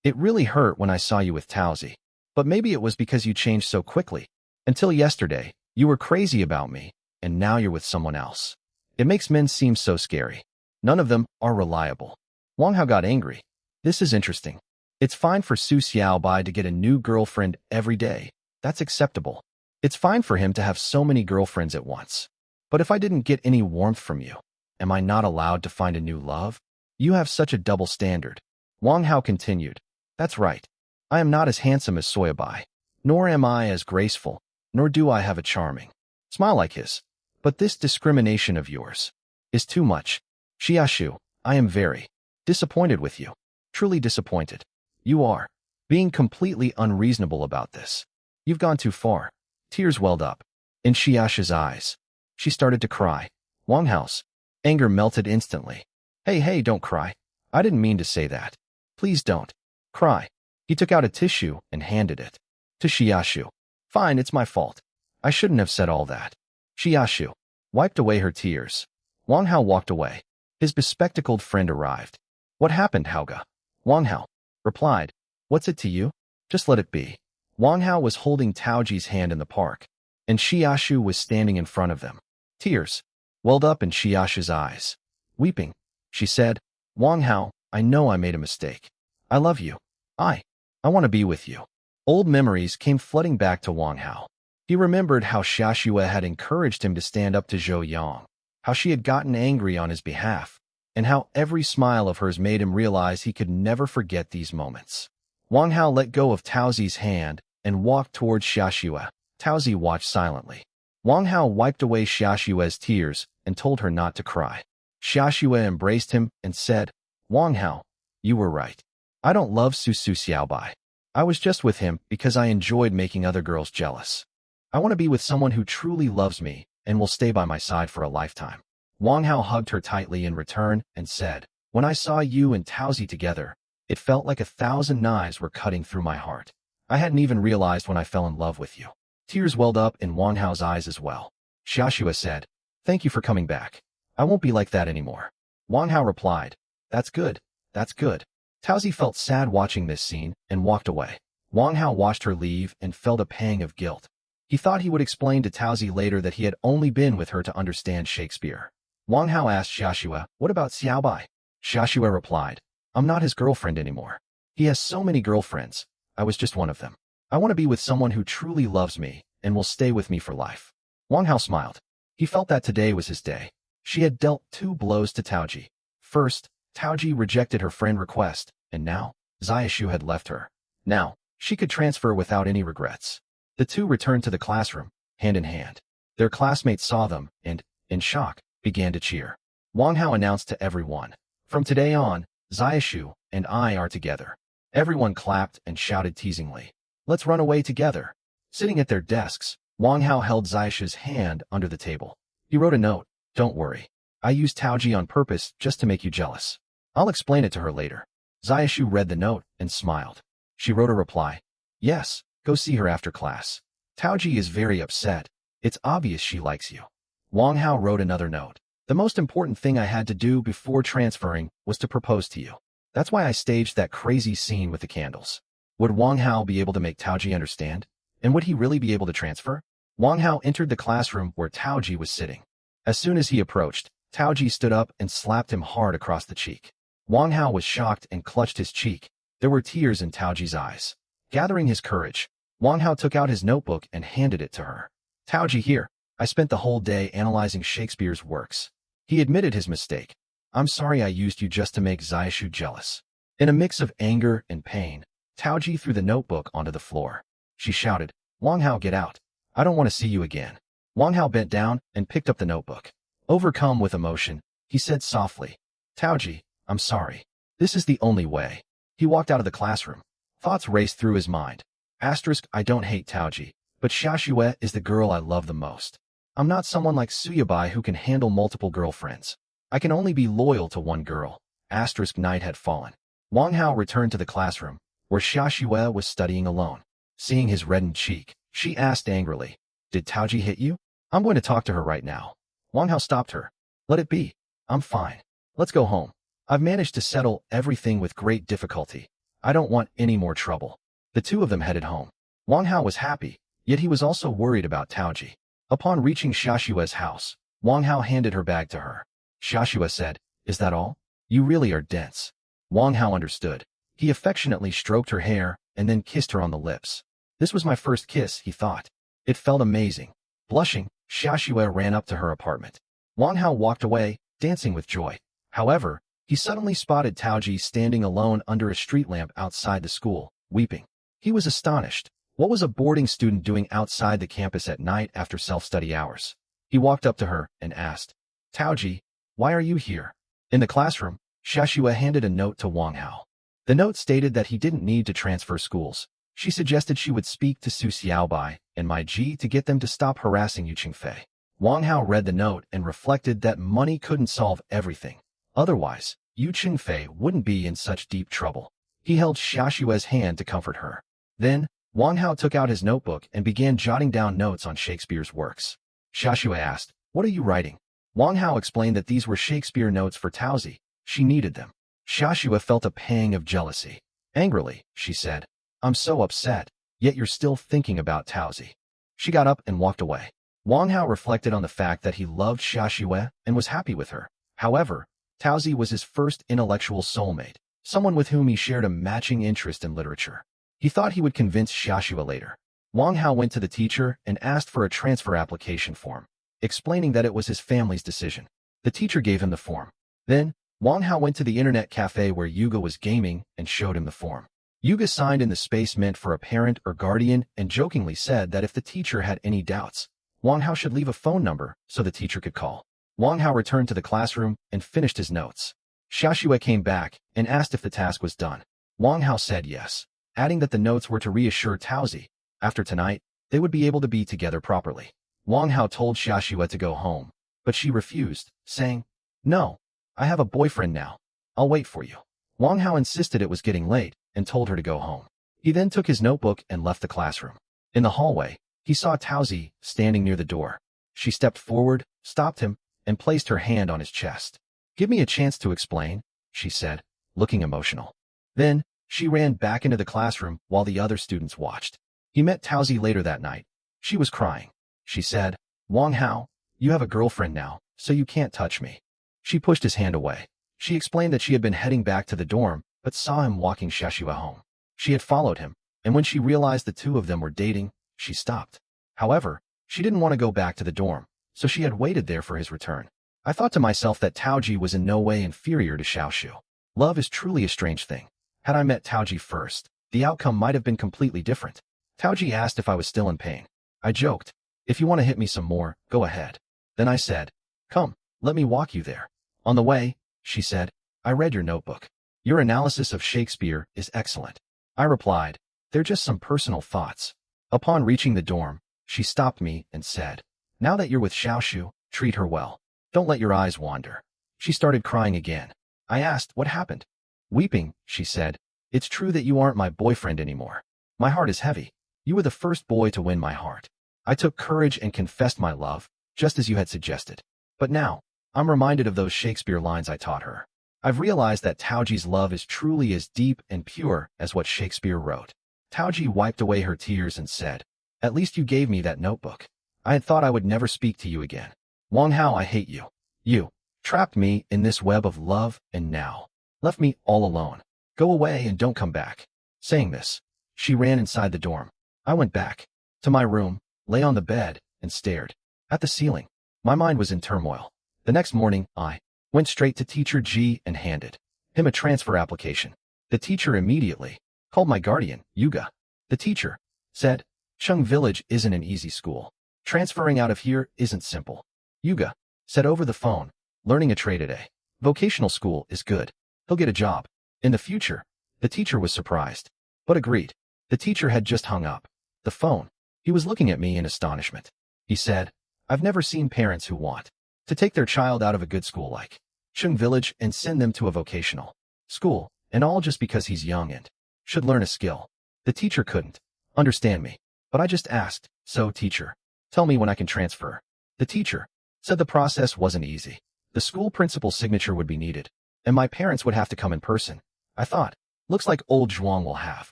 It really hurt when I saw you with Taozi. But maybe it was because you changed so quickly. Until yesterday, you were crazy about me, and now you're with someone else. It makes men seem so scary. None of them are reliable. Wang Hao got angry. This is interesting. It's fine for Su Xiaobai to get a new girlfriend every day. That's acceptable. It's fine for him to have so many girlfriends at once. But if I didn't get any warmth from you, am I not allowed to find a new love? You have such a double standard. Wang Hao continued. That's right. I am not as handsome as Soyabai, nor am I as graceful, nor do I have a charming smile like his. But this discrimination of yours is too much. Xiaxue, I am very disappointed with you. Truly disappointed. You are being completely unreasonable about this. You've gone too far. Tears welled up in Xiaxue's eyes. She started to cry. Wang Hao's anger melted instantly. Hey, don't cry. I didn't mean to say that. Please don't cry. He took out a tissue and handed it to Xiaxue. Fine, it's my fault. I shouldn't have said all that. Xiaxue wiped away her tears. Wang Hao walked away. His bespectacled friend arrived. What happened, Haoga? Wang Hao replied. What's it to you? Just let it be. Wang Hao was holding Taoji's hand in the park, and Xiaxue was standing in front of them. Tears welled up in Xiaxue's eyes. Weeping, she said, Wang Hao, I know I made a mistake. I love you. I want to be with you. Old memories came flooding back to Wang Hao. He remembered how Xiaxue had encouraged him to stand up to Zhou Yang, how she had gotten angry on his behalf, and how every smile of hers made him realize he could never forget these moments. Wang Hao let go of Taozi's hand and walked towards Xiaxue. Taozi watched silently. Wang Hao wiped away Xiaxue's tears and told her not to cry. Xiaxue embraced him and said, Wang Hao, you were right. I don't love Su Xiaobai. I was just with him because I enjoyed making other girls jealous. I want to be with someone who truly loves me and will stay by my side for a lifetime. Wang Hao hugged her tightly in return and said, when I saw you and Taozi together, it felt like 1,000 knives were cutting through my heart. I hadn't even realized when I fell in love with you. Tears welled up in Wang Hao's eyes as well. Xiaxue said, thank you for coming back. I won't be like that anymore. Wang Hao replied, that's good. That's good. Taozi felt sad watching this scene and walked away. Wang Hao watched her leave and felt a pang of guilt. He thought he would explain to Taozi later that he had only been with her to understand Shakespeare. Wang Hao asked Xiaxue, what about Xiaobai? Xiaxue replied, I'm not his girlfriend anymore. He has so many girlfriends. I was just one of them. I want to be with someone who truly loves me and will stay with me for life. Wang Hao smiled. He felt that today was his day. She had dealt 2 blows to Taoji. First, Taoji rejected her friend request, and now, Xiaxue had left her. Now, she could transfer without any regrets. The two returned to the classroom, hand in hand. Their classmates saw them and, in shock, began to cheer. Wang Hao announced to everyone, from today on, Xiaxue and I are together. Everyone clapped and shouted teasingly, let's run away together. Sitting at their desks, Wang Hao held Xiaxue's hand under the table. He wrote a note, don't worry. I used Taoji on purpose just to make you jealous. I'll explain it to her later. Xiaxue read the note and smiled. She wrote a reply. Yes, go see her after class. Taoji is very upset. It's obvious she likes you. Wang Hao wrote another note. The most important thing I had to do before transferring was to propose to you. That's why I staged that crazy scene with the candles. Would Wang Hao be able to make Taoji understand? And would he really be able to transfer? Wang Hao entered the classroom where Taoji was sitting. As soon as he approached, Taoji stood up and slapped him hard across the cheek. Wang Hao was shocked and clutched his cheek. There were tears in Taoji's eyes. Gathering his courage, Wang Hao took out his notebook and handed it to her. Taoji, here. I spent the whole day analyzing Shakespeare's works. He admitted his mistake. I'm sorry I used you just to make Xiaoshu jealous. In a mix of anger and pain, Taoji threw the notebook onto the floor. She shouted, Wang Hao, get out. I don't want to see you again. Wang Hao bent down and picked up the notebook. Overcome with emotion, he said softly, Taoji, I'm sorry. This is the only way. He walked out of the classroom. Thoughts raced through his mind. I don't hate Taoji, but Xiaoxue is the girl I love the most. I'm not someone like Suyabai who can handle multiple girlfriends. I can only be loyal to one girl. Night had fallen. Wang Hao returned to the classroom, where Xiaoxue was studying alone. Seeing his reddened cheek, she asked angrily, Did Taoji hit you? I'm going to talk to her right now. Wang Hao stopped her. Let it be. I'm fine. Let's go home. I've managed to settle everything with great difficulty. I don't want any more trouble. The two of them headed home. Wang Hao was happy, yet he was also worried about Taoji. Upon reaching Xiaoxue's house, Wang Hao handed her bag to her. Xiaoxue said, Is that all? You really are dense. Wang Hao understood. He affectionately stroked her hair and then kissed her on the lips. This was my first kiss, he thought. It felt amazing. Blushing, Xiaoxue ran up to her apartment. Wang Hao walked away, dancing with joy. However, he suddenly spotted Taoji standing alone under a street lamp outside the school, weeping. He was astonished. What was a boarding student doing outside the campus at night after self-study hours? He walked up to her and asked, Taoji, why are you here? In the classroom, Xiaoxue handed a note to Wang Hao. The note stated that he didn't need to transfer schools. She suggested she would speak to Su Xiaobai and Mai Ji to get them to stop harassing Yu Qingfei. Wang Hao read the note and reflected that money couldn't solve everything. Otherwise, Yu Qingfei wouldn't be in such deep trouble. He held Xiaoxue's hand to comfort her. Then, Wang Hao took out his notebook and began jotting down notes on Shakespeare's works. Xiaoxue asked, What are you writing? Wang Hao explained that these were Shakespeare notes for Taozi. She needed them. Xiaoxue felt a pang of jealousy. Angrily, she said, I'm so upset, yet you're still thinking about Taozi. She got up and walked away. Wang Hao reflected on the fact that he loved Xiaoxue and was happy with her. However, Taozi was his first intellectual soulmate, someone with whom he shared a matching interest in literature. He thought he would convince Xiaoxue later. Wang Hao went to the teacher and asked for a transfer application form, explaining that it was his family's decision. The teacher gave him the form. Then, Wang Hao went to the internet cafe where Yuga was gaming and showed him the form. Yuga signed in the space meant for a parent or guardian and jokingly said that if the teacher had any doubts, Wang Hao should leave a phone number so the teacher could call. Wang Hao returned to the classroom and finished his notes. Xiaoxue came back and asked if the task was done. Wang Hao said yes, adding that the notes were to reassure Taozi. After tonight, they would be able to be together properly. Wang Hao told Xiaoxue to go home, but she refused, saying, No, I have a boyfriend now. I'll wait for you. Wang Hao insisted it was getting late and told her to go home. He then took his notebook and left the classroom. In the hallway, he saw Taozi standing near the door. She stepped forward, stopped him, and placed her hand on his chest. Give me a chance to explain, she said, looking emotional. Then, she ran back into the classroom while the other students watched. He met Taozi later that night. She was crying. She said, Wang Hao, you have a girlfriend now, so you can't touch me. She pushed his hand away. She explained that she had been heading back to the dorm, but saw him walking Xiaoxue home. She had followed him, and when she realized the two of them were dating, she stopped. However, she didn't want to go back to the dorm, so she had waited there for his return. I thought to myself that Taoji was in no way inferior to Xiaoxue. Love is truly a strange thing. Had I met Taoji first, the outcome might have been completely different. Taoji asked if I was still in pain. I joked, If you want to hit me some more, go ahead. Then I said, Come, let me walk you there. On the way, she said, I read your notebook. Your analysis of Shakespeare is excellent. I replied, They're just some personal thoughts. Upon reaching the dorm, she stopped me and said, Now that you're with Xiaoxue, treat her well. Don't let your eyes wander. She started crying again. I asked what happened. Weeping, she said, It's true that you aren't my boyfriend anymore. My heart is heavy. You were the first boy to win my heart. I took courage and confessed my love, just as you had suggested. But now, I'm reminded of those Shakespeare lines I taught her. I've realized that Taoji's love is truly as deep and pure as what Shakespeare wrote. Taoji wiped away her tears and said, "At least you gave me that notebook. I had thought I would never speak to you again. Wang Hao, I hate you. You trapped me in this web of love and now left me all alone. Go away and don't come back." Saying this, she ran inside the dorm. I went back to my room, lay on the bed, and stared at the ceiling. My mind was in turmoil. The next morning, I went straight to Teacher G and handed him a transfer application. The teacher immediately called my guardian, Yuga. The teacher said, "Chung Village isn't an easy school. Transferring out of here isn't simple." Yuga said over the phone, "Learning a trade at a vocational school is good. He'll get a job in the future." The teacher was surprised, but agreed. The teacher had just hung up the phone. He was looking at me in astonishment. He said, "I've never seen parents who want to take their child out of a good school like Chung Village and send them to a vocational school, and all just because he's young and should learn a skill." The teacher couldn't understand me, but I just asked, "So, teacher, tell me when I can transfer." The teacher said the process wasn't easy. The school principal's signature would be needed, and my parents would have to come in person. I thought, looks like old Zhuang will have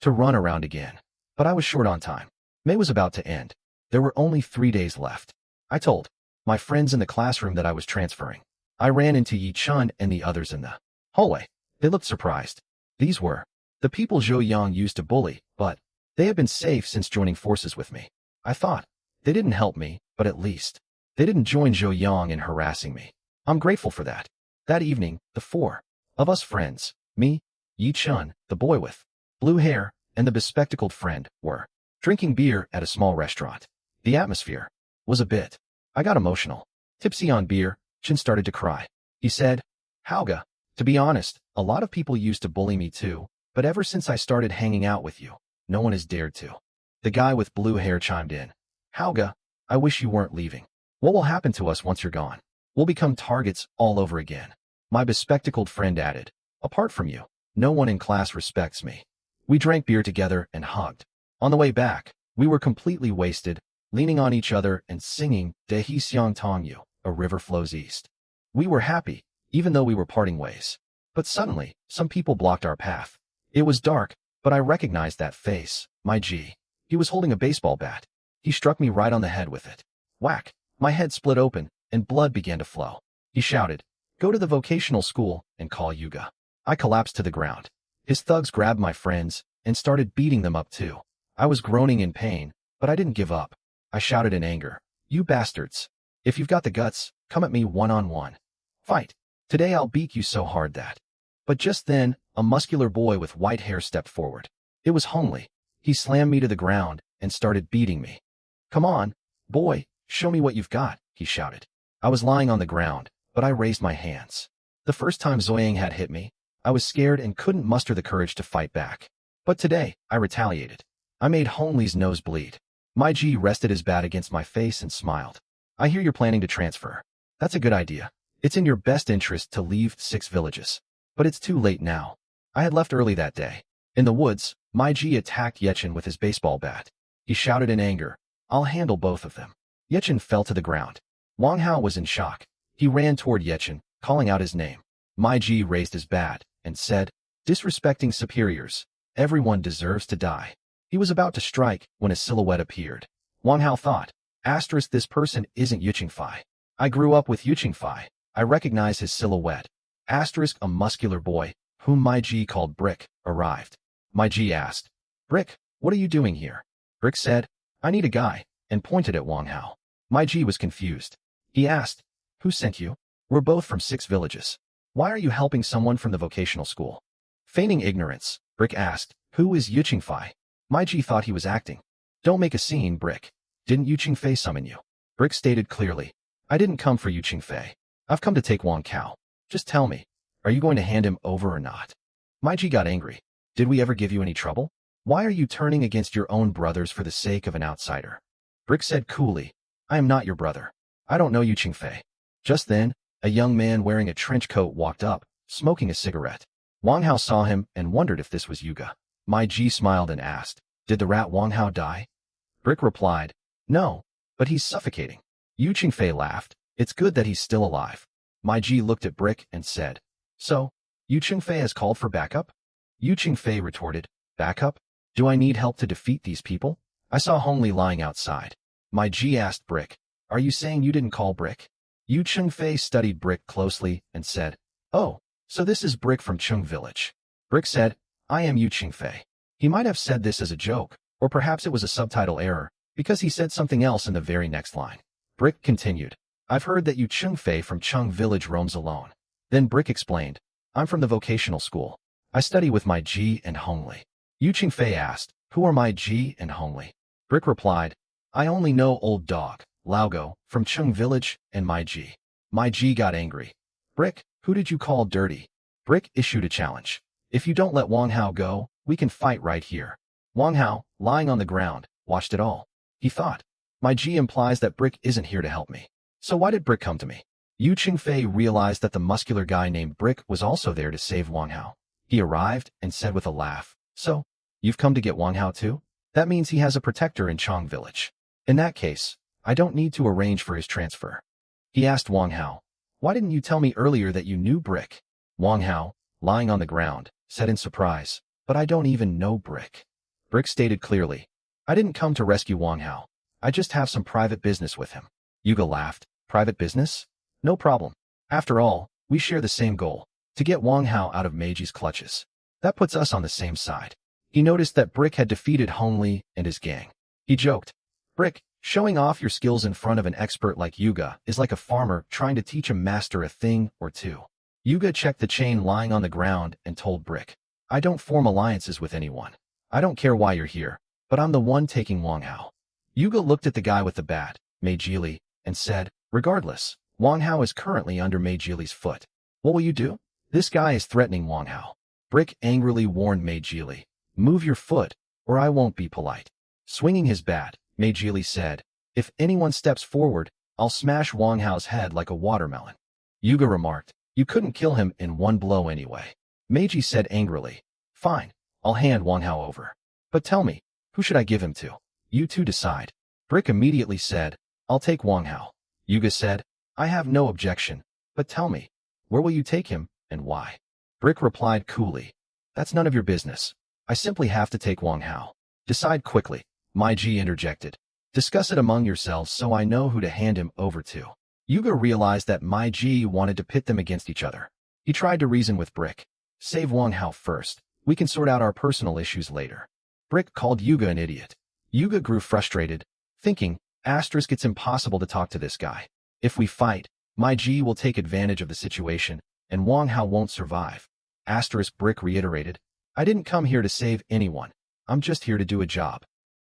to run around again. But I was short on time. May was about to end. There were only 3 days left. I told my friends in the classroom that I was transferring. I ran into Yi Chun and the others in the hallway. They looked surprised. These were the people Zhou Yang used to bully, but they had been safe since joining forces with me. I thought they didn't help me, but at least they didn't join Zhou Yang in harassing me. I'm grateful for that. That evening, the four of us friends, me, Yi Chun, the boy with blue hair, and the bespectacled friend, were drinking beer at a small restaurant. The atmosphere was a bit. I got emotional. Tipsy on beer, Chin started to cry. He said, "Hauga, to be honest, a lot of people used to bully me too, but ever since I started hanging out with you, no one has dared to." The guy with blue hair chimed in. "Hauga, I wish you weren't leaving. What will happen to us once you're gone? We'll become targets all over again." My bespectacled friend added, "Apart from you, no one in class respects me." We drank beer together and hugged. On the way back, we were completely wasted, leaning on each other and singing De He Xiang Tong Yu, A River Flows East. We were happy, even though we were parting ways. But suddenly, some people blocked our path. It was dark, but I recognized that face, my G. He was holding a baseball bat. He struck me right on the head with it. Whack! My head split open, and blood began to flow. He shouted, "Go to the vocational school and call Yuga." I collapsed to the ground. His thugs grabbed my friends and started beating them up too. I was groaning in pain, but I didn't give up. I shouted in anger, "You bastards! If you've got the guts, come at me one-on-one. Fight! Today I'll beat you so hard that." But just then, a muscular boy with white hair stepped forward. It was Hongli. He slammed me to the ground and started beating me. "Come on, boy, show me what you've got," he shouted. I was lying on the ground, but I raised my hands. The first time Zoyang had hit me, I was scared and couldn't muster the courage to fight back. But today, I retaliated. I made Hongli's nose bleed. My G rested his bat against my face and smiled. "I hear you're planning to transfer. That's a good idea. It's in your best interest to leave 6 villages. But it's too late now." I had left early that day. In the woods, my G attacked Yechin with his baseball bat. He shouted in anger, "I'll handle both of them." Yechin fell to the ground. Wang Hao was in shock. He ran toward Yechin, calling out his name. My G raised his bat and said, "Disrespecting superiors. Everyone deserves to die." He was about to strike when a silhouette appeared. Wang Hao thought, "This person isn't Yu Qingfei. I grew up with Yu Qingfei. I recognize his silhouette." A muscular boy, whom my G called Brick, arrived. My G asked, "Brick, what are you doing here?" Brick said, "I need a guy," and pointed at Wang Hao. My G was confused. He asked, "Who sent you?" "We're both from 6 villages. Why are you helping someone from the vocational school?" Feigning ignorance, Brick asked, "Who is Yu Qingfei?" My G thought he was acting. "Don't make a scene, Brick. Didn't Yu Qingfei summon you?" Brick stated clearly, "I didn't come for Yu Qingfei. I've come to take Wang Kao. Just tell me, are you going to hand him over or not?" My G got angry. "Did we ever give you any trouble? Why are you turning against your own brothers for the sake of an outsider?" Brick said coolly, "I am not your brother. I don't know Yu Qingfei." Just then, a young man wearing a trench coat walked up, smoking a cigarette. Wang Hao saw him and wondered if this was Yuga. My Ji smiled and asked, "Did the rat Wang Hao die?" Brick replied, "No, but he's suffocating." Yu Qingfei laughed. "It's good that he's still alive." My Ji looked at Brick and said, "So, Yu Qingfei has called for backup?" Yu Qingfei retorted, "Backup? Do I need help to defeat these people? I saw Hongli lying outside." My Ji asked Brick, "Are you saying you didn't call Brick?" Yu Qingfei studied Brick closely and said, "Oh, so this is Brick from Chung Village." Brick said, "I am Yu Qingfei." He might have said this as a joke, or perhaps it was a subtitle error, because he said something else in the very next line. Brick continued, "I've heard that Yu Qingfei from Chung Village roams alone." Then Brick explained, "I'm from the vocational school. I study with my Ji and Hongli." Yu Qingfei asked, "Who are my Ji and Hongli?" Brick replied, "I only know Old Dog, Laogo, from Chung Village, and my Ji." My Ji got angry. "Brick, who did you call dirty?" Brick issued a challenge. "If you don't let Wang Hao go, we can fight right here." Wang Hao, lying on the ground, watched it all. He thought, "My Ji implies that Brick isn't here to help me. So why did Brick come to me?" Yu Qingfei realized that the muscular guy named Brick was also there to save Wang Hao. He arrived and said with a laugh, "So, you've come to get Wang Hao too? That means he has a protector in Chong Village. In that case, I don't need to arrange for his transfer." He asked Wang Hao, "Why didn't you tell me earlier that you knew Brick?" Wang Hao, lying on the ground, said in surprise, "But I don't even know Brick." Brick stated clearly, "I didn't come to rescue Wang Hao. I just have some private business with him." Yuga laughed, "Private business? No problem. After all, we share the same goal, to get Wang Hao out of Meiji's clutches. That puts us on the same side." He noticed that Brick had defeated Hongli and his gang. He joked, "Brick, showing off your skills in front of an expert like Yuga is like a farmer trying to teach a master a thing or two." Yuga checked the chain lying on the ground and told Brick, "I don't form alliances with anyone. I don't care why you're here, but I'm the one taking Wang Hao." Yuga looked at the guy with the bat, Meijili, and said, "Regardless, Wang Hao is currently under Meijili's foot. What will you do? This guy is threatening Wang Hao." Brick angrily warned Meijili, "Move your foot, or I won't be polite." Swinging his bat, Meijili said, "If anyone steps forward, I'll smash Wang Hao's head like a watermelon." Yuga remarked, "You couldn't kill him in one blow anyway." Meiji said angrily, "Fine, I'll hand Wang Hao over. But tell me, who should I give him to? You two decide." Brick immediately said, "I'll take Wang Hao." Yuga said, "I have no objection, but tell me, where will you take him, and why?" Brick replied coolly, "That's none of your business. I simply have to take Wang Hao. Decide quickly." Meiji interjected, "Discuss it among yourselves so I know who to hand him over to." Yuga realized that Meiji wanted to pit them against each other. He tried to reason with Brick. "Save Wang Hao first. We can sort out our personal issues later." Brick called Yuga an idiot. Yuga grew frustrated, thinking, "It's impossible to talk to this guy. If we fight, Meiji will take advantage of the situation, and Wang Hao won't survive." Brick reiterated, "I didn't come here to save anyone. I'm just here to do a job."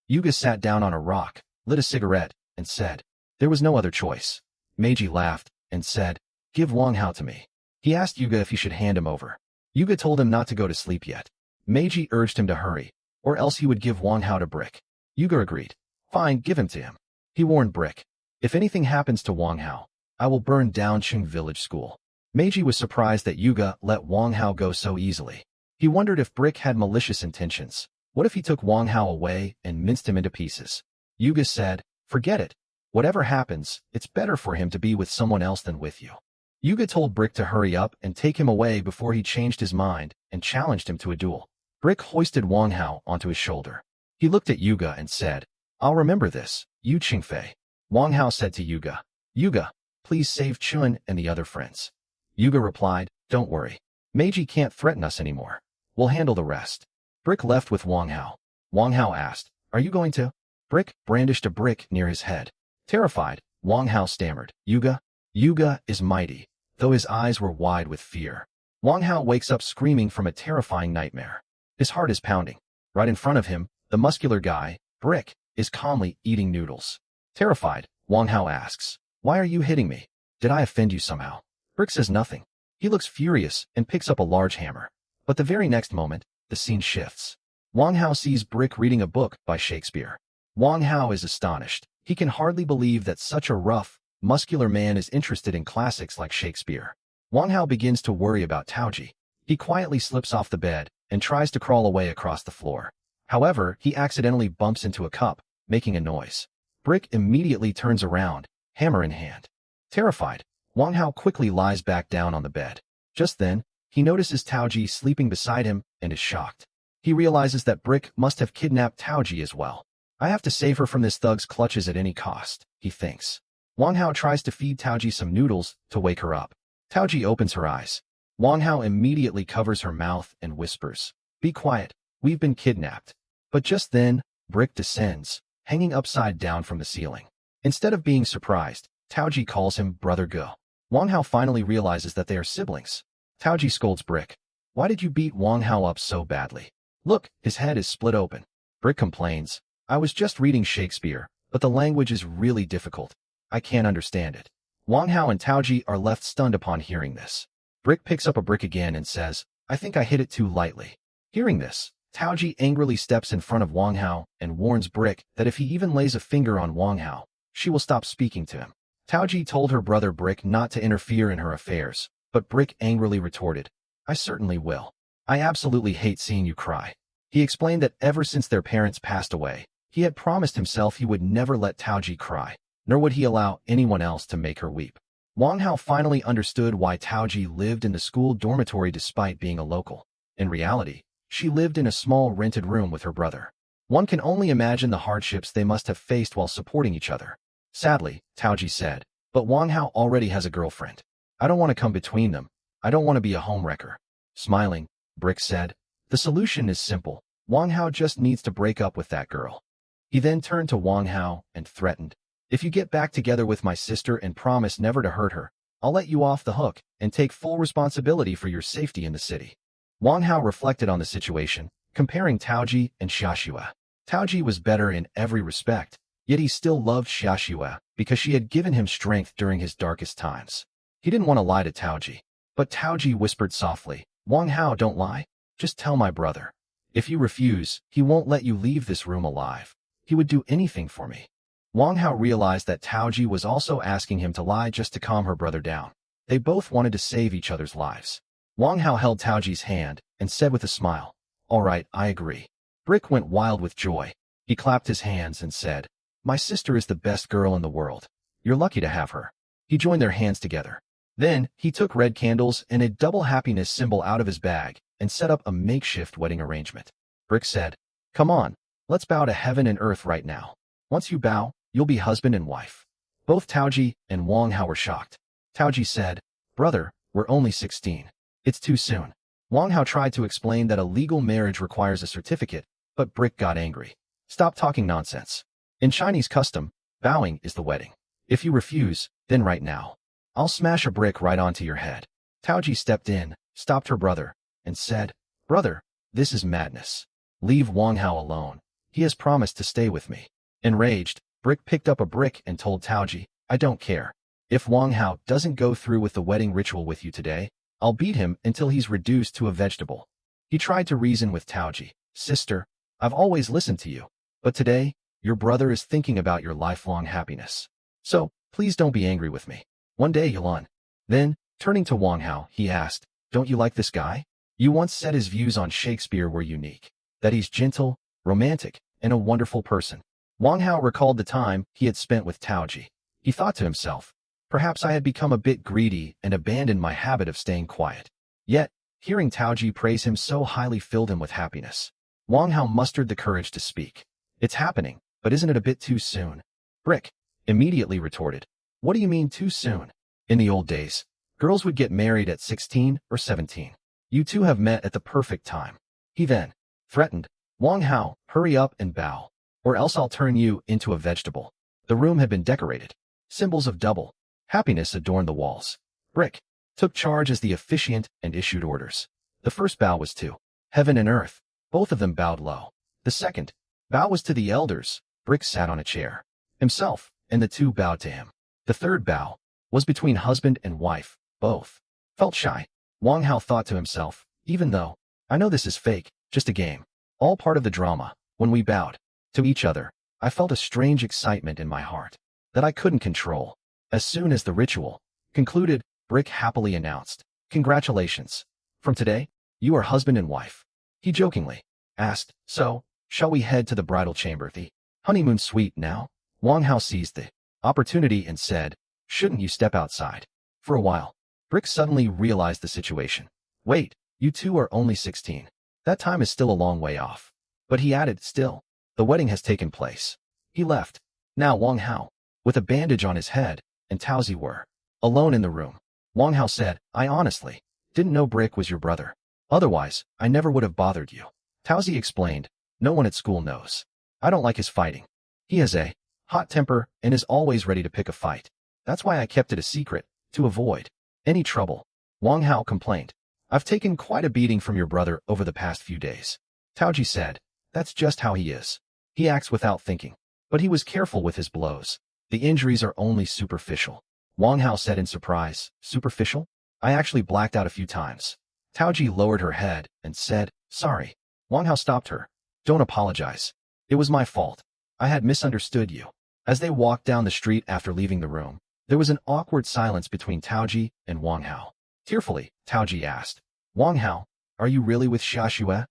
Yuga sat down on a rock, lit a cigarette, and said, "There was no other choice." Meiji laughed and said, "Give Wang Hao to me." He asked Yuga if he should hand him over. Yuga told him not to go to sleep yet. Meiji urged him to hurry, or else he would give Wang Hao to Brick. Yuga agreed. "Fine, give him to him." He warned Brick, "If anything happens to Wang Hao, I will burn down Chung Village School." Meiji was surprised that Yuga let Wang Hao go so easily. He wondered if Brick had malicious intentions. What if he took Wang Hao away and minced him into pieces? Yuga said, "Forget it. Whatever happens, it's better for him to be with someone else than with you." Yuga told Brick to hurry up and take him away before he changed his mind and challenged him to a duel. Brick hoisted Wang Hao onto his shoulder. He looked at Yuga and said, "I'll remember this, Yu Qingfei." Wang Hao said to Yuga, "Yuga, please save Chun and the other friends." Yuga replied, "Don't worry. Meiji can't threaten us anymore. We'll handle the rest." Brick left with Wang Hao. Wang Hao asked, "Are you going to?" Brick brandished a brick near his head. Terrified, Wang Hao stammered, "Yuga?" Yuga is mighty, though his eyes were wide with fear. Wang Hao wakes up screaming from a terrifying nightmare. His heart is pounding. Right in front of him, the muscular guy, Brick, is calmly eating noodles. Terrified, Wang Hao asks, "Why are you hitting me? Did I offend you somehow?" Brick says nothing. He looks furious and picks up a large hammer. But the very next moment, the scene shifts. Wang Hao sees Brick reading a book by Shakespeare. Wang Hao is astonished. He can hardly believe that such a rough, muscular man is interested in classics like Shakespeare. Wang Hao begins to worry about Taoji. He quietly slips off the bed and tries to crawl away across the floor. However, he accidentally bumps into a cup, making a noise. Brick immediately turns around, hammer in hand. Terrified, Wang Hao quickly lies back down on the bed. Just then, he notices Taoji sleeping beside him and is shocked. He realizes that Brick must have kidnapped Taoji as well. I have to save her from this thug's clutches at any cost, he thinks. Wang Hao tries to feed Taoji some noodles to wake her up. Taoji opens her eyes. Wang Hao immediately covers her mouth and whispers, "Be quiet, we've been kidnapped." But just then, Brick descends, hanging upside down from the ceiling. Instead of being surprised, Taoji calls him Brother Go. Wang Hao finally realizes that they are siblings. Taoji scolds Brick. "Why did you beat Wang Hao up so badly? Look, his head is split open." Brick complains, "I was just reading Shakespeare, but the language is really difficult. I can't understand it." Wang Hao and Taoji are left stunned upon hearing this. Brick picks up a brick again and says, "I think I hit it too lightly." Hearing this, Taoji angrily steps in front of Wang Hao and warns Brick that if he even lays a finger on Wang Hao, she will stop speaking to him. Taoji told her brother Brick not to interfere in her affairs, but Brick angrily retorted, "I certainly will. I absolutely hate seeing you cry." He explained that ever since their parents passed away, he had promised himself he would never let Taoji cry, nor would he allow anyone else to make her weep. Wang Hao finally understood why Taoji lived in the school dormitory despite being a local. In reality, she lived in a small rented room with her brother. One can only imagine the hardships they must have faced while supporting each other. Sadly, Taoji said, "But Wang Hao already has a girlfriend. I don't want to come between them. I don't want to be a homewrecker." Smiling, Brick said, "The solution is simple. Wang Hao just needs to break up with that girl." He then turned to Wang Hao and threatened, "If you get back together with my sister and promise never to hurt her, I'll let you off the hook and take full responsibility for your safety in the city." Wang Hao reflected on the situation, comparing Taoji and Xiaxue. Taoji was better in every respect, yet he still loved Xiaxue because she had given him strength during his darkest times. He didn't want to lie to Taoji, but Taoji whispered softly, "Wang Hao, don't lie. Just tell my brother. If you refuse, he won't let you leave this room alive. He would do anything for me." Wang Hao realized that Taoji was also asking him to lie just to calm her brother down. They both wanted to save each other's lives. Wang Hao held Taoji's hand and said with a smile, "All right, I agree." Brick went wild with joy. He clapped his hands and said, "My sister is the best girl in the world. You're lucky to have her." He joined their hands together. Then, he took red candles and a double happiness symbol out of his bag and set up a makeshift wedding arrangement. Brick said, "Come on, let's bow to heaven and earth right now. Once you bow, you'll be husband and wife." Both Taoji and Wang Hao were shocked. Taoji said, "Brother, we're only 16. It's too soon." Wang Hao tried to explain that a legal marriage requires a certificate, but Brick got angry. "Stop talking nonsense. In Chinese custom, bowing is the wedding. If you refuse, then right now, I'll smash a brick right onto your head." Taoji stepped in, stopped her brother, and said, "Brother, this is madness. Leave Wang Hao alone. He has promised to stay with me." Enraged, Brick picked up a brick and told Taoji, "I don't care. If Wang Hao doesn't go through with the wedding ritual with you today, I'll beat him until he's reduced to a vegetable." He tried to reason with Taoji, "Sister, I've always listened to you, but today, your brother is thinking about your lifelong happiness. So, please don't be angry with me. One day you'll learn." Then, turning to Wang Hao, he asked, "Don't you like this guy? You once said his views on Shakespeare were unique, that he's gentle, romantic, and a wonderful person." Wang Hao recalled the time he had spent with Taoji. He thought to himself, "Perhaps I had become a bit greedy and abandoned my habit of staying quiet." Yet, hearing Taoji praise him so highly filled him with happiness. Wang Hao mustered the courage to speak. "It's happening, but isn't it a bit too soon?" Brick immediately retorted, "What do you mean too soon? In the old days, girls would get married at 16 or 17. You two have met at the perfect time." He then threatened, "Wang Hao, hurry up and bow, or else I'll turn you into a vegetable." The room had been decorated. Symbols of double happiness adorned the walls. Brick took charge as the officiant and issued orders. The first bow was to heaven and earth. Both of them bowed low. The second bow was to the elders. Brick sat on a chair himself, and the two bowed to him. The third bow was between husband and wife. Both felt shy. Wang Hao thought to himself, "Even though I know this is fake, just a game, all part of the drama, when we bowed to each other, I felt a strange excitement in my heart that I couldn't control." As soon as the ritual concluded, Brick happily announced, "Congratulations. From today, You are husband and wife. He jokingly asked, so, shall we head to the bridal chamber, the honeymoon suite now? Wang Hao seized the opportunity and said, shouldn't you step outside? For a while, Brick suddenly realized the situation. Wait, you two are only 16. That time is still a long way off. But he added, still, the wedding has taken place. He left. Now Wang Hao, with a bandage on his head, and Taozi were alone in the room. Wang Hao said, I honestly didn't know Brick was your brother. Otherwise, I never would have bothered you. Taozi explained, no one at school knows. I don't like his fighting. He has a hot temper and is always ready to pick a fight. That's why I kept it a secret, to avoid any trouble. Wang Hao complained, I've taken quite a beating from your brother over the past few days. Taoji said, that's just how he is. He acts without thinking. But he was careful with his blows. The injuries are only superficial. Wang Hao said in surprise, superficial? I actually blacked out a few times. Taoji lowered her head and said, sorry. Wang Hao stopped her. Don't apologize. It was my fault. I had misunderstood you. As they walked down the street after leaving the room, there was an awkward silence between Taoji and Wang Hao. Tearfully, Taoji asked, Wang Hao, are you really with Xia Xue?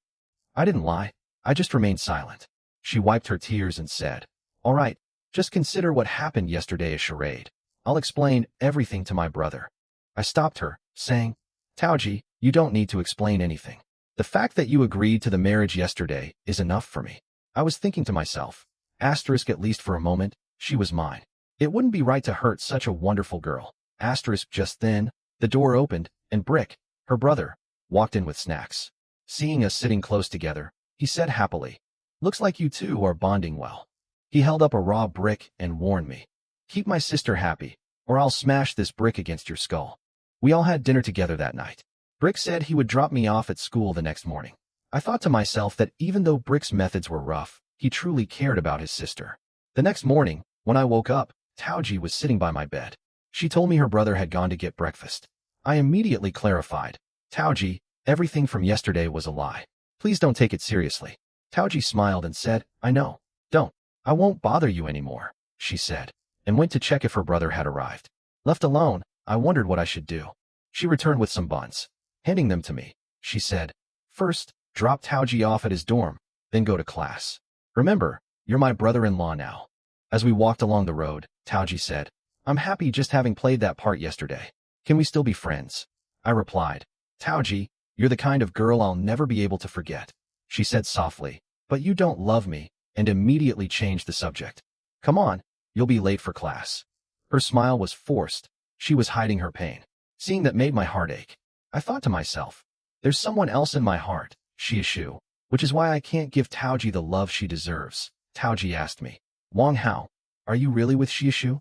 I didn't lie. I just remained silent. She wiped her tears and said, all right, just consider what happened yesterday a charade. I'll explain everything to my brother. I stopped her, saying, Taoji, you don't need to explain anything. The fact that you agreed to the marriage yesterday is enough for me. I was thinking to myself, asterisk at least for a moment, she was mine. It wouldn't be right to hurt such a wonderful girl. Asterisk just then, the door opened, and Brick, her brother, walked in with snacks. Seeing us sitting close together, he said happily, looks like you two are bonding well. He held up a raw brick and warned me, keep my sister happy, or I'll smash this brick against your skull. We all had dinner together that night. Brick said he would drop me off at school the next morning. I thought to myself that even though Brick's methods were rough, he truly cared about his sister. The next morning, when I woke up, Taoji was sitting by my bed. She told me her brother had gone to get breakfast. I immediately clarified, Taoji, everything from yesterday was a lie. Please don't take it seriously. Taoji smiled and said, I know. Don't. I won't bother you anymore, she said, and went to check if her brother had arrived. Left alone, I wondered what I should do. She returned with some buns. Handing them to me, she said, first, drop Taoji off at his dorm, then go to class. Remember, you're my brother-in-law now. As we walked along the road, Taoji said, I'm happy just having played that part yesterday. Can we still be friends? I replied, Taoji, you're the kind of girl I'll never be able to forget. She said softly, but you don't love me, and immediately changed the subject. Come on, you'll be late for class. Her smile was forced. She was hiding her pain. Seeing that made my heart ache. I thought to myself, there's someone else in my heart, Xia, which is why I can't give Taoji the love she deserves. Taoji asked me, Wang Hao, are you really with Xia?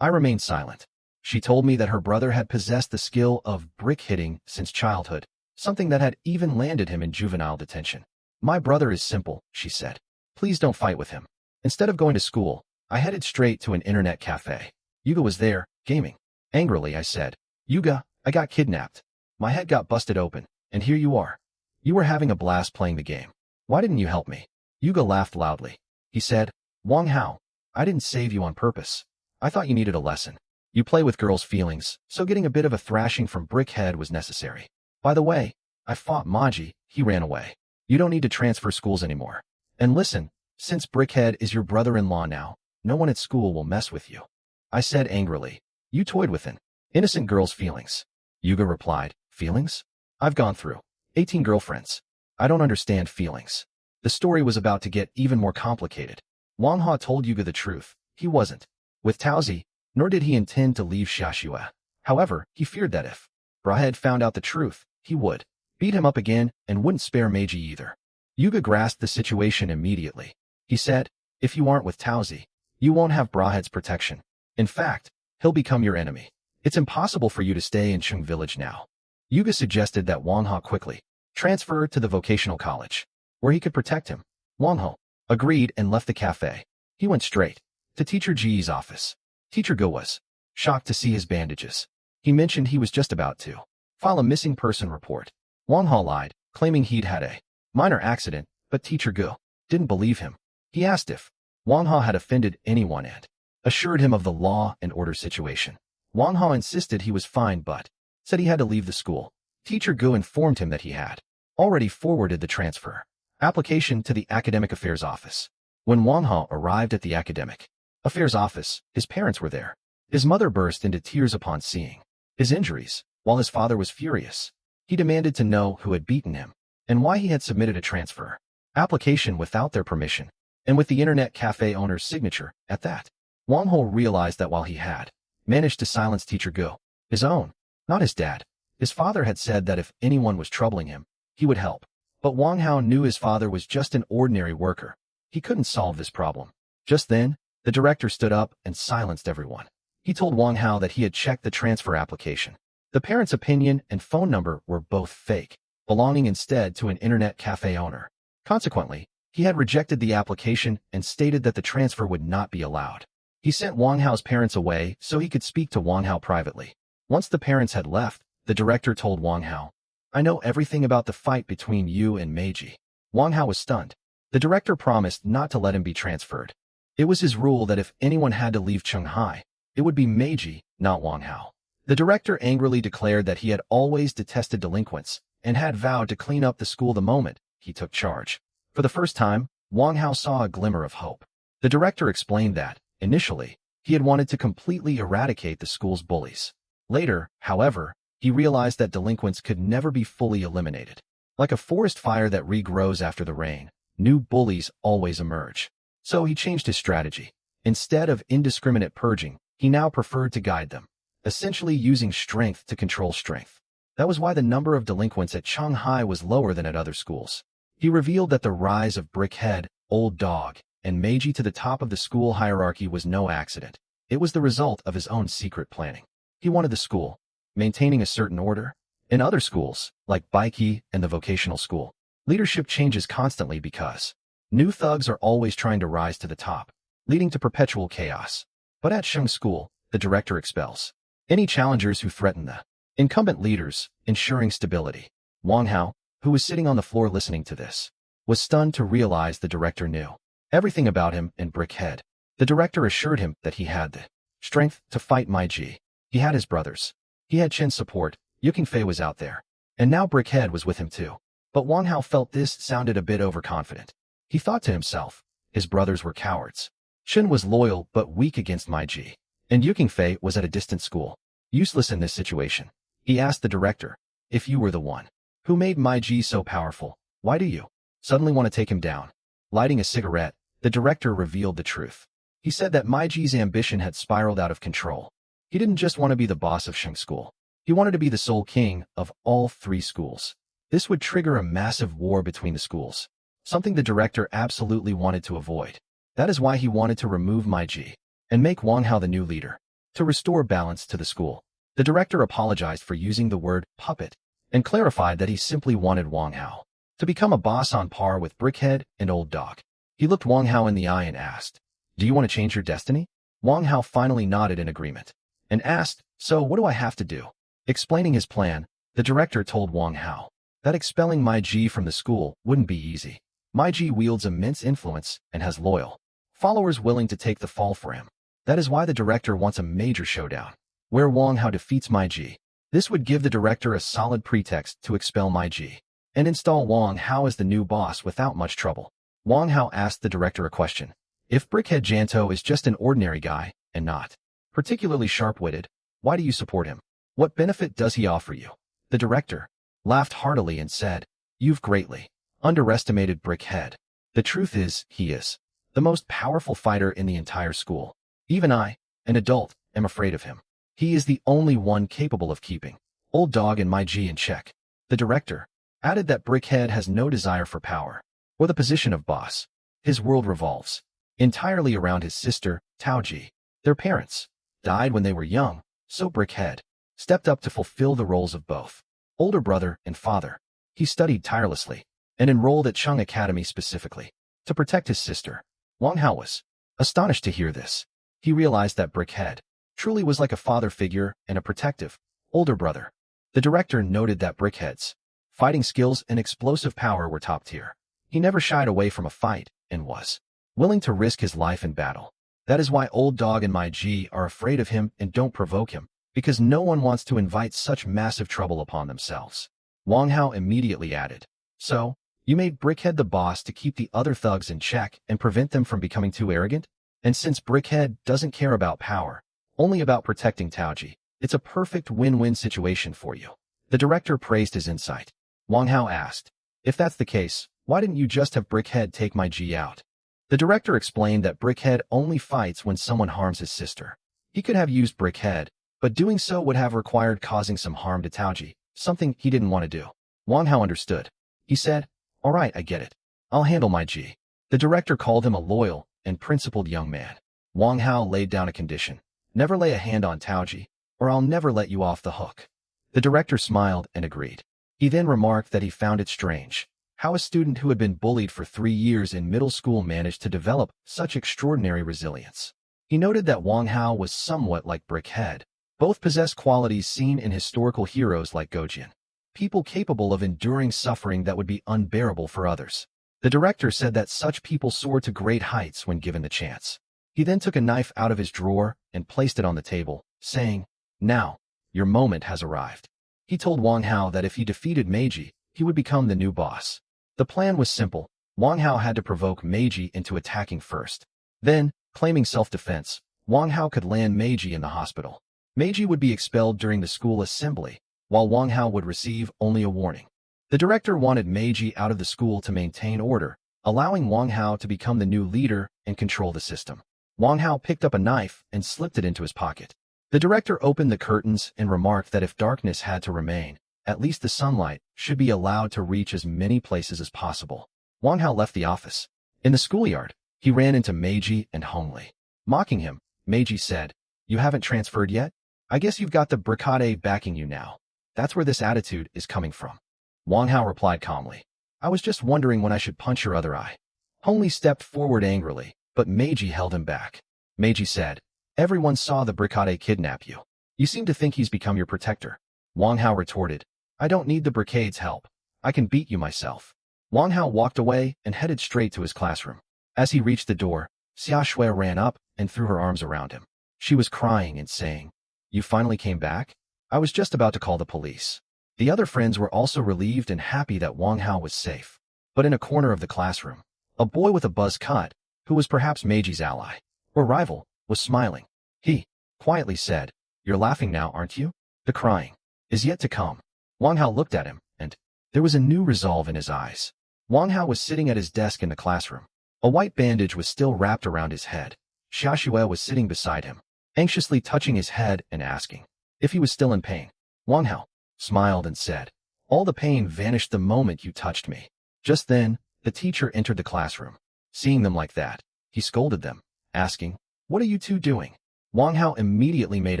I remained silent. She told me that her brother had possessed the skill of brick hitting since childhood, something that had even landed him in juvenile detention. My brother is simple, she said. Please don't fight with him. Instead of going to school, I headed straight to an internet cafe. Yuga was there, gaming. Angrily, I said, Yuga, I got kidnapped. My head got busted open, and here you are. You were having a blast playing the game. Why didn't you help me? Yuga laughed loudly. He said, Wang Hao, I didn't save you on purpose. I thought you needed a lesson. You play with girls' feelings, so getting a bit of a thrashing from Brickhead was necessary. By the way, I fought Maji, he ran away. You don't need to transfer schools anymore. And listen, since Brickhead is your brother-in-law now, no one at school will mess with you. I said angrily, you toyed with an innocent girl's feelings. Yuga replied, feelings? I've gone through 18 girlfriends. I don't understand feelings. The story was about to get even more complicated. Wang Hao told Yuga the truth. He wasn't with Taozi, nor did he intend to leave Xia Xue. However, he feared that if Brahed found out the truth, he would beat him up again and wouldn't spare Meiji either. Yuga grasped the situation immediately. He said, if you aren't with Taozi, you won't have Brahed's protection. In fact, he'll become your enemy. It's impossible for you to stay in Chung Village now. Yuga suggested that Wang Hao quickly transfer to the vocational college, where he could protect him. Wang Hao agreed and left the cafe. He went straight to Teacher Ji's office. Teacher Go was shocked to see his bandages. He mentioned he was just about to file a missing person report. Wang Hao lied, claiming he'd had a minor accident, but Teacher Go didn't believe him. He asked if Wang Hao had offended anyone and assured him of the law and order situation. Wang Hao insisted he was fine but said he had to leave the school. Teacher Go informed him that he had already forwarded the transfer application to the Academic Affairs Office. When Wang Hao arrived at the Academic Affairs Office, his parents were there. His mother burst into tears upon seeing his injuries, while his father was furious. He demanded to know who had beaten him and why he had submitted a transfer application without their permission, and with the internet cafe owner's signature at that. Wang Hao realized that while he had managed to silence teacher Go, his own, not his dad, his father had said that if anyone was troubling him, he would help. But Wang Hao knew his father was just an ordinary worker. He couldn't solve this problem. Just then, the director stood up and silenced everyone. He told Wang Hao that he had checked the transfer application. The parents' opinion and phone number were both fake, belonging instead to an internet cafe owner. Consequently, he had rejected the application and stated that the transfer would not be allowed. He sent Wang Hao's parents away so he could speak to Wang Hao privately. Once the parents had left, the director told Wang Hao, "I know everything about the fight between you and Meiji." Wang Hao was stunned. The director promised not to let him be transferred. It was his rule that if anyone had to leave Shanghai, it would be Meiji, not Wang Hao. The director angrily declared that he had always detested delinquents and had vowed to clean up the school the moment he took charge. For the first time, Wang Hao saw a glimmer of hope. The director explained that, initially, he had wanted to completely eradicate the school's bullies. Later, however, he realized that delinquents could never be fully eliminated. Like a forest fire that regrows after the rain, new bullies always emerge. So he changed his strategy. Instead of indiscriminate purging, he now preferred to guide them, essentially using strength to control strength. That was why the number of delinquents at Shanghai was lower than at other schools. He revealed that the rise of Brickhead, Old Dog, and Meiji to the top of the school hierarchy was no accident. It was the result of his own secret planning. He wanted the school, maintaining a certain order. In other schools, like Baiki and the vocational school, leadership changes constantly because new thugs are always trying to rise to the top, leading to perpetual chaos. But at Sheng School, the director expels any challengers who threaten the incumbent leaders, ensuring stability. Wang Hao, who was sitting on the floor listening to this, was stunned to realize the director knew everything about him and Brickhead. The director assured him that he had the strength to fight Meiji. He had his brothers. He had Chen's support. Yukingfei was out there. And now Brickhead was with him too. But Wang Hao felt this sounded a bit overconfident. He thought to himself, his brothers were cowards. Chen was loyal but weak against Meiji. And Yukingfei was at a distant school. Useless in this situation. He asked the director, "If you were the one who made Meiji so powerful, why do you suddenly want to take him down?" Lighting a cigarette, the director revealed the truth. He said that Meiji's ambition had spiraled out of control. He didn't just want to be the boss of Sheng School. He wanted to be the sole king of all three schools. This would trigger a massive war between the schools, something the director absolutely wanted to avoid. That is why he wanted to remove Meiji and make Wang Hao the new leader. To restore balance to the school, the director apologized for using the word puppet and clarified that he simply wanted Wang Hao to become a boss on par with Brickhead and Old Dog. He looked Wang Hao in the eye and asked, "Do you want to change your destiny?" Wang Hao finally nodded in agreement and asked, "So what do I have to do?" Explaining his plan, the director told Wang Hao that expelling Meiji from the school wouldn't be easy. Meiji wields immense influence and has loyal followers willing to take the fall for him. That is why the director wants a major showdown, where Wang Hao defeats Meiji. This would give the director a solid pretext to expel Meiji and install Wang Hao as the new boss without much trouble. Wang Hao asked the director a question. If Brickhead Janto is just an ordinary guy and not particularly sharp-witted, why do you support him? What benefit does he offer you? The director laughed heartily and said, "You've greatly underestimated Brickhead. The truth is, he is the most powerful fighter in the entire school. Even I, an adult, am afraid of him. He is the only one capable of keeping Old Dog and Meiji in check." The director added that Brickhead has no desire for power or the position of boss. His world revolves entirely around his sister, Taoji. Their parents died when they were young, so Brickhead stepped up to fulfill the roles of both older brother and father. He studied tirelessly and enrolled at Chung Academy specifically to protect his sister. Wang Hao was astonished to hear this. He realized that Brickhead truly was like a father figure and a protective older brother. The director noted that Brickhead's fighting skills and explosive power were top tier. He never shied away from a fight and was willing to risk his life in battle. That is why Old Dog and Meiji are afraid of him and don't provoke him, because no one wants to invite such massive trouble upon themselves. Wang Hao immediately added, So, you made Brickhead the boss to keep the other thugs in check and prevent them from becoming too arrogant? And since Brickhead doesn't care about power, only about protecting Taoji, it's a perfect win-win situation for you. The director praised his insight. Wang Hao asked, if that's the case, why didn't you just have Brickhead take my G out? The director explained that Brickhead only fights when someone harms his sister. He could have used Brickhead, but doing so would have required causing some harm to Taoji, something he didn't want to do. Wang Hao understood. He said, all right, I get it. I'll handle my G. The director called him a loyal and principled young man. Wang Hao laid down a condition. Never lay a hand on Taoji, or I'll never let you off the hook. The director smiled and agreed. He then remarked that he found it strange how a student who had been bullied for 3 years in middle school managed to develop such extraordinary resilience. He noted that Wang Hao was somewhat like Brickhead. Both possessed qualities seen in historical heroes like Gojin, people capable of enduring suffering that would be unbearable for others. The director said that such people soar to great heights when given the chance. He then took a knife out of his drawer and placed it on the table, saying, now, your moment has arrived. He told Wang Hao that if he defeated Meiji, he would become the new boss. The plan was simple. Wang Hao had to provoke Meiji into attacking first. Then, claiming self-defense, Wang Hao could land Meiji in the hospital. Meiji would be expelled during the school assembly, while Wang Hao would receive only a warning. The director wanted Meiji out of the school to maintain order, allowing Wang Hao to become the new leader and control the system. Wang Hao picked up a knife and slipped it into his pocket. The director opened the curtains and remarked that if darkness had to remain, at least the sunlight should be allowed to reach as many places as possible. Wang Hao left the office. In the schoolyard, he ran into Meiji and Hongli. Mocking him, Meiji said, you haven't transferred yet? I guess you've got the Brickade backing you now. That's where this attitude is coming from. Wang Hao replied calmly, I was just wondering when I should punch your other eye. Hongli stepped forward angrily, but Meiji held him back. Meiji said, everyone saw the Brickade kidnap you. You seem to think he's become your protector. Wang Hao retorted, I don't need the Bricade's help. I can beat you myself. Wang Hao walked away and headed straight to his classroom. As he reached the door, Xia Shui ran up and threw her arms around him. She was crying and saying, you finally came back? I was just about to call the police. The other friends were also relieved and happy that Wang Hao was safe. But in a corner of the classroom, a boy with a buzz cut, who was perhaps Meiji's ally, or rival, was smiling. He quietly said, you're laughing now, aren't you? The crying is yet to come. Wang Hao looked at him, and there was a new resolve in his eyes. Wang Hao was sitting at his desk in the classroom. A white bandage was still wrapped around his head. Xia Shui was sitting beside him, anxiously touching his head and asking if he was still in pain. Wang Hao smiled and said, all the pain vanished the moment you touched me. Just then, the teacher entered the classroom. Seeing them like that, he scolded them, asking, what are you two doing? Wang Hao immediately made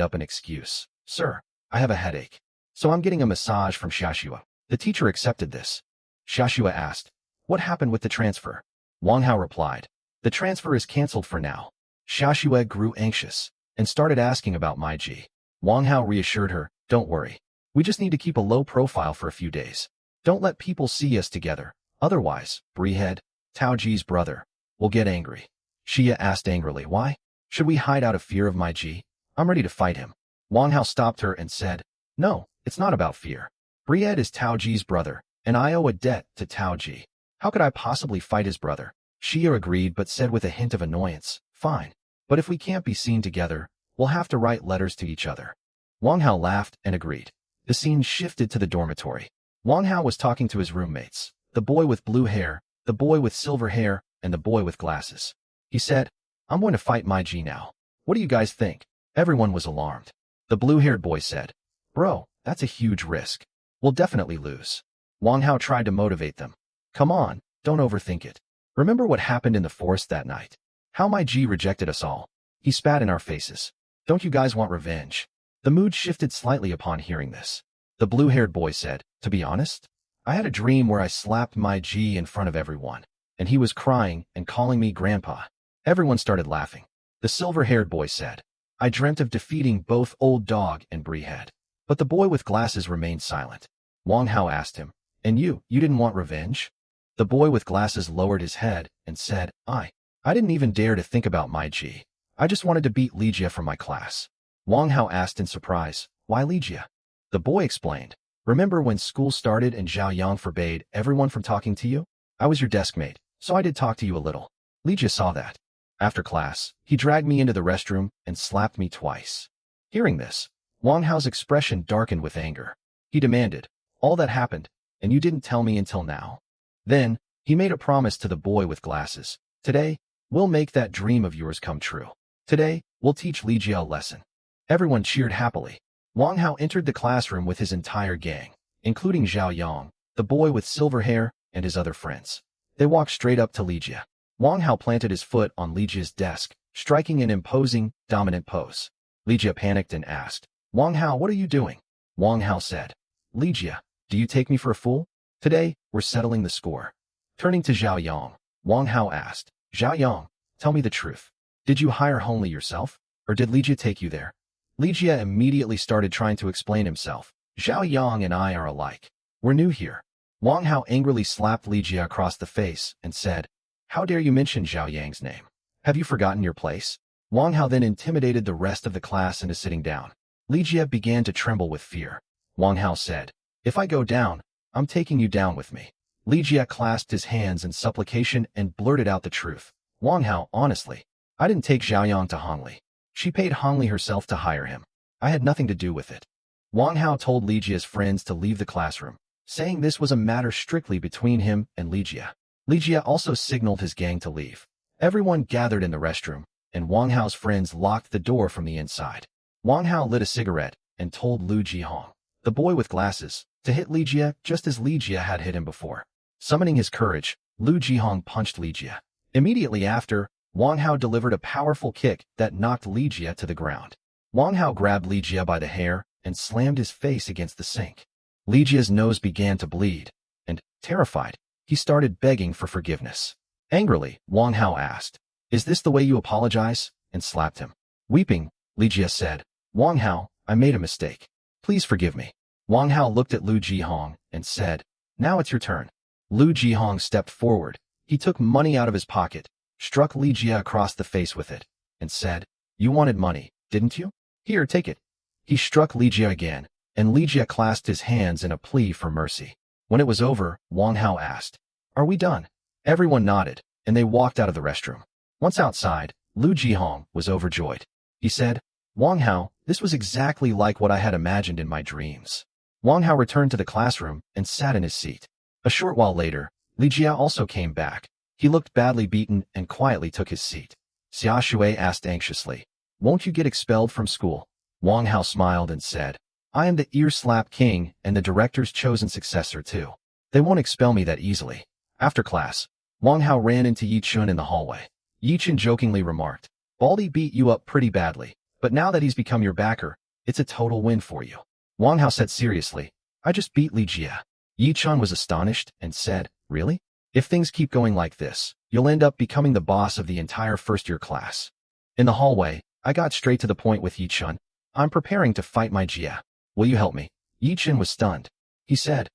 up an excuse. Sir, I have a headache, so I'm getting a massage from Xia Shui. The teacher accepted this. Xia Shui asked, what happened with the transfer? Wang Hao replied, the transfer is cancelled for now. Xia Shui grew anxious and started asking about my G. Wang Hao reassured her, don't worry. We just need to keep a low profile for a few days. Don't let people see us together. Otherwise, Brihead, Taoji's brother, will get angry. Xia asked angrily, why? Should we hide out of fear of my G? I'm ready to fight him. Wang Hao stopped her and said, no, it's not about fear. Brihead is Taoji's brother, and I owe a debt to Taoji. How could I possibly fight his brother? Xia agreed but said with a hint of annoyance, fine. But if we can't be seen together, we'll have to write letters to each other. Wang Hao laughed and agreed. The scene shifted to the dormitory. Wang Hao was talking to his roommates, the boy with blue hair, the boy with silver hair, and the boy with glasses. He said, I'm going to fight my G now. What do you guys think? Everyone was alarmed. The blue-haired boy said, bro, that's a huge risk. We'll definitely lose. Wang Hao tried to motivate them. Come on, don't overthink it. Remember what happened in the forest that night? How my G rejected us all. He spat in our faces. Don't you guys want revenge? The mood shifted slightly upon hearing this. The blue-haired boy said, to be honest, I had a dream where I slapped my G in front of everyone, and he was crying and calling me grandpa. Everyone started laughing. The silver-haired boy said, I dreamt of defeating both Old Dog and Brihead. But the boy with glasses remained silent. Wang Hao asked him, and you didn't want revenge? The boy with glasses lowered his head and said, I didn't even dare to think about my G. I just wanted to beat Ligia from my class. Wang Hao asked in surprise, why Ligia? The boy explained, Remember when school started and Zhao Yang forbade everyone from talking to you? I was your desk mate, so I did talk to you a little. Li Jia saw that. After class, he dragged me into the restroom and slapped me twice. Hearing this, Wang Hao's expression darkened with anger. He demanded, all that happened, and you didn't tell me until now. Then, he made a promise to the boy with glasses. Today, we'll make that dream of yours come true. Today, we'll teach Li Jia a lesson. Everyone cheered happily. Wang Hao entered the classroom with his entire gang, including Zhao Yang, the boy with silver hair, and his other friends. They walked straight up to Li Jia. Wang Hao planted his foot on Li Jia's desk, striking an imposing, dominant pose. Li Jia panicked and asked, Wang Hao, what are you doing? Wang Hao said, Li Jia, do you take me for a fool? Today, we're settling the score. Turning to Zhao Yang, Wang Hao asked, Zhao Yang, tell me the truth. Did you hire Hongli yourself, or did Li Jia take you there? Li Jia immediately started trying to explain himself. Zhao Yang and I are alike. We're new here. Wang Hao angrily slapped Li Jia across the face and said, how dare you mention Zhao Yang's name? Have you forgotten your place? Wang Hao then intimidated the rest of the class into sitting down. Li Jia began to tremble with fear. Wang Hao said, if I go down, I'm taking you down with me. Li Jia clasped his hands in supplication and blurted out the truth. Wang Hao, honestly, I didn't take Zhao Yang to Hongli. She paid Hongli herself to hire him. I had nothing to do with it. Wang Hao told Li Jia's friends to leave the classroom, saying this was a matter strictly between him and Li Jia. Li Jia also signaled his gang to leave. Everyone gathered in the restroom, and Wang Hao's friends locked the door from the inside. Wang Hao lit a cigarette and told Lu Jihong, the boy with glasses, to hit Li Jia just as Li Jia had hit him before. Summoning his courage, Lu Jihong punched Li Jia. Immediately after, Wang Hao delivered a powerful kick that knocked Li Jia to the ground. Wang Hao grabbed Li Jia by the hair and slammed his face against the sink. Li Jia's nose began to bleed, and, terrified, he started begging for forgiveness. Angrily, Wang Hao asked, is this the way you apologize? And slapped him. Weeping, Li Jia said, Wang Hao, I made a mistake. Please forgive me. Wang Hao looked at Lu Jihong and said, now it's your turn. Lu Jihong stepped forward. He took money out of his pocket, struck Li Jia across the face with it, and said, you wanted money, didn't you? Here, take it. He struck Li Jia again, and Li Jia clasped his hands in a plea for mercy. When it was over, Wang Hao asked, are we done? Everyone nodded, and they walked out of the restroom. Once outside, Lu Jihong was overjoyed. He said, Wang Hao, this was exactly like what I had imagined in my dreams. Wang Hao returned to the classroom and sat in his seat. A short while later, Li Jia also came back. He looked badly beaten and quietly took his seat. Xia Shui asked anxiously, won't you get expelled from school? Wang Hao smiled and said, I am the ear-slap king and the director's chosen successor too. They won't expel me that easily. After class, Wang Hao ran into Yi Chun in the hallway. Yi Chun jokingly remarked, Baldy beat you up pretty badly, but now that he's become your backer, it's a total win for you. Wang Hao said seriously, I just beat Li Jia. Yi Chun was astonished and said, really? If things keep going like this, you'll end up becoming the boss of the entire first-year class. In the hallway, I got straight to the point with Yi Chun. I'm preparing to fight my Jia. Will you help me? Yi Chun was stunned. He said,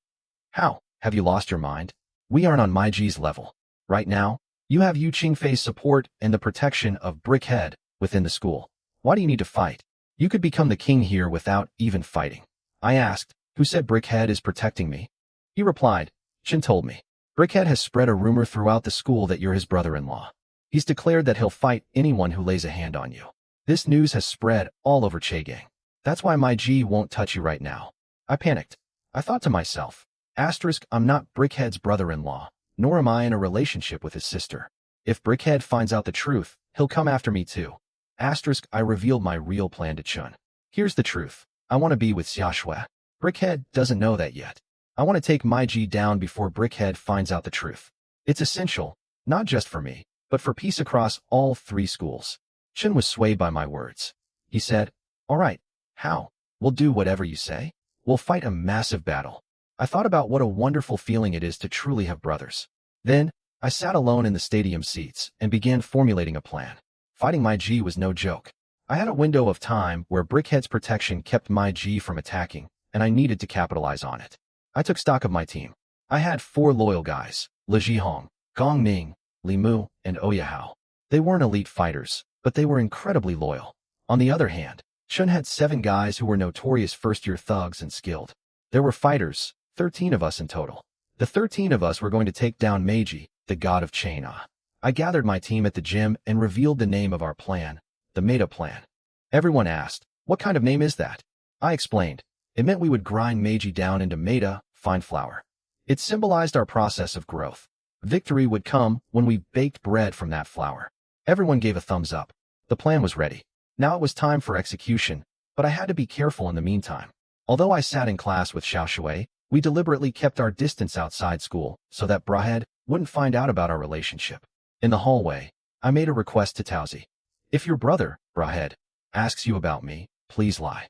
how? Have you lost your mind? We aren't on my Ji's level. Right now, you have Yu Qingfei's support and the protection of Brickhead within the school. Why do you need to fight? You could become the king here without even fighting. I asked, who said Brickhead is protecting me? He replied, Chen told me. Brickhead has spread a rumor throughout the school that you're his brother-in-law. He's declared that he'll fight anyone who lays a hand on you. This news has spread all over Chegang. That's why my Ji won't touch you right now. I panicked. I thought to myself, I'm not Brickhead's brother-in-law, nor am I in a relationship with his sister. If Brickhead finds out the truth, he'll come after me too. I revealed my real plan to Chun. Here's the truth. I want to be with Xia Shui. Brickhead doesn't know that yet. I want to take my Ji down before Brickhead finds out the truth. It's essential, not just for me, but for peace across all 3 schools. Chun was swayed by my words. He said, all right, how? We'll do whatever you say. We'll fight a massive battle. I thought about what a wonderful feeling it is to truly have brothers. Then, I sat alone in the stadium seats and began formulating a plan. Fighting my Ji was no joke. I had a window of time where Brickhead's protection kept my Ji from attacking, and I needed to capitalize on it. I took stock of my team. I had 4 loyal guys, Li Jihong, Gong Ming, Li Mu, and Oya Hao. They weren't elite fighters, but they were incredibly loyal. On the other hand, Chun had 7 guys who were notorious first-year thugs and skilled. There were fighters, 13 of us in total. The 13 of us were going to take down Meiji, the god of China. I gathered my team at the gym and revealed the name of our plan, the Meta Plan. Everyone asked, "What kind of name is that?" I explained. It meant we would grind Meiji down into Meta, fine flour. It symbolized our process of growth. Victory would come when we baked bread from that flour. Everyone gave a thumbs up. The plan was ready. Now it was time for execution, but I had to be careful in the meantime. Although I sat in class with Xiao Shui, we deliberately kept our distance outside school so that Brahead wouldn't find out about our relationship. In the hallway, I made a request to Tauzi. "If your brother, Brahead, asks you about me, please lie."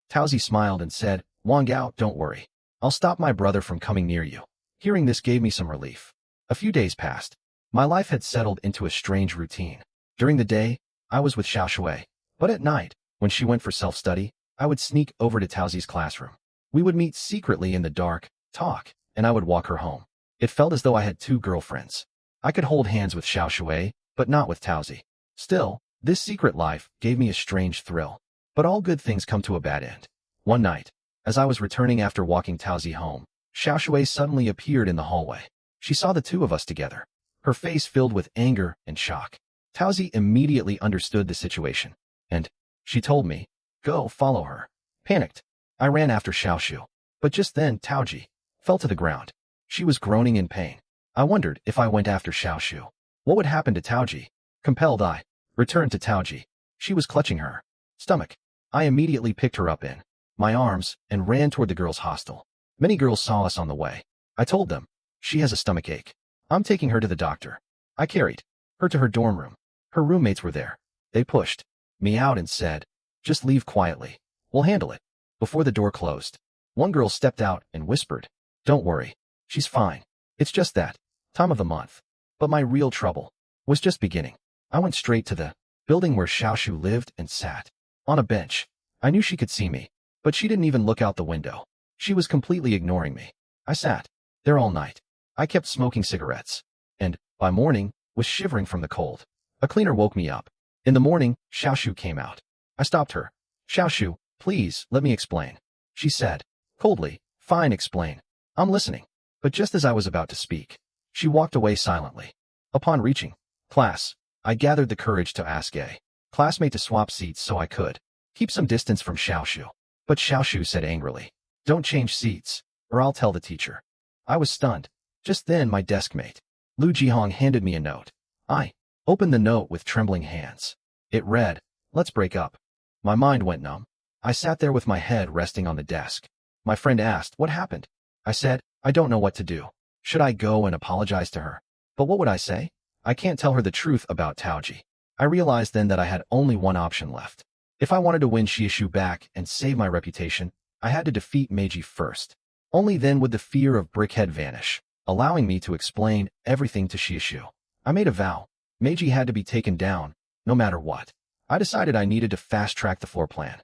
Tauzi smiled and said, "Wang Gao, don't worry. I'll stop my brother from coming near you." Hearing this gave me some relief. A few days passed. My life had settled into a strange routine. During the day, I was with Xiao Shui, but at night, when she went for self-study, I would sneak over to Tauzi's classroom. We would meet secretly in the dark, talk, and I would walk her home. It felt as though I had two girlfriends. I could hold hands with Xiao Shui, but not with Tauzi. Still, this secret life gave me a strange thrill. But all good things come to a bad end. One night, as I was returning after walking Tauzi home, Xiao Shui suddenly appeared in the hallway. She saw the two of us together. Her face filled with anger and shock. Tauzi immediately understood the situation, and she told me, "Go follow her." Panicked, I ran after Xiao Shu, but just then Tauzi fell to the ground. She was groaning in pain. I wondered if I went after Xiao Shu, what would happen to Tauzi? Compelled, I returned to Tauzi. She was clutching her stomach. I immediately picked her up in my arms and ran toward the girls' hostel. Many girls saw us on the way. I told them, "She has a stomach ache. I'm taking her to the doctor." I carried her to her dorm room. Her roommates were there. They pushed me out and said, "Just leave quietly. We'll handle it." Before the door closed, one girl stepped out and whispered, "Don't worry. She's fine. It's just that time of the month." But my real trouble was just beginning. I went straight to the building where Xiao Shu lived and sat on a bench. I knew she could see me, but she didn't even look out the window. She was completely ignoring me. I sat there all night. I kept smoking cigarettes, and, by morning, was shivering from the cold. A cleaner woke me up. In the morning, Xiao Shu came out. I stopped her. "Xiao Shu, please, let me explain." She said, coldly, "Fine, explain. I'm listening." But just as I was about to speak, she walked away silently. Upon reaching class, I gathered the courage to ask a classmate to swap seats so I could keep some distance from Xiao Shu. But Xiao Shu said angrily, "Don't change seats, or I'll tell the teacher." I was stunned. Just then my desk mate, Lu Jihong, handed me a note. I opened the note with trembling hands. It read, "Let's break up." My mind went numb. I sat there with my head resting on the desk. My friend asked, "What happened?" I said, "I don't know what to do. Should I go and apologize to her? But what would I say? I can't tell her the truth about Taoji." I realized then that I had only one option left. If I wanted to win Xiaoshu back and save my reputation, I had to defeat Meiji first. Only then would the fear of Brickhead vanish, allowing me to explain everything to Xiaoshu. I made a vow. Meiji had to be taken down, no matter what. I decided I needed to fast-track the floor plan.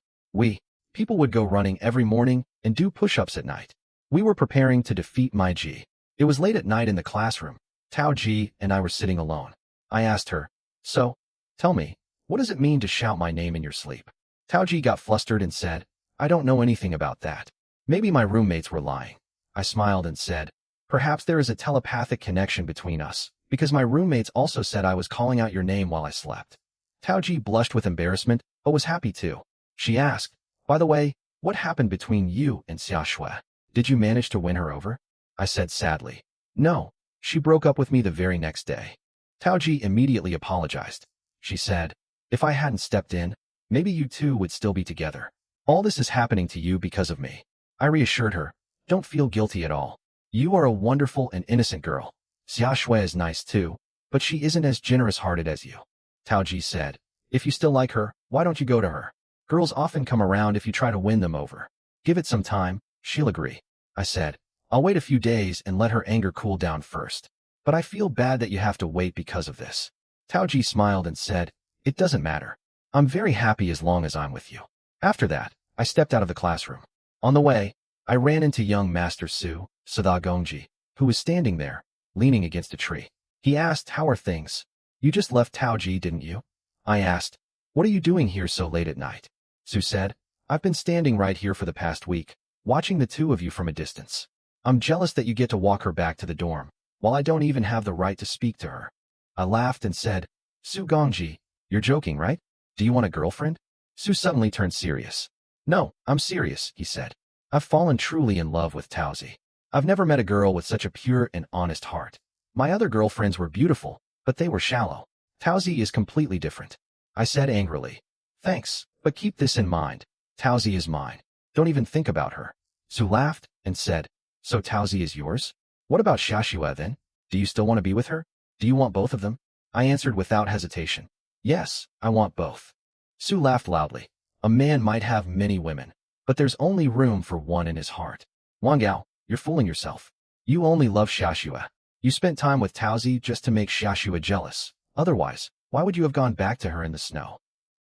People would go running every morning and do push-ups at night. We were preparing to defeat Meiji. It was late at night in the classroom. Tao Ji and I were sitting alone. I asked her, "So, tell me, what does it mean to shout my name in your sleep?" Tao Ji got flustered and said, "I don't know anything about that. Maybe my roommates were lying." I smiled and said, "Perhaps there is a telepathic connection between us, because my roommates also said I was calling out your name while I slept." Tao Ji blushed with embarrassment, but was happy too. She asked, "By the way, what happened between you and Xia Shui? Did you manage to win her over?" I said sadly, "No, she broke up with me the very next day." Tao Ji immediately apologized. She said, "If I hadn't stepped in, maybe you two would still be together. All this is happening to you because of me." I reassured her, "Don't feel guilty at all. You are a wonderful and innocent girl. Xia Shui is nice too, but she isn't as generous-hearted as you." Tao Ji said, "If you still like her, why don't you go to her? Girls often come around if you try to win them over. Give it some time, she'll agree." I said, "I'll wait a few days and let her anger cool down first. But I feel bad that you have to wait because of this." Tao Ji smiled and said, "It doesn't matter. I'm very happy as long as I'm with you." After that, I stepped out of the classroom. On the way, I ran into young Master Su, Sada Gongji, who was standing there, leaning against a tree. He asked, "How are things? You just left Tao Ji, didn't you?" I asked, "What are you doing here so late at night?" Su said, "I've been standing right here for the past week. watching the two of you from a distance. I'm jealous that you get to walk her back to the dorm, while I don't even have the right to speak to her. I laughed and said, Su Gongji, you're joking, right? Do you want a girlfriend? Su suddenly turned serious. No, I'm serious, he said. I've fallen truly in love with Taozi. I've never met a girl with such a pure and honest heart. My other girlfriends were beautiful, but they were shallow. Taozi is completely different. I said angrily. Thanks, but keep this in mind. Taozi is mine. Don't even think about her. Su laughed and said, So Taozi is yours? What about Xiaoxue then? Do you still want to be with her? Do you want both of them? I answered without hesitation. Yes, I want both. Su laughed loudly. A man might have many women, but there's only room for one in his heart. Wang Gao, you're fooling yourself. You only love Xiaoxue. You spent time with Taozi just to make Xiaoxue jealous. Otherwise, why would you have gone back to her in the snow?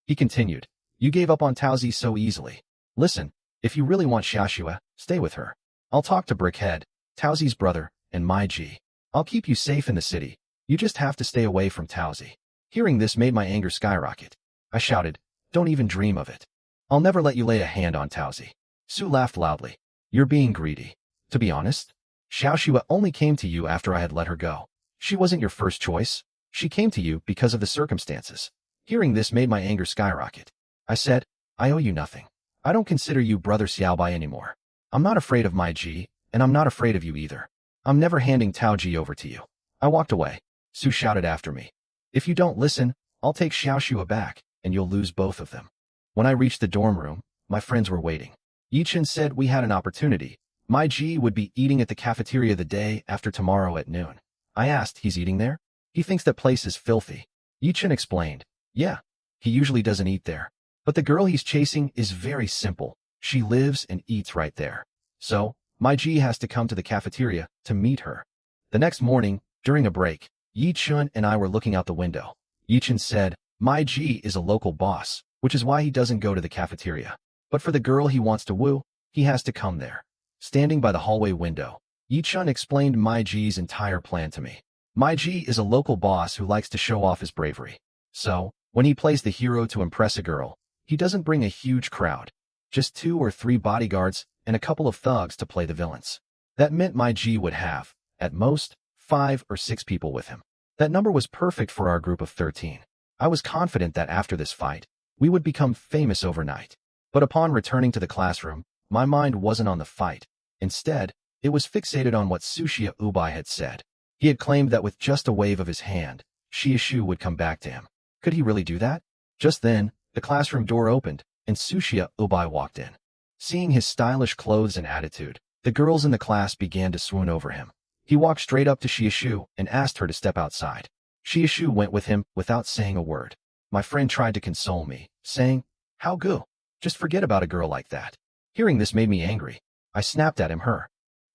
He continued. You gave up on Taozi so easily. Listen, if you really want Xiaoxue, stay with her. I'll talk to Brickhead, Taozi's brother, and my G. I'll keep you safe in the city. You just have to stay away from Taozi. Hearing this made my anger skyrocket. I shouted, Don't even dream of it. I'll never let you lay a hand on Taozi. Su laughed loudly. You're being greedy. To be honest, Xiaoxue only came to you after I had let her go. She wasn't your first choice. She came to you because of the circumstances. Hearing this made my anger skyrocket. I said, I owe you nothing. I don't consider you brother Xiaobai anymore. I'm not afraid of my G, and I'm not afraid of you either. I'm never handing Taoji over to you. I walked away. Su shouted after me. If you don't listen, I'll take Xiaoxue back, and you'll lose both of them. When I reached the dorm room, my friends were waiting. Yichen said we had an opportunity. My G would be eating at the cafeteria the day after tomorrow at noon. I asked, he's eating there? He thinks that place is filthy. Yichen explained. Yeah, he usually doesn't eat there. But the girl he's chasing is very simple. She lives and eats right there. So, my G has to come to the cafeteria to meet her. The next morning, during a break, Yichen and I were looking out the window. Yichen said, my G is a local boss, which is why he doesn't go to the cafeteria. But for the girl he wants to woo, he has to come there. Standing by the hallway window, Yichen explained my G's entire plan to me. My G is a local boss who likes to show off his bravery. So, when he plays the hero to impress a girl, he doesn't bring a huge crowd. Just 2 or 3 bodyguards and a couple of thugs to play the villains. That meant my G would have, at most, 5 or 6 people with him. That number was perfect for our group of 13. I was confident that after this fight, we would become famous overnight. But upon returning to the classroom, my mind wasn't on the fight. Instead, it was fixated on what Sushia Ubai had said. He had claimed that with just a wave of his hand, Xiaoxue would come back to him. Could he really do that? Just then, the classroom door opened, and Sushia Ubai walked in. Seeing his stylish clothes and attitude, the girls in the class began to swoon over him. He walked straight up to Xiaoxue and asked her to step outside. Xiaoxue went with him without saying a word. My friend tried to console me, saying, How good? Just forget about a girl like that. Hearing this made me angry. I snapped at him.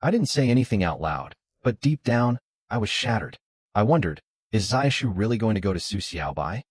I didn't say anything out loud, but deep down, I was shattered. I wondered, is Xiaoxue really going to go to Su Xiaobai?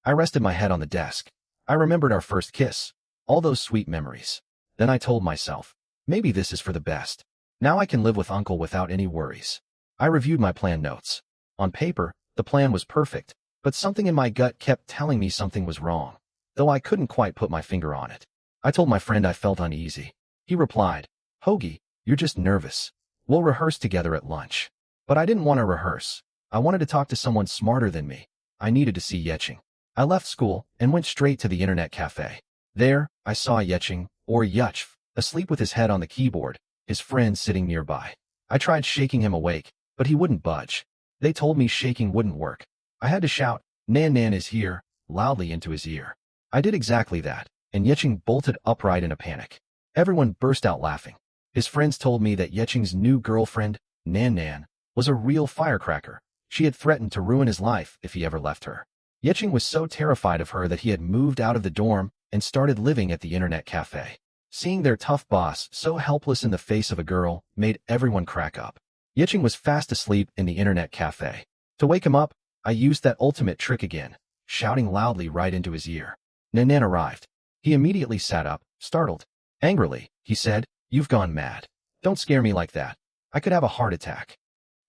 I rested my head on the desk. I remembered our first kiss, all those sweet memories. Then I told myself, maybe this is for the best. Now I can live with Uncle without any worries. I reviewed my plan notes. On paper, the plan was perfect, but something in my gut kept telling me something was wrong, though I couldn't quite put my finger on it. I told my friend I felt uneasy. He replied, Hoagie, you're just nervous. We'll rehearse together at lunch. But I didn't want to rehearse. I wanted to talk to someone smarter than me. I needed to see Yeching. I left school and went straight to the internet cafe. There, I saw Yeching, or Yuchf, asleep with his head on the keyboard, his friend sitting nearby. I tried shaking him awake, but he wouldn't budge. They told me shaking wouldn't work. I had to shout, Nan Nan is here, loudly into his ear. I did exactly that, and Yeching bolted upright in a panic. Everyone burst out laughing. His friends told me that Yeching's new girlfriend, Nan Nan, was a real firecracker. She had threatened to ruin his life if he ever left her. Yeching was so terrified of her that he had moved out of the dorm and started living at the internet cafe. Seeing their tough boss so helpless in the face of a girl made everyone crack up. Yeching was fast asleep in the internet cafe. To wake him up, I used that ultimate trick again, shouting loudly right into his ear. Nanan arrived. He immediately sat up, startled. Angrily, he said, You've gone mad. Don't scare me like that. I could have a heart attack.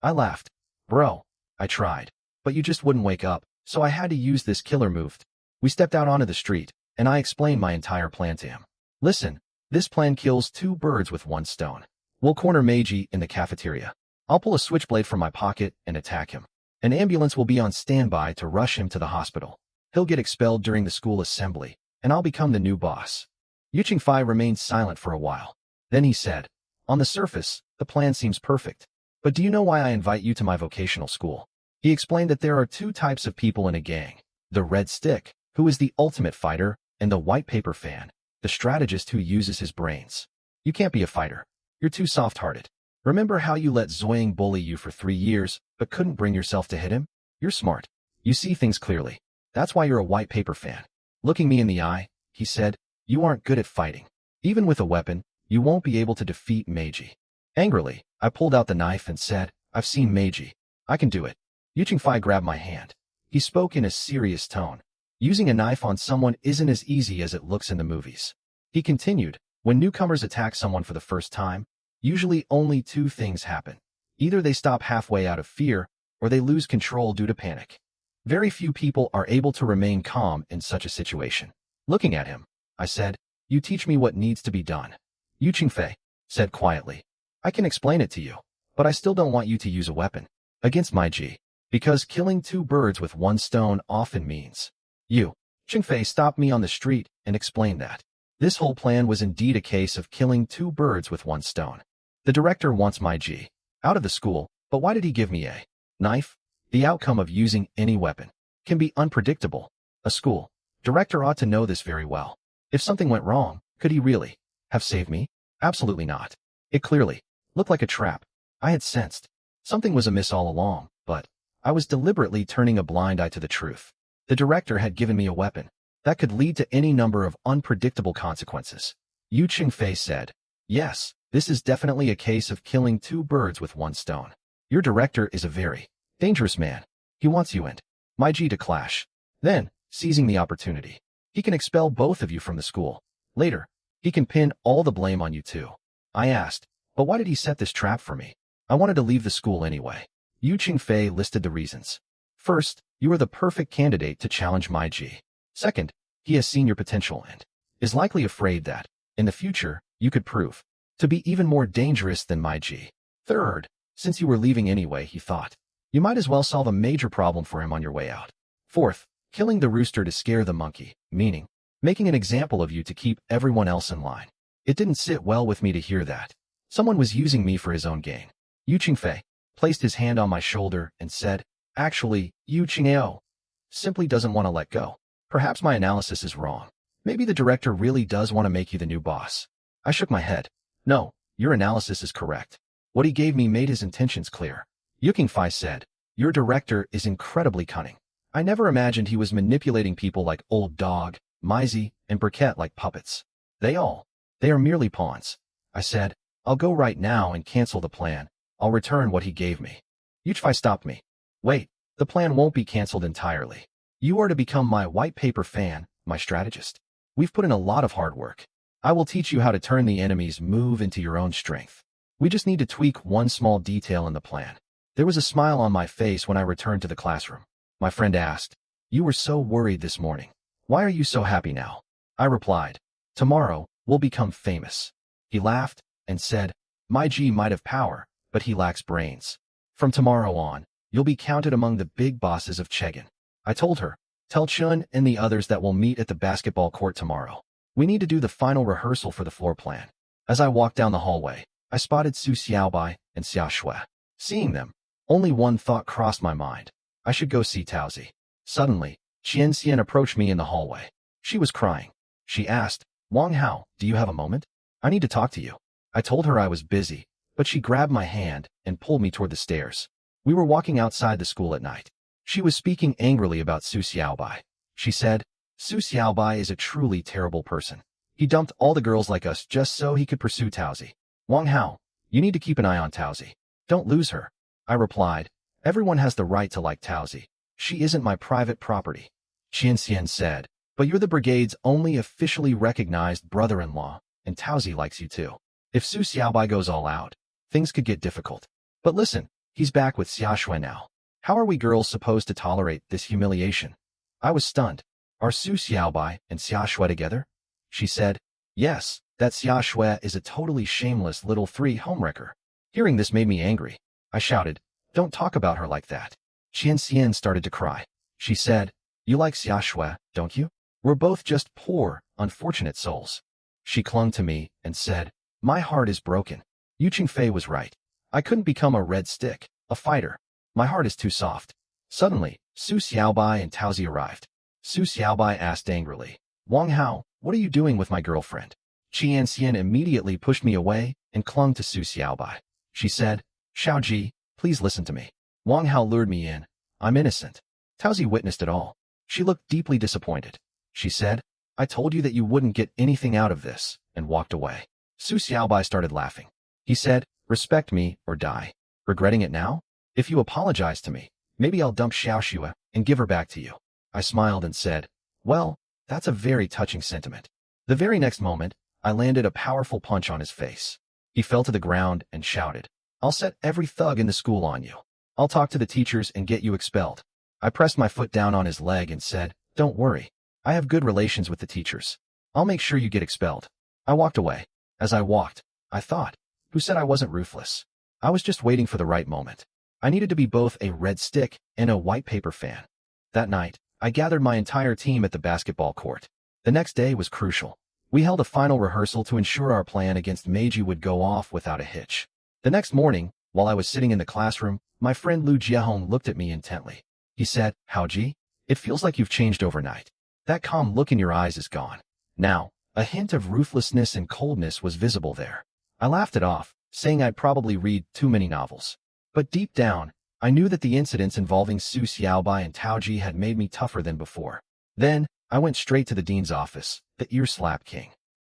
I laughed. Bro, I tried. But you just wouldn't wake up, so I had to use this killer move. We stepped out onto the street, and I explained my entire plan to him. Listen, This plan kills two birds with one stone. We'll corner Meiji in the cafeteria. I'll pull a switchblade from my pocket and attack him. An ambulance will be on standby to rush him to the hospital. He'll get expelled during the school assembly, and I'll become the new boss. Yu Qingfei remained silent for a while. Then he said, on the surface, the plan seems perfect. But do you know why I invite you to my vocational school? He explained that there are two types of people in a gang. The red stick, who is the ultimate fighter, and the white paper fan, the strategist who uses his brains. You can't be a fighter. You're too soft-hearted. Remember how you let Zoying bully you for 3 years, but couldn't bring yourself to hit him? You're smart. You see things clearly. That's why you're a white paper fan. Looking me in the eye, he said, you aren't good at fighting. Even with a weapon, you won't be able to defeat Meiji. Angrily, I pulled out the knife and said, I've seen Meiji. I can do it. Yu Qingfei grabbed my hand. He spoke in a serious tone. Using a knife on someone isn't as easy as it looks in the movies. He continued, when newcomers attack someone for the first time, usually only two things happen. Either they stop halfway out of fear, or they lose control due to panic. Very few people are able to remain calm in such a situation. Looking at him, I said, you teach me what needs to be done. Yu Qingfei said quietly, I can explain it to you, but I still don't want you to use a weapon against Meiji, because killing two birds with one stone often means. Yu Qingfei stopped me on the street and explained that this whole plan was indeed a case of killing two birds with one stone. The director wants Meiji out of the school, but why did he give me a knife? The outcome of using any weapon can be unpredictable. A school director ought to know this very well. If something went wrong, could he really have saved me? Absolutely not. It clearly looked like a trap. I had sensed something was amiss all along, but I was deliberately turning a blind eye to the truth. The director had given me a weapon that could lead to any number of unpredictable consequences. Yu Qingfei said, yes, this is definitely a case of killing two birds with one stone. Your director is a very dangerous man. He wants you and Meiji to clash. Then, seizing the opportunity, he can expel both of you from the school. Later, he can pin all the blame on you too. I asked, but why did he set this trap for me? I wanted to leave the school anyway. Yu Qingfei listed the reasons. First, you are the perfect candidate to challenge Meiji. Second, he has seen your potential and is likely afraid that, in the future, you could prove to be even more dangerous than Meiji. Third, since you were leaving anyway, he thought, you might as well solve a major problem for him on your way out. Fourth, killing the rooster to scare the monkey, meaning making an example of you to keep everyone else in line. It didn't sit well with me to hear that someone was using me for his own gain. Yu Qingfei placed his hand on my shoulder and said, actually, Yu Qingfei simply doesn't want to let go. Perhaps my analysis is wrong. Maybe the director really does want to make you the new boss. I shook my head. No, your analysis is correct. What he gave me made his intentions clear. Yu Qingfei said, your director is incredibly cunning. I never imagined he was manipulating people like Old Dog, Meiji, and Briquette like puppets. They are merely pawns. I said, I'll go right now and cancel the plan. I'll return what he gave me. Yu Qingfei stopped me. Wait, the plan won't be canceled entirely. You are to become my white paper fan, my strategist. We've put in a lot of hard work. I will teach you how to turn the enemy's move into your own strength. We just need to tweak one small detail in the plan. There was a smile on my face when I returned to the classroom. My friend asked, you were so worried this morning. Why are you so happy now? I replied, tomorrow, we'll become famous. He laughed and said, Meiji might have power, but he lacks brains. From tomorrow on, you'll be counted among the big bosses of Chegan. I told her, tell Chun and the others that we'll meet at the basketball court tomorrow. We need to do the final rehearsal for the floor plan. As I walked down the hallway, I spotted Su Xiaobai and Xia Shui. Seeing them, only one thought crossed my mind. I should go see Taozi. Suddenly, Qian Xian approached me in the hallway. She was crying. She asked, Wang Hao, do you have a moment? I need to talk to you. I told her I was busy, but she grabbed my hand and pulled me toward the stairs. We were walking outside the school at night. She was speaking angrily about Su Xiaobai. She said, Su Xiaobai is a truly terrible person. He dumped all the girls like us just so he could pursue Taozi. Wang Hao, you need to keep an eye on Taozi. Don't lose her. I replied, everyone has the right to like Taozi. She isn't my private property. Qian Xian said, but you're the brigade's only officially recognized brother-in-law, and Taozi likes you too. If Su Xiaobai goes all out, things could get difficult. But listen, he's back with Xia Shui now. How are we girls supposed to tolerate this humiliation? I was stunned. Are Su Xiaobai and Xia Shui together? She said, yes, That Xia Shui is a totally shameless little homewrecker. Hearing this made me angry. I shouted, "Don't talk about her like that." Qian Xian started to cry. She said, "You like Xia Shui, don't you? We're both just poor, unfortunate souls." She clung to me and said, "My heart is broken. Yu Qingfei was right. I couldn't become a red stick, a fighter. My heart is too soft." Suddenly, Su Xiaobai and Taozi arrived. Su Xiaobai asked angrily, "Wang Hao, what are you doing with my girlfriend?" Qian Xian immediately pushed me away and clung to Su Xiaobai. She said, "Xiaoji, please listen to me. Wang Hao lured me in. I'm innocent." Taozi witnessed it all. She looked deeply disappointed. She said, "I told you that you wouldn't get anything out of this," and walked away. Su Xiaobai started laughing. He said, "Respect me or die. Regretting it now? If you apologize to me, maybe I'll dump Xiaoxue and give her back to you." I smiled and said, "Well, that's a very touching sentiment." The very next moment, I landed a powerful punch on his face. He fell to the ground and shouted, "I'll set every thug in the school on you. I'll talk to the teachers and get you expelled." I pressed my foot down on his leg and said, "Don't worry. I have good relations with the teachers. I'll make sure you get expelled." I walked away. As I walked, I thought, who said I wasn't ruthless? I was just waiting for the right moment. I needed to be both a red stick and a white paper fan. That night, I gathered my entire team at the basketball court. The next day was crucial. We held a final rehearsal to ensure our plan against Meiji would go off without a hitch. The next morning, while I was sitting in the classroom, my friend Lu Jiahong looked at me intently. He said, "Haoji, it feels like you've changed overnight. That calm look in your eyes is gone. Now, a hint of ruthlessness and coldness was visible there." I laughed it off, saying I'd probably read too many novels. But deep down, I knew that the incidents involving Su Xiaobai and Taoji had made me tougher than before. Then, I went straight to the dean's office, the ear-slap king.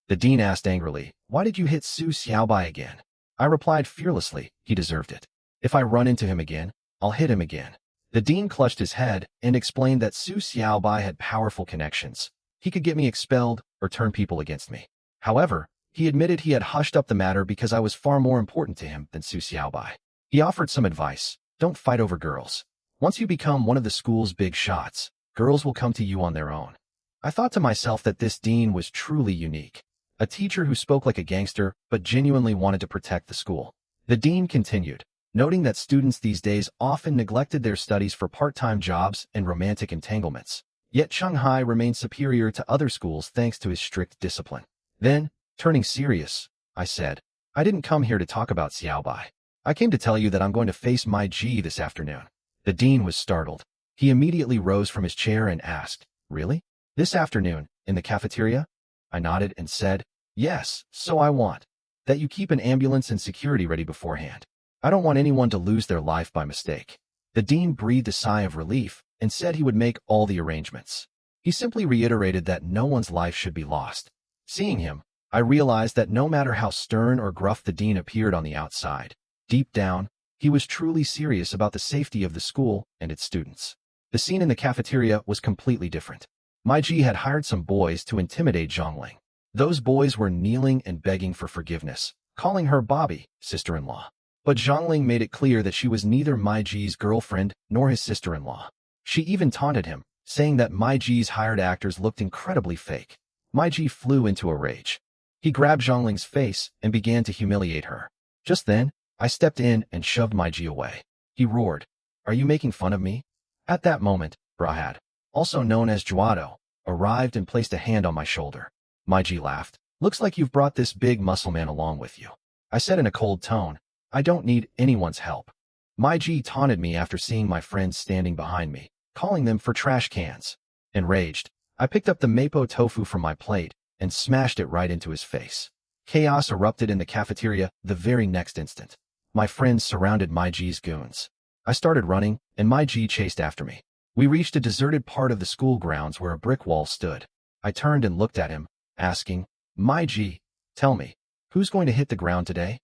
The dean asked angrily, "Why did you hit Su Xiaobai again?" I replied fearlessly, "He deserved it. If I run into him again, I'll hit him again." The dean clutched his head and explained that Su Xiaobai had powerful connections. He could get me expelled or turn people against me. However, he admitted he had hushed up the matter because I was far more important to him than Su Xiaobai. He offered some advice. Don't fight over girls. Once you become one of the school's big shots, girls will come to you on their own. I thought to myself that this dean was truly unique. A teacher who spoke like a gangster but genuinely wanted to protect the school. The dean continued, noting that students these days often neglected their studies for part-time jobs and romantic entanglements. Yet Shanghai remained superior to other schools thanks to his strict discipline. Then, turning serious, I said, "I didn't come here to talk about Xiaobai. I came to tell you that I'm going to face my G this afternoon." The dean was startled. He immediately rose from his chair and asked, "Really? This afternoon, in the cafeteria?" I nodded and said, "Yes, so I want that you keep an ambulance and security ready beforehand. I don't want anyone to lose their life by mistake." The dean breathed a sigh of relief and said he would make all the arrangements. He simply reiterated that no one's life should be lost. Seeing him, I realized that no matter how stern or gruff the dean appeared on the outside, deep down, he was truly serious about the safety of the school and its students. The scene in the cafeteria was completely different. Meiji had hired some boys to intimidate Zhongling. Those boys were kneeling and begging for forgiveness, calling her Bobby, sister-in-law. But Zhongling made it clear that she was neither Meiji's girlfriend nor his sister-in-law. She even taunted him, saying that Meiji's hired actors looked incredibly fake. Meiji flew into a rage. He grabbed Zhongling's face and began to humiliate her. Just then, I stepped in and shoved Meiji away. He roared, "Are you making fun of me?" At that moment, Brahad, also known as Juado, arrived and placed a hand on my shoulder. Meiji laughed. "Looks like you've brought this big muscle man along with you." I said in a cold tone, "I don't need anyone's help." Meiji taunted me after seeing my friends standing behind me, calling them for trash cans. Enraged, I picked up the mapo tofu from my plate and smashed it right into his face. Chaos erupted in the cafeteria the very next instant. My friends surrounded Meiji's goons. I started running, and Meiji chased after me. We reached a deserted part of the school grounds where a brick wall stood. I turned and looked at him, asking, "Meiji, tell me, who's going to hit the ground today?"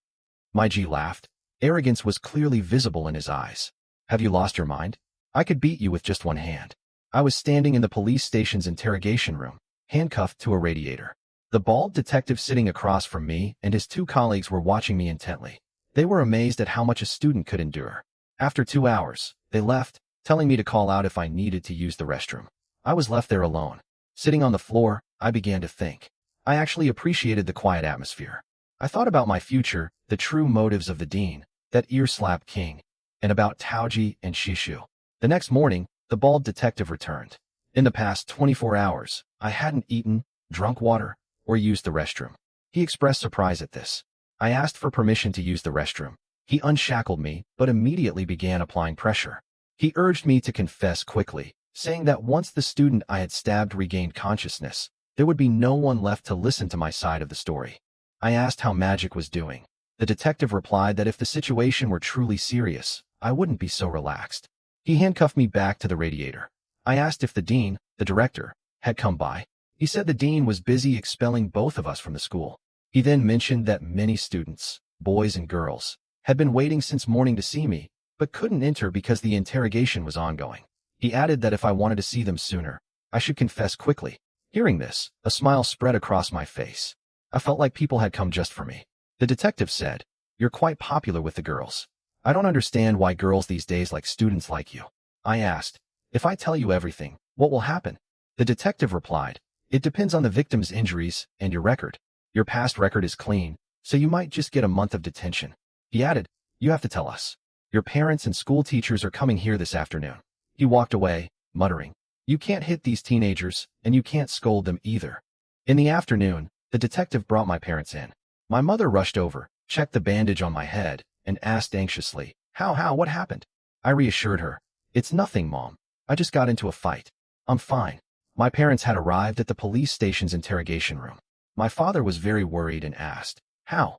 Meiji laughed. Arrogance was clearly visible in his eyes. "Have you lost your mind? I could beat you with just one hand." I was standing in the police station's interrogation room, handcuffed to a radiator. The bald detective sitting across from me and his two colleagues were watching me intently. They were amazed at how much a student could endure. After 2 hours, they left, telling me to call out if I needed to use the restroom. I was left there alone. Sitting on the floor, I began to think. I actually appreciated the quiet atmosphere. I thought about my future, the true motives of the dean, that ear-slap king, and about Taoji and Shishu. The next morning, the bald detective returned. In the past 24 hours, I hadn't eaten, drunk water, or used the restroom. He expressed surprise at this. I asked for permission to use the restroom. He unshackled me, but immediately began applying pressure. He urged me to confess quickly, saying that once the student I had stabbed regained consciousness, there would be no one left to listen to my side of the story. I asked how magic was doing. The detective replied that if the situation were truly serious, I wouldn't be so relaxed. He handcuffed me back to the radiator. I asked if the dean, the director, had come by. He said the dean was busy expelling both of us from the school. He then mentioned that many students, boys and girls, had been waiting since morning to see me, but couldn't enter because the interrogation was ongoing. He added that if I wanted to see them sooner, I should confess quickly. Hearing this, a smile spread across my face. I felt like people had come just for me. The detective said, "You're quite popular with the girls. I don't understand why girls these days like students like you." I asked, "If I tell you everything, what will happen?" The detective replied, "It depends on the victim's injuries and your record. Your past record is clean, so you might just get a month of detention." He added, "You have to tell us. Your parents and school teachers are coming here this afternoon." He walked away, muttering, "You can't hit these teenagers, and you can't scold them either." In the afternoon, the detective brought my parents in. My mother rushed over, checked the bandage on my head, and asked anxiously, what happened?" I reassured her, "It's nothing, Mom. I just got into a fight. I'm fine." My parents had arrived at the police station's interrogation room. My father was very worried and asked, How?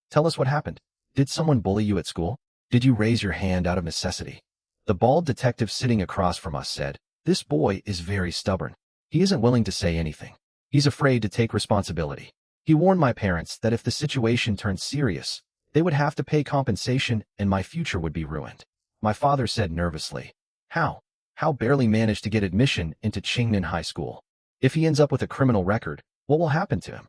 Tell us what happened. Did someone bully you at school? Did you raise your hand out of necessity?" The bald detective sitting across from us said, "This boy is very stubborn. He isn't willing to say anything. He's afraid to take responsibility." He warned my parents that if the situation turned serious, they would have to pay compensation and my future would be ruined. My father said nervously, How barely managed to get admission into Qingnan High School. If he ends up with a criminal record, what will happen to him?"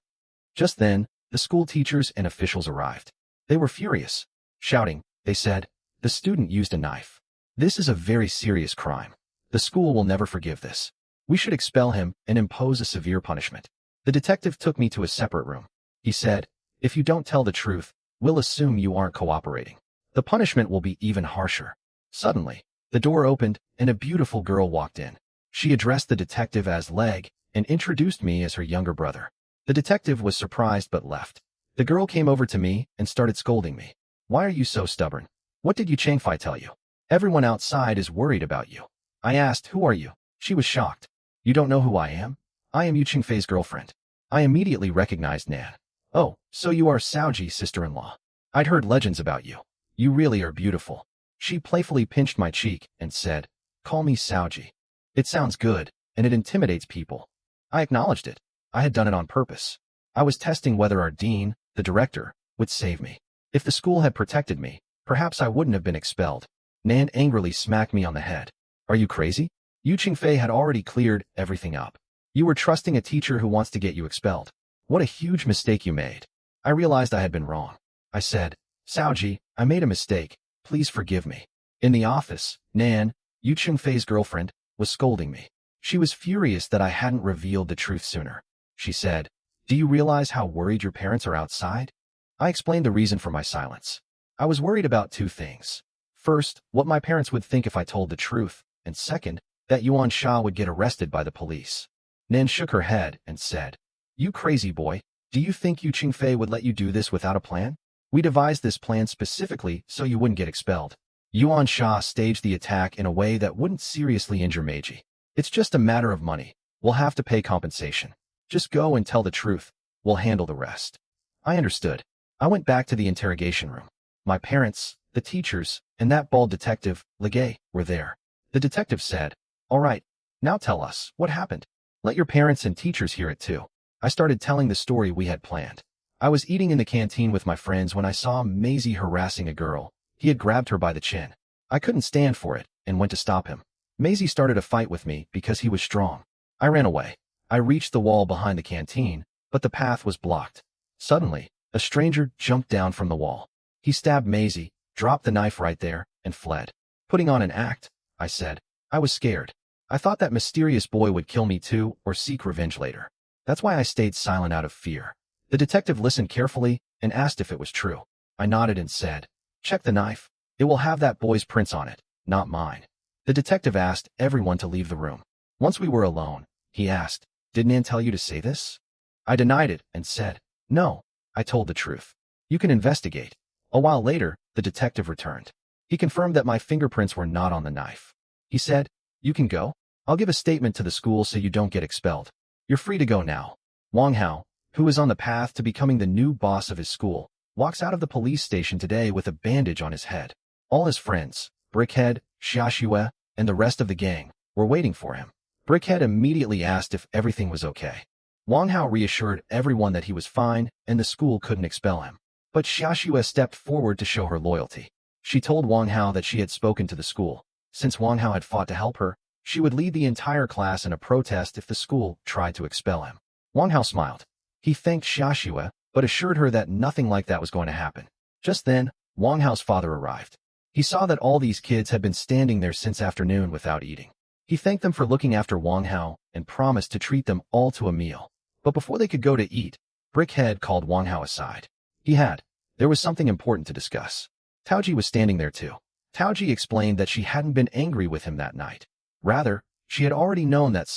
Just then, the school teachers and officials arrived. They were furious. Shouting, they said, "The student used a knife. This is a very serious crime. The school will never forgive this. We should expel him and impose a severe punishment." The detective took me to a separate room. He said, "If you don't tell the truth, we'll assume you aren't cooperating. The punishment will be even harsher." Suddenly, the door opened and a beautiful girl walked in. She addressed the detective as Leg and introduced me as her younger brother. The detective was surprised but left. The girl came over to me and started scolding me. "Why are you so stubborn? What did Yu Changfei tell you? Everyone outside is worried about you." I asked, "Who are you?" She was shocked. "You don't know who I am? I am Yu Changfei's girlfriend." I immediately recognized Nan. "Oh, so you are Saoji's sister-in-law. I'd heard legends about you. You really are beautiful." She playfully pinched my cheek and said, "Call me Saoji. It sounds good, and it intimidates people." I acknowledged it. I had done it on purpose. I was testing whether our dean, the director, would save me. If the school had protected me, perhaps I wouldn't have been expelled. Nan angrily smacked me on the head. "Are you crazy? Yu Qingfei had already cleared everything up. You were trusting a teacher who wants to get you expelled. What a huge mistake you made." I realized I had been wrong. I said, "Saoji, I made a mistake. Please forgive me." In the office, Nan, Yu Qingfei's girlfriend, was scolding me. She was furious that I hadn't revealed the truth sooner. She said, "Do you realize how worried your parents are outside?" I explained the reason for my silence. I was worried about two things. First, what my parents would think if I told the truth, and second, that Yuan Sha would get arrested by the police. Nan shook her head and said, "You crazy boy, do you think Yu Qingfei would let you do this without a plan? We devised this plan specifically so you wouldn't get expelled. Yuan Sha staged the attack in a way that wouldn't seriously injure Meiji. It's just a matter of money. We'll have to pay compensation. Just go and tell the truth. We'll handle the rest." I understood. I went back to the interrogation room. My parents, the teachers, and that bald detective, Legay, were there. The detective said, "All right, now tell us, what happened? Let your parents and teachers hear it too." I started telling the story we had planned. I was eating in the canteen with my friends when I saw Maisie harassing a girl. He had grabbed her by the chin. I couldn't stand for it and went to stop him. Maisie started a fight with me because he was strong. I ran away. I reached the wall behind the canteen, but the path was blocked. Suddenly, a stranger jumped down from the wall. He stabbed Maisie, dropped the knife right there, and fled. "Putting on an act," I said. I was scared. I thought that mysterious boy would kill me too or seek revenge later. That's why I stayed silent out of fear. The detective listened carefully and asked if it was true. I nodded and said, check the knife. It will have that boy's prints on it, not mine. The detective asked everyone to leave the room. Once we were alone, he asked, did Nan tell you to say this? I denied it and said, no, I told the truth. You can investigate. A while later, the detective returned. He confirmed that my fingerprints were not on the knife. He said, you can go. I'll give a statement to the school so you don't get expelled. You're free to go now. Wang Hao, who is on the path to becoming the new boss of his school, walks out of the police station today with a bandage on his head. All his friends, Brickhead, Xiaoxue, and the rest of the gang, were waiting for him. Brickhead immediately asked if everything was okay. Wang Hao reassured everyone that he was fine and the school couldn't expel him. But Xiaoxue stepped forward to show her loyalty. She told Wang Hao that she had spoken to the school. Since Wang Hao had fought to help her, she would lead the entire class in a protest if the school tried to expel him. Wang Hao smiled. He thanked Xiaoxue, but assured her that nothing like that was going to happen. Just then, Wang Hao's father arrived. He saw that all these kids had been standing there since afternoon without eating. He thanked them for looking after Wang Hao and promised to treat them all to a meal. But before they could go to eat, Brickhead called Wang Hao aside. There was something important to discuss. Taoji was standing there too. Taoji explained that she hadn't been angry with him that night. Rather, she had already known that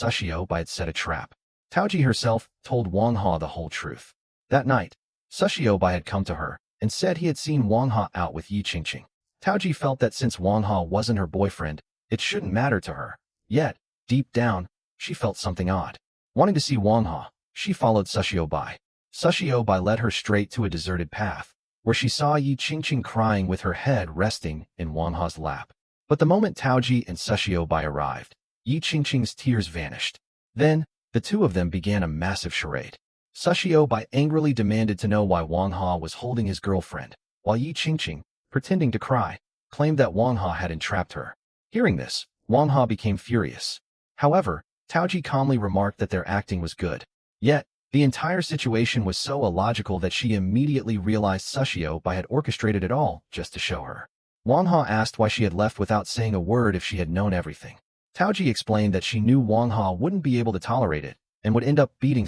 Bai had set a trap. Taoji herself told Wang Hao the whole truth. That night, Bai had come to her and said he had seen Wang Hao out with Yi Qingqing. Taoji felt that since Wang Hao wasn't her boyfriend, it shouldn't matter to her. Yet, deep down, she felt something odd. Wanting to see Wang Hao, she followed Bai. Bai led her straight to a deserted path, where she saw Yi Qingqing crying with her head resting in Wang Hao's lap. But the moment Taoji and Bai arrived, Yi Qingqing's tears vanished. Then, the two of them began a massive charade. Bai angrily demanded to know why Wang Hao was holding his girlfriend, while Yi Qingqing, pretending to cry, claimed that Wang Hao had entrapped her. Hearing this, Wang Hao became furious. However, Taoji calmly remarked that their acting was good. Yet, the entire situation was so illogical that she immediately realized Bai had orchestrated it all just to show her. Wang Hao asked why she had left without saying a word if she had known everything. Taoji explained that she knew Wang Hao wouldn't be able to tolerate it and would end up beating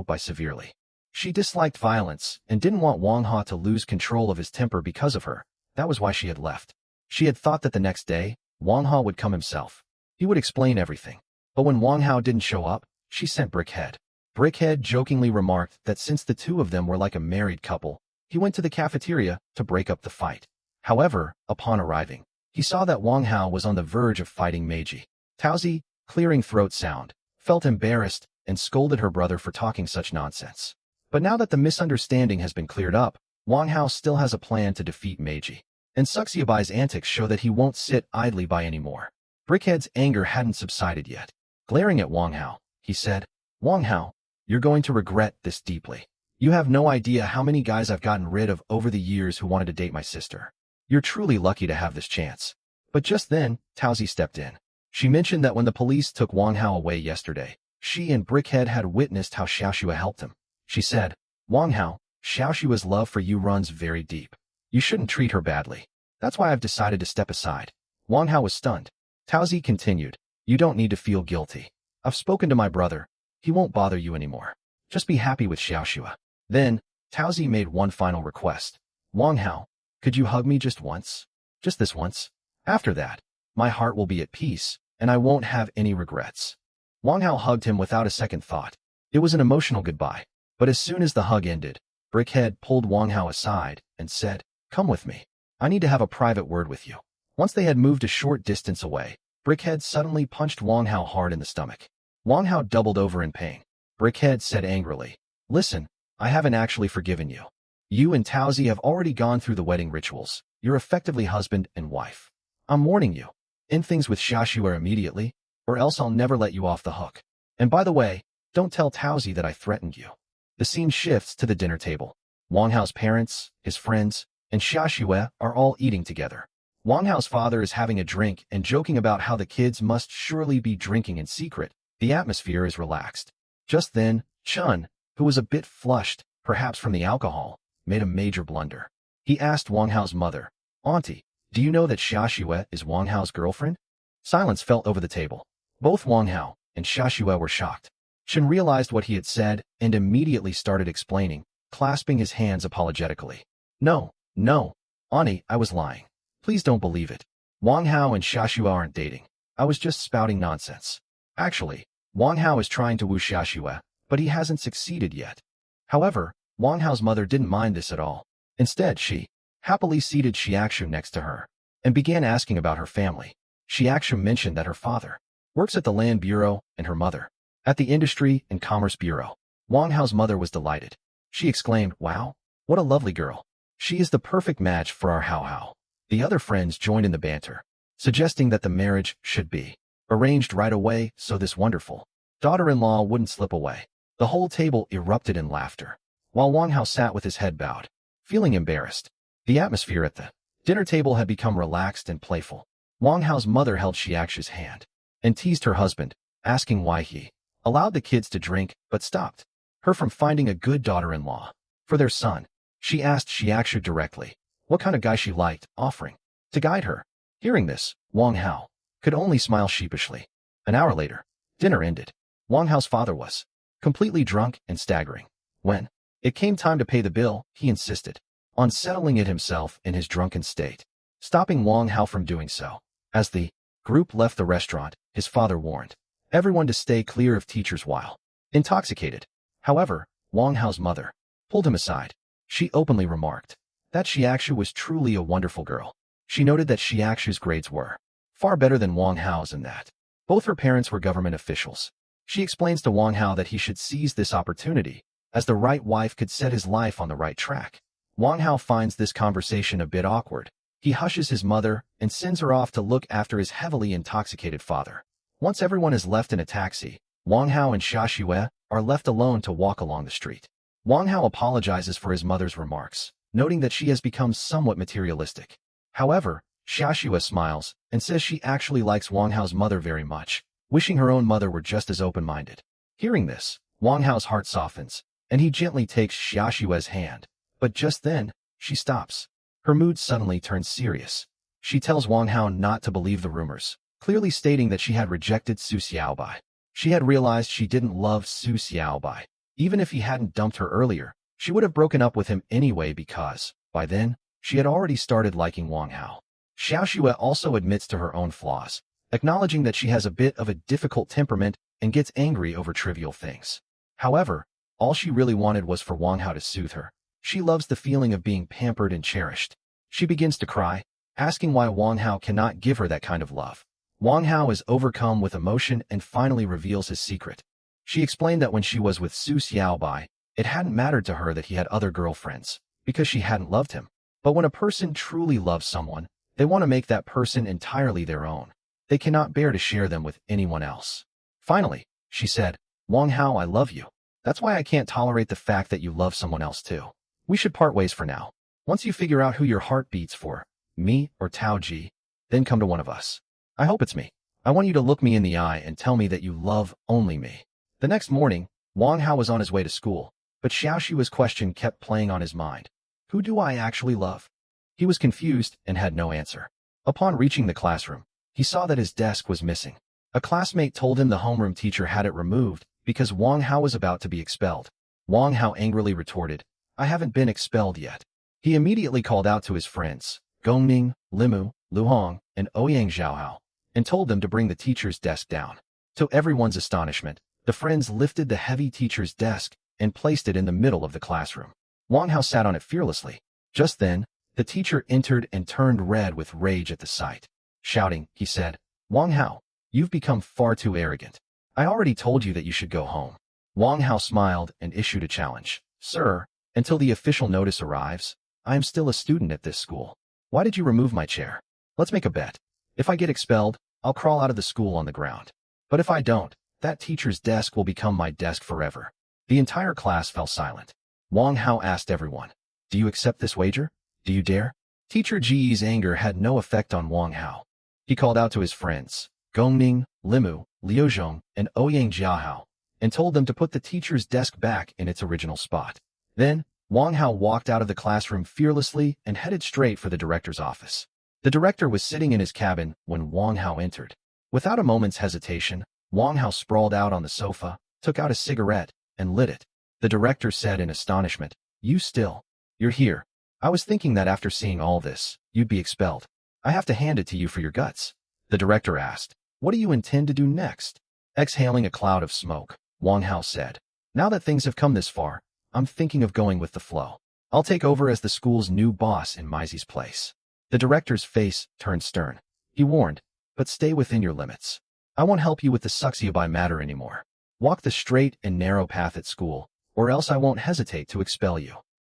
Bai severely. She disliked violence and didn't want Wang Hao to lose control of his temper because of her. That was why she had left. She had thought that the next day, Wang Hao would come himself. He would explain everything. But when Wang Hao didn't show up, she sent Brickhead. Brickhead jokingly remarked that since the two of them were like a married couple, he went to the cafeteria to break up the fight. However, upon arriving, he saw that Wang Hao was on the verge of fighting Meiji. Taozi, clearing throat sound, felt embarrassed and scolded her brother for talking such nonsense. But now that the misunderstanding has been cleared up, Wang Hao still has a plan to defeat Meiji. And Bai's antics show that he won't sit idly by anymore. Brickhead's anger hadn't subsided yet. Glaring at Wang Hao, he said, Wang Hao, you're going to regret this deeply. You have no idea how many guys I've gotten rid of over the years who wanted to date my sister. You're truly lucky to have this chance. But just then, Taozi stepped in. She mentioned that when the police took Wang Hao away yesterday, she and Brickhead had witnessed how Xiaoxue helped him. She said, Wang Hao, Xiaoxue's love for you runs very deep. You shouldn't treat her badly. That's why I've decided to step aside. Wang Hao was stunned. Taozi continued, you don't need to feel guilty. I've spoken to my brother. He won't bother you anymore. Just be happy with Xiaoxue. Then, Taozi made one final request. Wang Hao, could you hug me just once? Just this once? After that, my heart will be at peace, and I won't have any regrets. Wang Hao hugged him without a second thought. It was an emotional goodbye. But as soon as the hug ended, Brickhead pulled Wang Hao aside and said, come with me. I need to have a private word with you. Once they had moved a short distance away, Brickhead suddenly punched Wang Hao hard in the stomach. Wang Hao doubled over in pain. Brickhead said angrily, listen, I haven't actually forgiven you. You and Taozi have already gone through the wedding rituals. You're effectively husband and wife. I'm warning you. End things with Xiaoxue immediately, or else I'll never let you off the hook. And by the way, don't tell Taozi that I threatened you. The scene shifts to the dinner table. Wang Hao's parents, his friends, and Xiaoxue are all eating together. Wang Hao's father is having a drink and joking about how the kids must surely be drinking in secret. The atmosphere is relaxed. Just then, Chun, who was a bit flushed, perhaps from the alcohol, made a major blunder. He asked Wang Hao's mother, Auntie, do you know that Xiaoxue is Wang Hao's girlfriend? Silence fell over the table. Both Wang Hao and Xiaoxue were shocked. Shin realized what he had said and immediately started explaining, clasping his hands apologetically. No, no, Ani, I was lying. Please don't believe it. Wang Hao and Xiaoxue aren't dating. I was just spouting nonsense. Actually, Wang Hao is trying to woo Xiaoxue, but he hasn't succeeded yet. However, Wang Hao's mother didn't mind this at all. Instead, she happily seated Xiaoxue next to her and began asking about her family. Xiaoxue mentioned that her father works at the Land Bureau and her mother at the Industry and Commerce Bureau. Wang Hao's mother was delighted. She exclaimed, "Wow, what a lovely girl. She is the perfect match for our Hao Hao." The other friends joined in the banter, suggesting that the marriage should be arranged right away so this wonderful daughter-in-law wouldn't slip away. The whole table erupted in laughter, while Wang Hao sat with his head bowed, feeling embarrassed. The atmosphere at the dinner table had become relaxed and playful. Wang Hao's mother held Xiaoxue's hand and teased her husband, asking why he allowed the kids to drink but stopped her from finding a good daughter-in-law for their son. She asked Xiaoxue directly what kind of guy she liked, offering to guide her. Hearing this, Wang Hao could only smile sheepishly. An hour later, dinner ended. Wang Hao's father was completely drunk and staggering. When it came time to pay the bill, he insisted on settling it himself in his drunken state, stopping Wang Hao from doing so. As the group left the restaurant, his father warned everyone to stay clear of teachers while intoxicated. However, Wang Hao's mother pulled him aside. She openly remarked that Xiaoxue was truly a wonderful girl. She noted that Xiaoxue's grades were far better than Wang Hao's and that both her parents were government officials. She explains to Wang Hao that he should seize this opportunity, as the right wife could set his life on the right track. Wang Hao finds this conversation a bit awkward. He hushes his mother and sends her off to look after his heavily intoxicated father. Once everyone is left in a taxi, Wang Hao and Xiaoxue are left alone to walk along the street. Wang Hao apologizes for his mother's remarks, noting that she has become somewhat materialistic. However, Xiaoxue smiles and says she actually likes Wang Hao's mother very much, wishing her own mother were just as open-minded. Hearing this, Wang Hao's heart softens, and he gently takes Xiaoxue's hand. But just then, she stops. Her mood suddenly turns serious. She tells Wang Hao not to believe the rumors, clearly stating that she had rejected Su Xiaobai. She had realized she didn't love Su Xiaobai. Even if he hadn't dumped her earlier, she would have broken up with him anyway because, by then, she had already started liking Wang Hao. Xiaoxue also admits to her own flaws, acknowledging that she has a bit of a difficult temperament and gets angry over trivial things. However, all she really wanted was for Wang Hao to soothe her. She loves the feeling of being pampered and cherished. She begins to cry, asking why Wang Hao cannot give her that kind of love. Wang Hao is overcome with emotion and finally reveals his secret. She explained that when she was with Su Xiaobai, it hadn't mattered to her that he had other girlfriends, because she hadn't loved him. But when a person truly loves someone, they want to make that person entirely their own. They cannot bear to share them with anyone else. Finally, she said, "Wang Hao, I love you. That's why I can't tolerate the fact that you love someone else too. We should part ways for now. Once you figure out who your heart beats for, me or Tao Ji, then come to one of us. I hope it's me. I want you to look me in the eye and tell me that you love only me." The next morning, Wang Hao was on his way to school, but Xiaoxue's question kept playing on his mind. Who do I actually love? He was confused and had no answer. Upon reaching the classroom, he saw that his desk was missing. A classmate told him the homeroom teacher had it removed because Wang Hao was about to be expelled. Wang Hao angrily retorted, "I haven't been expelled yet." He immediately called out to his friends, Gongming, Limu, Luhong, and Ouyang Zhaohao, and told them to bring the teacher's desk down. To everyone's astonishment, the friends lifted the heavy teacher's desk and placed it in the middle of the classroom. Wang Hao sat on it fearlessly. Just then, the teacher entered and turned red with rage at the sight. Shouting, he said, "Wang Hao, you've become far too arrogant. I already told you that you should go home." Wang Hao smiled and issued a challenge. "Sir, until the official notice arrives, I am still a student at this school. Why did you remove my chair? Let's make a bet. If I get expelled, I'll crawl out of the school on the ground. But if I don't, that teacher's desk will become my desk forever." The entire class fell silent. Wang Hao asked everyone, "Do you accept this wager? Do you dare?" Teacher Ji's anger had no effect on Wang Hao. He called out to his friends, Gongming, Limu, Liuzhong, and Ouyang Jiahao, and told them to put the teacher's desk back in its original spot. Then, Wang Hao walked out of the classroom fearlessly and headed straight for the director's office. The director was sitting in his cabin when Wang Hao entered. Without a moment's hesitation, Wang Hao sprawled out on the sofa, took out a cigarette, and lit it. The director said in astonishment, You're here. I was thinking that after seeing all this, you'd be expelled. I have to hand it to you for your guts. The director asked, What do you intend to do next? Exhaling a cloud of smoke, Wang Hao said, Now that things have come this far, I'm thinking of going with the flow. I'll take over as the school's new boss in Maisy's place. The director's face turned stern. He warned, But stay within your limits. I won't help you with the succubi matter anymore. Walk the straight and narrow path at school, or else I won't hesitate to expel you.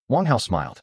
Wang Hao smiled.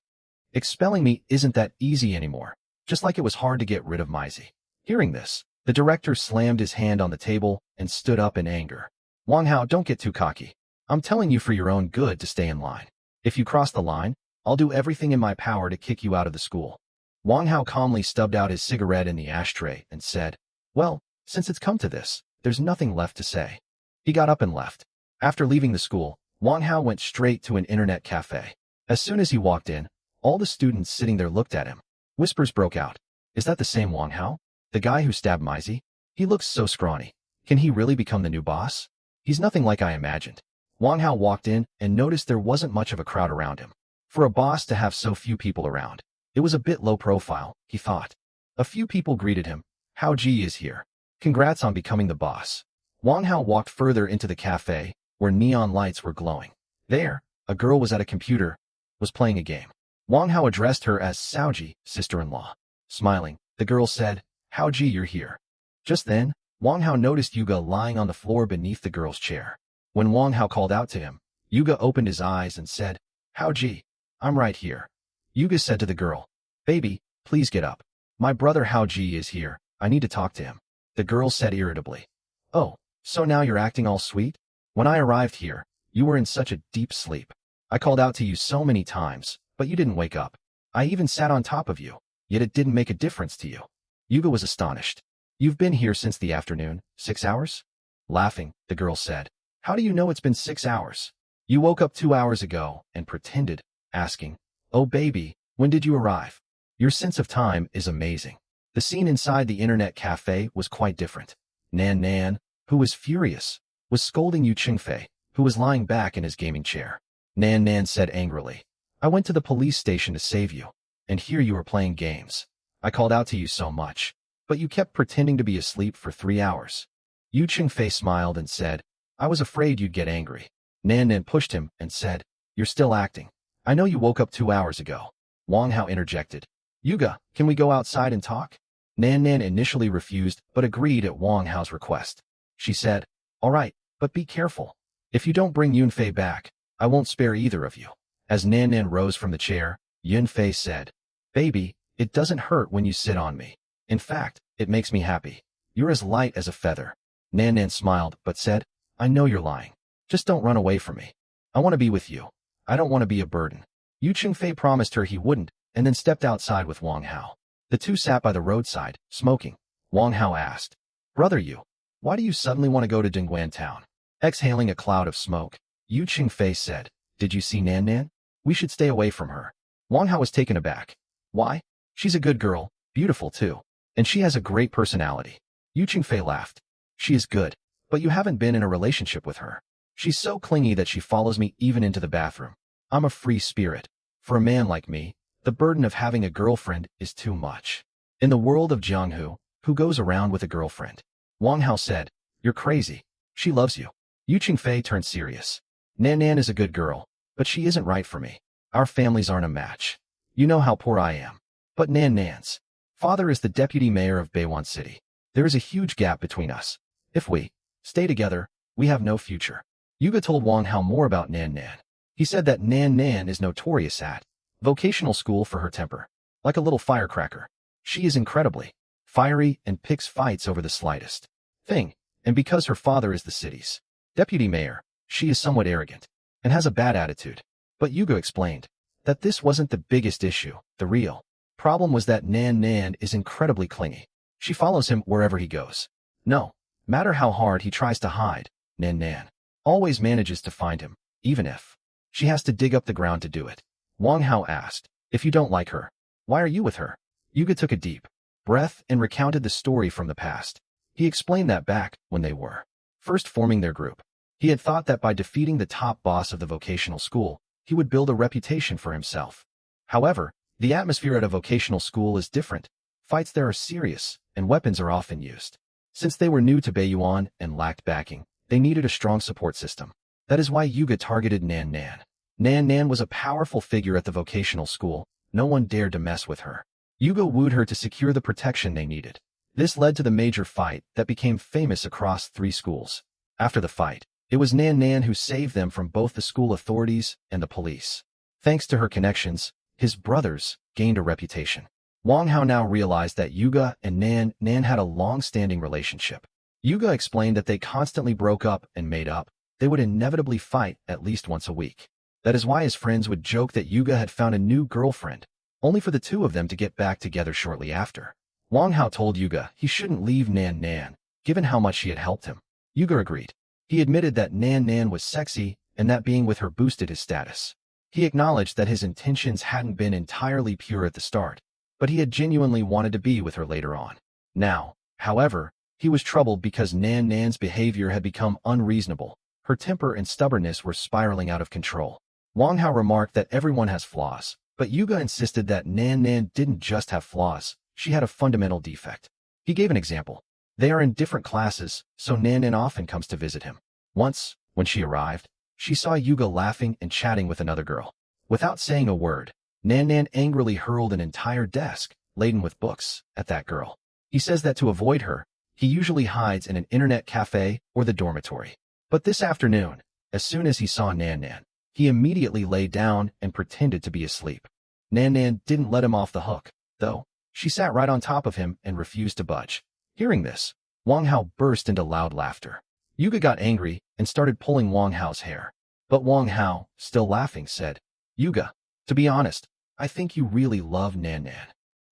Expelling me isn't that easy anymore, just like it was hard to get rid of Maizy. Hearing this, the director slammed his hand on the table and stood up in anger. Wang Hao, don't get too cocky. I'm telling you for your own good to stay in line. If you cross the line, I'll do everything in my power to kick you out of the school. Wang Hao calmly stubbed out his cigarette in the ashtray and said, Well, since it's come to this, there's nothing left to say. He got up and left. After leaving the school, Wang Hao went straight to an internet cafe. As soon as he walked in, all the students sitting there looked at him. Whispers broke out. Is that the same Wang Hao? The guy who stabbed Maizy? He looks so scrawny. Can he really become the new boss? He's nothing like I imagined. Wang Hao walked in and noticed there wasn't much of a crowd around him. For a boss to have so few people around, it was a bit low profile, he thought. A few people greeted him. Hao Ji is here. Congrats on becoming the boss. Wang Hao walked further into the cafe, where neon lights were glowing. There, a girl was at a computer, was playing a game. Wang Hao addressed her as Saoji, sister-in-law. Smiling, the girl said, Hao Ji, you're here. Just then, Wang Hao noticed Yuga lying on the floor beneath the girl's chair. When Wang Hao called out to him, Yuga opened his eyes and said, Hao Ji, I'm right here. Yuga said to the girl, Baby, please get up. My brother Hao Ji is here. I need to talk to him. The girl said irritably, Oh, so now you're acting all sweet? When I arrived here, you were in such a deep sleep. I called out to you so many times, but you didn't wake up. I even sat on top of you, yet it didn't make a difference to you. Yuga was astonished. You've been here since the afternoon, 6 hours? Laughing, the girl said, How do you know it's been 6 hours? You woke up 2 hours ago and pretended, asking, Oh baby, when did you arrive? Your sense of time is amazing. The scene inside the internet cafe was quite different. Nan Nan, who was furious, was scolding Yu Qingfei, who was lying back in his gaming chair. Nan Nan said angrily, I went to the police station to save you, and here you are playing games. I called out to you so much, but you kept pretending to be asleep for 3 hours. Yu Qingfei smiled and said, I was afraid you'd get angry. Nan Nan pushed him and said, You're still acting. I know you woke up 2 hours ago. Wang Hao interjected, Yuga, can we go outside and talk? Nan Nan initially refused but agreed at Wang Hao's request. She said, All right, but be careful. If you don't bring Yunfei back, I won't spare either of you. As Nan Nan rose from the chair, Yunfei said, Baby, it doesn't hurt when you sit on me. In fact, it makes me happy. You're as light as a feather. Nan Nan smiled but said, I know you're lying. Just don't run away from me. I want to be with you. I don't want to be a burden. Yu Qingfei promised her he wouldn't, and then stepped outside with Wang Hao. The two sat by the roadside, smoking. Wang Hao asked, Brother Yu, why do you suddenly want to go to Dingguan town? Exhaling a cloud of smoke, Yu Qingfei said, Did you see Nan Nan? We should stay away from her. Wang Hao was taken aback. Why? She's a good girl, beautiful too. And she has a great personality. Yu Qingfei laughed. She is good, but you haven't been in a relationship with her. She's so clingy that she follows me even into the bathroom. I'm a free spirit. For a man like me, the burden of having a girlfriend is too much. In the world of Jianghu, who goes around with a girlfriend? Wang Hao said, You're crazy. She loves you. Yu Qingfei turned serious. Nan Nan is a good girl, but she isn't right for me. Our families aren't a match. You know how poor I am. But Nan Nan's father is the deputy mayor of Beiwan City. There is a huge gap between us. If we stay together, we have no future. Yuga told Wang Hao more about Nan Nan. He said that Nan Nan is notorious at vocational school for her temper. Like a little firecracker. She is incredibly fiery and picks fights over the slightest thing. And because her father is the city's deputy mayor, she is somewhat arrogant and has a bad attitude. But Yuga explained that this wasn't the biggest issue. The real problem was that Nan Nan is incredibly clingy. She follows him wherever he goes. No matter how hard he tries to hide, Nan Nan always manages to find him, even if she has to dig up the ground to do it. Wang Hao asked, If you don't like her, why are you with her? Yuga took a deep breath and recounted the story from the past. He explained that back when they were first forming their group, He had thought that by defeating the top boss of the vocational school, he would build a reputation for himself. However, the atmosphere at a vocational school is different. Fights there are serious, and weapons are often used. Since they were new to Baiyuan and lacked backing, they needed a strong support system. That is why Yuga targeted Nan Nan. Nan Nan was a powerful figure at the vocational school. No one dared to mess with her. Yuga wooed her to secure the protection they needed. This led to the major fight that became famous across 3 schools. After the fight, it was Nan Nan who saved them from both the school authorities and the police. Thanks to her connections, his brothers gained a reputation. Wang Hao now realized that Yuga and Nan Nan had a long-standing relationship. Yuga explained that they constantly broke up and made up. They would inevitably fight at least once a week. That is why his friends would joke that Yuga had found a new girlfriend, only for the two of them to get back together shortly after. Wang Hao told Yuga he shouldn't leave Nan Nan, given how much she had helped him. Yuga agreed. He admitted that Nan Nan was sexy and that being with her boosted his status. He acknowledged that his intentions hadn't been entirely pure at the start, but he had genuinely wanted to be with her later on. Now, however, he was troubled because Nan Nan's behavior had become unreasonable. Her temper and stubbornness were spiraling out of control. Wang Hao remarked that everyone has flaws, but Yuga insisted that Nan Nan didn't just have flaws, she had a fundamental defect. He gave an example. They are in different classes, so Nan Nan often comes to visit him. Once, when she arrived, she saw Yuga laughing and chatting with another girl. Without saying a word, Nan Nan angrily hurled an entire desk, laden with books, at that girl. He says that to avoid her, he usually hides in an internet cafe or the dormitory. But this afternoon, as soon as he saw Nan Nan, he immediately lay down and pretended to be asleep. Nan Nan didn't let him off the hook, though. She sat right on top of him and refused to budge. Hearing this, Wang Hao burst into loud laughter. Yuga got angry and started pulling Wang Hao's hair. But Wang Hao, still laughing, said, "Yuga, to be honest, I think you really love Nan Nan."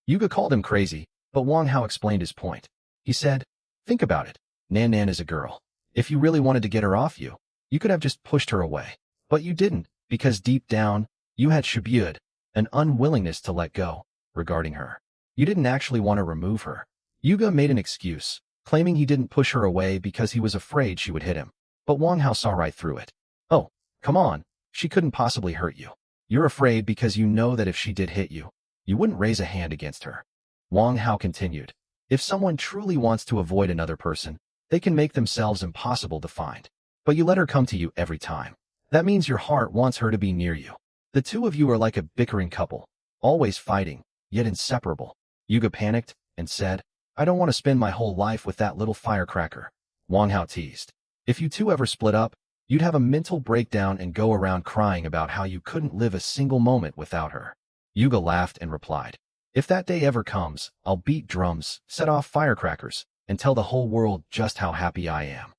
Yuga called him crazy, but Wang Hao explained his point. He said, "Think about it. Nan Nan is a girl. If you really wanted to get her off you, you could have just pushed her away. But you didn't, because deep down, you had shubyud, an unwillingness to let go, regarding her. You didn't actually want to remove her." Yuga made an excuse, claiming he didn't push her away because he was afraid she would hit him. But Wang Hao saw right through it. "Oh, come on, she couldn't possibly hurt you. You're afraid because you know that if she did hit you, you wouldn't raise a hand against her." Wang Hao continued, "If someone truly wants to avoid another person, they can make themselves impossible to find. But you let her come to you every time. That means your heart wants her to be near you. The two of you are like a bickering couple, always fighting, yet inseparable." Yuga panicked and said, "I don't want to spend my whole life with that little firecracker." Wang Hao teased, "If you two ever split up, you'd have a mental breakdown and go around crying about how you couldn't live a single moment without her." Yuga laughed and replied, "If that day ever comes, I'll beat drums, set off firecrackers, and tell the whole world just how happy I am."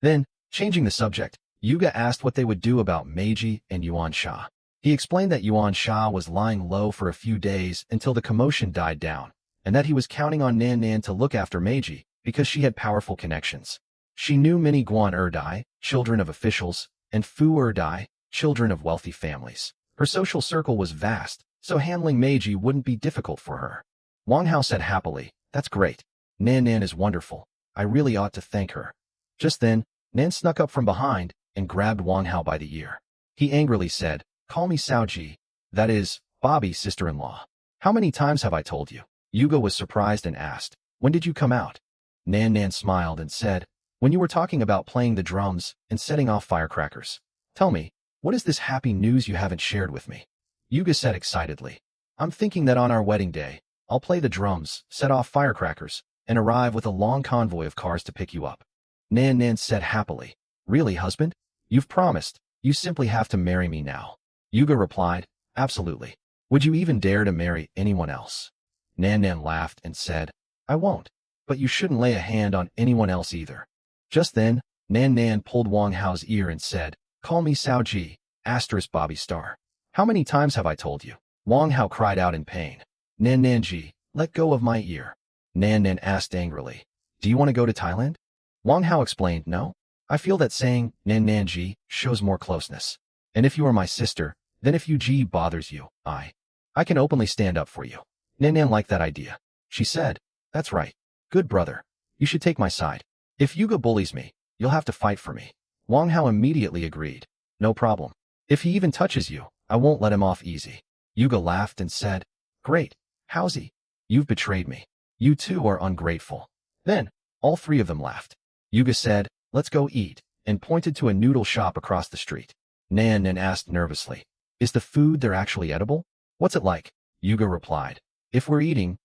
Then, changing the subject, Yuga asked what they would do about Meiji and Yuan Sha. He explained that Yuan Sha was lying low for a few days until the commotion died down, and that he was counting on Nan Nan to look after Meiji because she had powerful connections. She knew many Guan Erdai, children of officials, and Fu Erdai, children of wealthy families. Her social circle was vast, so handling Meiji wouldn't be difficult for her. Wang Hao said happily, "That's great. Nan Nan is wonderful. I really ought to thank her." Just then, Nan snuck up from behind and grabbed Wang Hao by the ear. He angrily said, "Call me Saoji, that is, Bobby's sister-in-law. How many times have I told you?" Yuga was surprised and asked, "When did you come out?" Nan Nan smiled and said, "When you were talking about playing the drums and setting off firecrackers. Tell me, what is this happy news you haven't shared with me?" Yuga said excitedly, "I'm thinking that on our wedding day, I'll play the drums, set off firecrackers, and arrive with a long convoy of cars to pick you up." Nan Nan said happily, "Really, husband? You've promised. You simply have to marry me now." Yuga replied, "Absolutely. Would you even dare to marry anyone else?" Nan Nan laughed and said, "I won't. But you shouldn't lay a hand on anyone else either." Just then, Nan Nan pulled Wang Hao's ear and said, "Call me Saoji, asterisk Bobby Star. How many times have I told you?" Wang Hao cried out in pain. "Nan Nanji, let go of my ear." Nan Nan asked angrily, "Do you want to go to Thailand?" Wang Hao explained, "No. I feel that saying Nan Nanji shows more closeness. And if you are my sister, then if Yuji bothers you, I can openly stand up for you." Nan Nan liked that idea. She said, "That's right. Good brother. You should take my side. If Yuga bullies me, you'll have to fight for me." Wang Hao immediately agreed. No problem. If he even touches you, I won't let him off easy. Yuga laughed and said, Great, Haozi, you've betrayed me. You too are ungrateful. Then, all three of them laughed. Yuga said, Let's go eat, and pointed to a noodle shop across the street. Nan asked nervously, Is the food there actually edible? What's it like? Yuga replied, If we're eating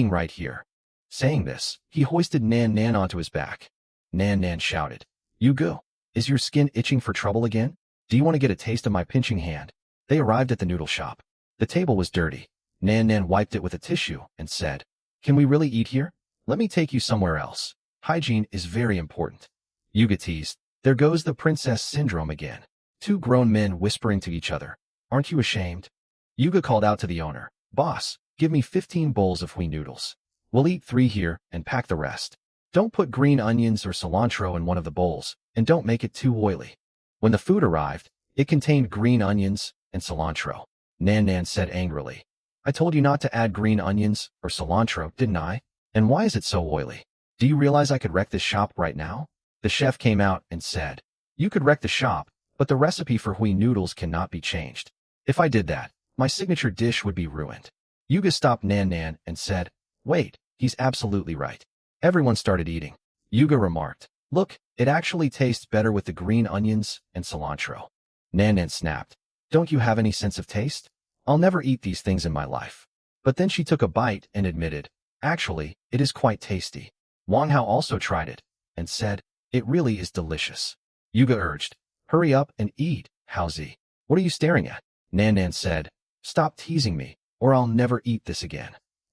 right here. Saying this, he hoisted Nan onto his back. Nan shouted, Yuga, is your skin itching for trouble again? Do you want to get a taste of my pinching hand? They arrived at the noodle shop. The table was dirty. Nan wiped it with a tissue and said, Can we really eat here? Let me take you somewhere else. Hygiene is very important. Yuga teased, There goes the princess syndrome again. Two grown men whispering to each other. Aren't you ashamed? Yuga called out to the owner, Boss, give me 15 bowls of hui noodles. We'll eat 3 here and pack the rest. Don't put green onions or cilantro in one of the bowls, and don't make it too oily. When the food arrived, it contained green onions and cilantro. Nan said angrily, I told you not to add green onions or cilantro, didn't I? And why is it so oily? Do you realize I could wreck this shop right now? The chef came out and said, You could wreck the shop, but the recipe for hui noodles cannot be changed. If I did that, my signature dish would be ruined. Yuga stopped Nan and said, Wait, he's absolutely right. Everyone started eating. Yuga remarked, Look, it actually tastes better with the green onions and cilantro. Nan snapped, Don't you have any sense of taste? I'll never eat these things in my life. But then she took a bite and admitted, Actually, it is quite tasty. Wang Hao also tried it and said, It really is delicious. Yuga urged, Hurry up and eat, Haozi. What are you staring at? Nan said, Stop teasing me, or I'll never eat this again.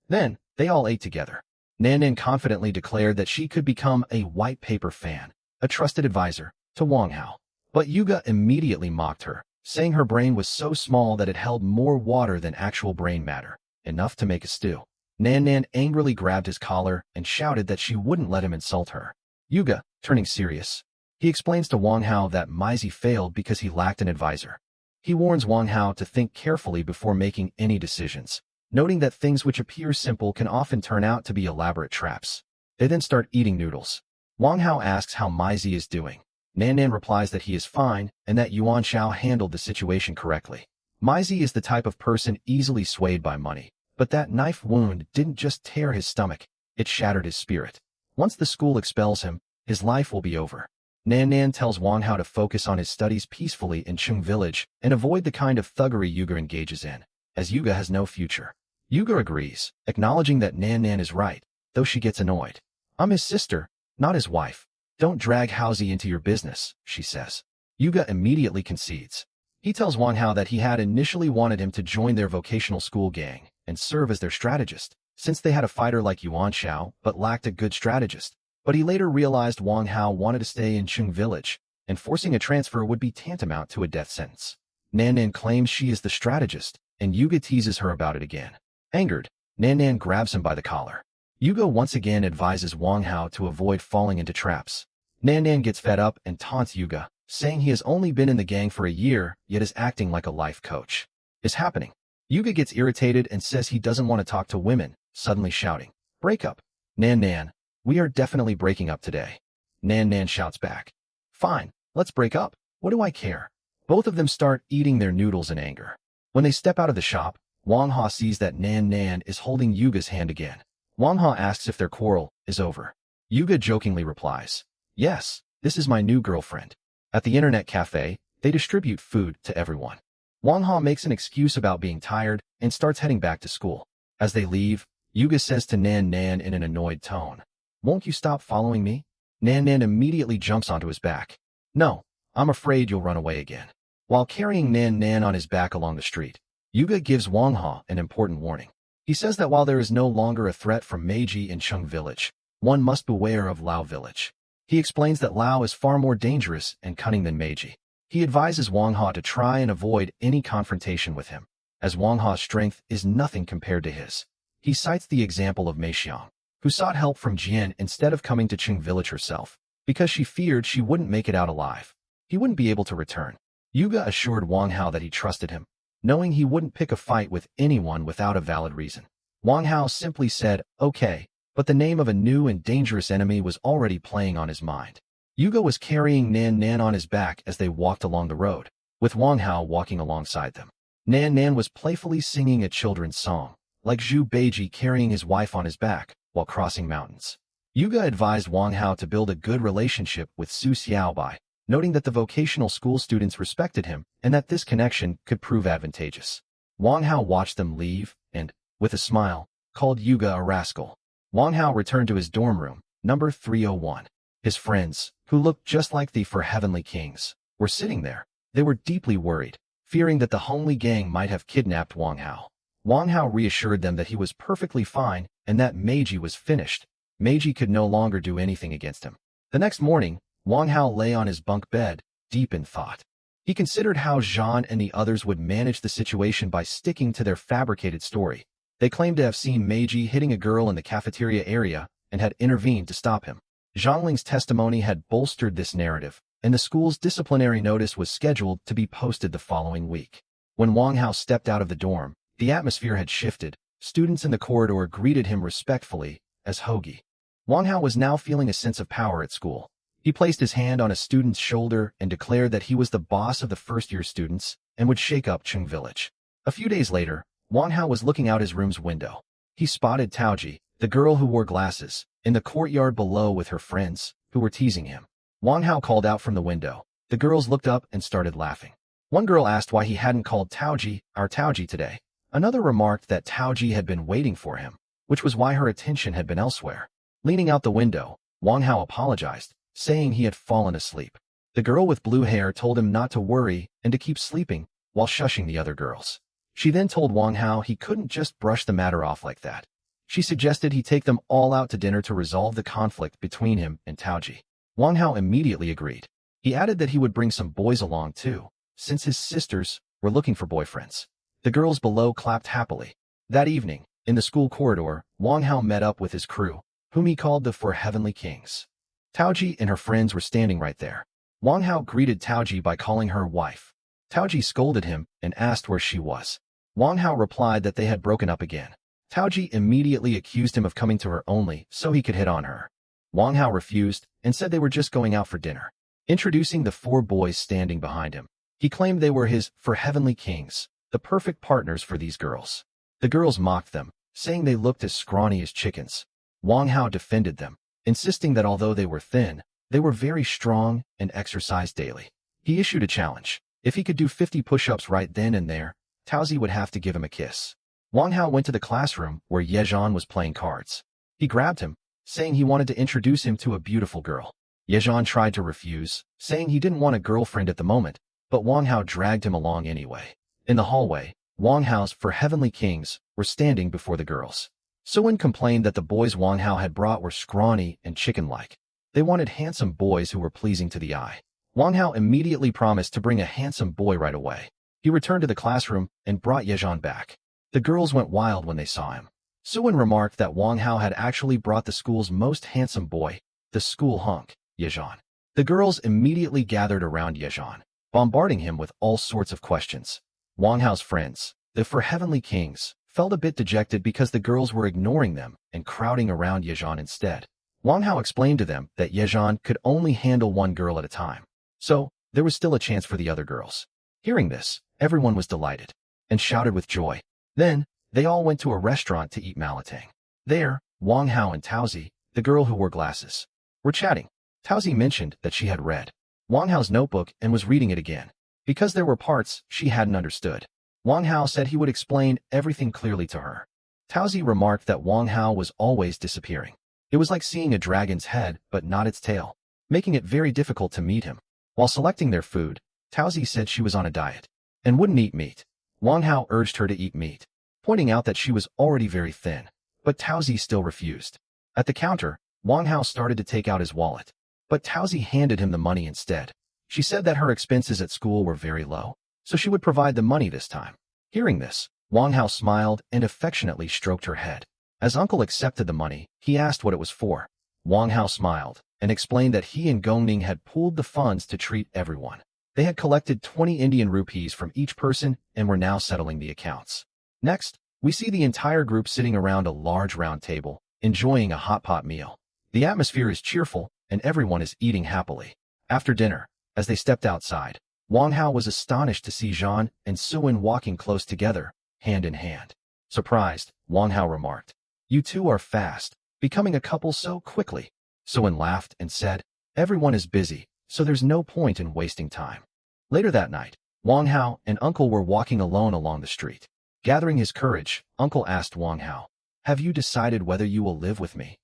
Then, they all ate together. Nan confidently declared that she could become a white paper fan, a trusted advisor, to Wang Hao. But Yuga immediately mocked her, saying her brain was so small that it held more water than actual brain matter, enough to make a stew. Nan angrily grabbed his collar and shouted that she wouldn't let him insult her. Yuga, turning serious. He explains to Wang Hao that Maizi failed because he lacked an advisor. He warns Wang Hao to think carefully before making any decisions, noting that things which appear simple can often turn out to be elaborate traps. They then start eating noodles. Wang Hao asks how Maizi is doing. Nan replies that he is fine and that Yuan Shao handled the situation correctly. Maizi is the type of person easily swayed by money, but that knife wound didn't just tear his stomach, it shattered his spirit. Once the school expels him, his life will be over. Nan tells Wang Hao to focus on his studies peacefully in Chung Village and avoid the kind of thuggery Yuga engages in, as Yuga has no future. Yuga agrees, acknowledging that Nan is right, though she gets annoyed. I'm his sister, not his wife. Don't drag Haozi into your business, she says. Yuga immediately concedes. He tells Wang Hao that he had initially wanted him to join their vocational school gang and serve as their strategist, since they had a fighter like Yuan Shao but lacked a good strategist. But he later realized Wang Hao wanted to stay in Chung Village, and forcing a transfer would be tantamount to a death sentence. Nan claims she is the strategist, and Yuga teases her about it again. Angered, Nan grabs him by the collar. Yuga once again advises Wang Hao to avoid falling into traps. Nan gets fed up and taunts Yuga, saying he has only been in the gang for a year, yet is acting like a life coach. Is happening. Yuga gets irritated and says he doesn't want to talk to women, suddenly shouting, Break up. Nan, we are definitely breaking up today. Nan shouts back, Fine, let's break up. What do I care? Both of them start eating their noodles in anger. When they step out of the shop, Wang Hao sees that Nan is holding Yuga's hand again. Wang Hao asks if their quarrel is over. Yuga jokingly replies, Yes, this is my new girlfriend. At the internet cafe, they distribute food to everyone. Wang Hao makes an excuse about being tired and starts heading back to school. As they leave, Yuga says to Nan in an annoyed tone, Won't you stop following me? Nan immediately jumps onto his back. No, I'm afraid you'll run away again. While carrying Nan on his back along the street, Yuga gives Wang Hao an important warning. He says that while there is no longer a threat from Meiji in Chung Village, one must beware of Lao Village. He explains that Lao is far more dangerous and cunning than Meiji. He advises Wang Hao to try and avoid any confrontation with him, as Wang Hao's strength is nothing compared to his. He cites the example of Mei Xiang, who sought help from Jian instead of coming to Chung Village herself, because she feared she wouldn't make it out alive. He wouldn't be able to return. Yuga assured Wang Hao that he trusted him, knowing he wouldn't pick a fight with anyone without a valid reason. Wang Hao simply said, okay, but the name of a new and dangerous enemy was already playing on his mind. Yuga was carrying Nan Nan on his back as they walked along the road, with Wang Hao walking alongside them. Nan Nan was playfully singing a children's song, like Zhu Beiji carrying his wife on his back while crossing mountains. Yuga advised Wang Hao to build a good relationship with Su Xiaobai, noting that the vocational school students respected him and that this connection could prove advantageous. Wang Hao watched them leave and, with a smile, called Yuga a rascal. Wang Hao returned to his dorm room, number 301. His friends, who looked just like the four heavenly kings, were sitting there. They were deeply worried, fearing that the homely gang might have kidnapped Wang Hao. Wang Hao reassured them that he was perfectly fine and that Meiji was finished. Meiji could no longer do anything against him. The next morning, Wang Hao lay on his bunk bed, deep in thought. He considered how Zhan and the others would manage the situation by sticking to their fabricated story. They claimed to have seen Meiji hitting a girl in the cafeteria area and had intervened to stop him. Zhangling's testimony had bolstered this narrative, and the school's disciplinary notice was scheduled to be posted the following week. When Wang Hao stepped out of the dorm, the atmosphere had shifted. Students in the corridor greeted him respectfully as Hoagie. Wang Hao was now feeling a sense of power at school. He placed his hand on a student's shoulder and declared that he was the boss of the first-year students and would shake up Chung Village. A few days later, Wang Hao was looking out his room's window. He spotted Taoji, the girl who wore glasses, in the courtyard below with her friends, who were teasing him. Wang Hao called out from the window. The girls looked up and started laughing. One girl asked why he hadn't called Taoji our Taoji today. Another remarked that Taoji had been waiting for him, which was why her attention had been elsewhere. Leaning out the window, Wang Hao apologized, saying he had fallen asleep. The girl with blue hair told him not to worry and to keep sleeping, while shushing the other girls. She then told Wang Hao he couldn't just brush the matter off like that. She suggested he take them all out to dinner to resolve the conflict between him and Taoji. Wang Hao immediately agreed. He added that he would bring some boys along too, since his sisters were looking for boyfriends. The girls below clapped happily. That evening, in the school corridor, Wang Hao met up with his crew, whom he called the Four Heavenly Kings. Taoji and her friends were standing right there. Wang Hao greeted Taoji by calling her wife. Taoji scolded him and asked where she was. Wang Hao replied that they had broken up again. Taoji immediately accused him of coming to her only so he could hit on her. Wang Hao refused and said they were just going out for dinner. Introducing the four boys standing behind him, he claimed they were his Four Heavenly Kings, the perfect partners for these girls. The girls mocked them, saying they looked as scrawny as chickens. Wang Hao defended them, insisting that although they were thin, they were very strong and exercised daily. He issued a challenge. If he could do 50 push-ups right then and there, Taozi would have to give him a kiss. Wang Hao went to the classroom where Yezhan was playing cards. He grabbed him, saying he wanted to introduce him to a beautiful girl. Yezhan tried to refuse, saying he didn't want a girlfriend at the moment, but Wang Hao dragged him along anyway. In the hallway, Wang Hao's Four Heavenly Kings were standing before the girls. Suwon complained that the boys Wang Hao had brought were scrawny and chicken-like. They wanted handsome boys who were pleasing to the eye. Wang Hao immediately promised to bring a handsome boy right away. He returned to the classroom and brought Yezhan back. The girls went wild when they saw him. Suwon remarked that Wang Hao had actually brought the school's most handsome boy, the school hunk, Yezhan. The girls immediately gathered around Yezhan, bombarding him with all sorts of questions. Wang Hao's friends, the Four Heavenly Kings, felt a bit dejected because the girls were ignoring them and crowding around Yezhan instead. Wang Hao explained to them that Yezhan could only handle one girl at a time, so there was still a chance for the other girls. Hearing this, everyone was delighted and shouted with joy. Then, they all went to a restaurant to eat malatang. There, Wang Hao and Taozi, the girl who wore glasses, were chatting. Taozi mentioned that she had read Wang Hao's notebook and was reading it again, because there were parts she hadn't understood. Wang Hao said he would explain everything clearly to her. Taozi remarked that Wang Hao was always disappearing. It was like seeing a dragon's head but not its tail, making it very difficult to meet him. While selecting their food, Taozi said she was on a diet and wouldn't eat meat. Wang Hao urged her to eat meat, pointing out that she was already very thin, but Taozi still refused. At the counter, Wang Hao started to take out his wallet, but Taozi handed him the money instead. She said that her expenses at school were very low, so she would provide the money this time. Hearing this, Wang Hao smiled and affectionately stroked her head. As Uncle accepted the money, he asked what it was for. Wang Hao smiled and explained that he and Gongning had pooled the funds to treat everyone. They had collected 20 Indian rupees from each person and were now settling the accounts. Next, we see the entire group sitting around a large round table, enjoying a hot pot meal. The atmosphere is cheerful, and everyone is eating happily. After dinner, as they stepped outside, Wang Hao was astonished to see Zhan and Suin walking close together, hand in hand. Surprised, Wang Hao remarked, "You two are fast, becoming a couple so quickly." Suin laughed and said, "Everyone is busy, so there's no point in wasting time." Later that night, Wang Hao and Uncle were walking alone along the street. Gathering his courage, Uncle asked Wang Hao, "Have you decided whether you will live with me?"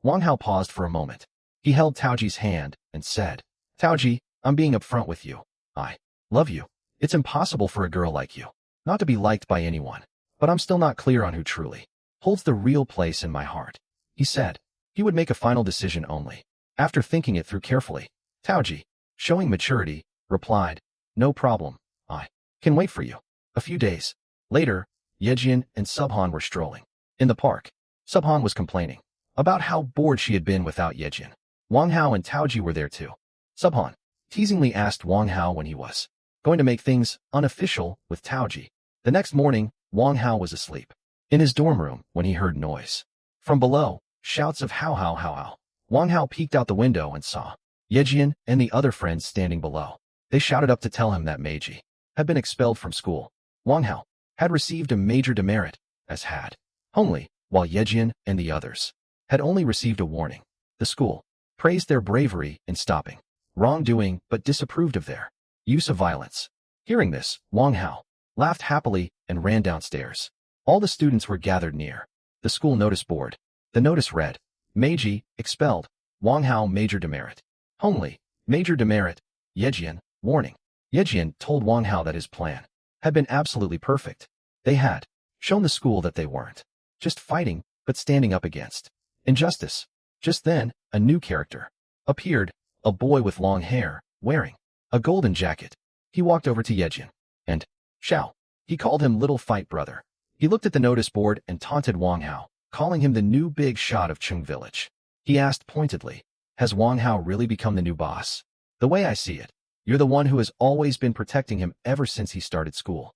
Wang Hao paused for a moment. He held Taoji's hand and said, "Taoji, I'm being upfront with you. I love you. It's impossible for a girl like you not to be liked by anyone, but I'm still not clear on who truly holds the real place in my heart." He said he would make a final decision only after thinking it through carefully. Taoji, showing maturity, replied, "No problem. I can wait for you." A few days later, Yejian and Subhan were strolling in the park. Subhan was complaining about how bored she had been without Yejian. Wang Hao and Taoji were there too. Subhan teasingly asked Wang Hao when he was going to make things unofficial with Taoji. The next morning, Wang Hao was asleep in his dorm room when he heard noise from below, shouts of "How, how, how, how." Wang Hao peeked out the window and saw Yejian and the other friends standing below. They shouted up to tell him that Meiji had been expelled from school. Wang Hao had received a major demerit, as had Hongli, while Yejian and the others had only received a warning. The school praised their bravery in stopping wrongdoing but disapproved of their use of violence. Hearing this, Wang Hao laughed happily and ran downstairs. All the students were gathered near the school notice board. The notice read, "Meiji, expelled. Wang Hao, major demerit. Hongli, major demerit. Yejian, warning." Yejian told Wang Hao that his plan had been absolutely perfect. They had shown the school that they weren't just fighting, but standing up against injustice. Just then, a new character appeared, a boy with long hair, wearing a golden jacket. He walked over to Yejian and Xiao. He called him little fight brother. He looked at the notice board and taunted Wang Hao, calling him the new big shot of Chung Village. He asked pointedly, "Has Wang Hao really become the new boss?" "The way I see it, you're the one who has always been protecting him ever since he started school."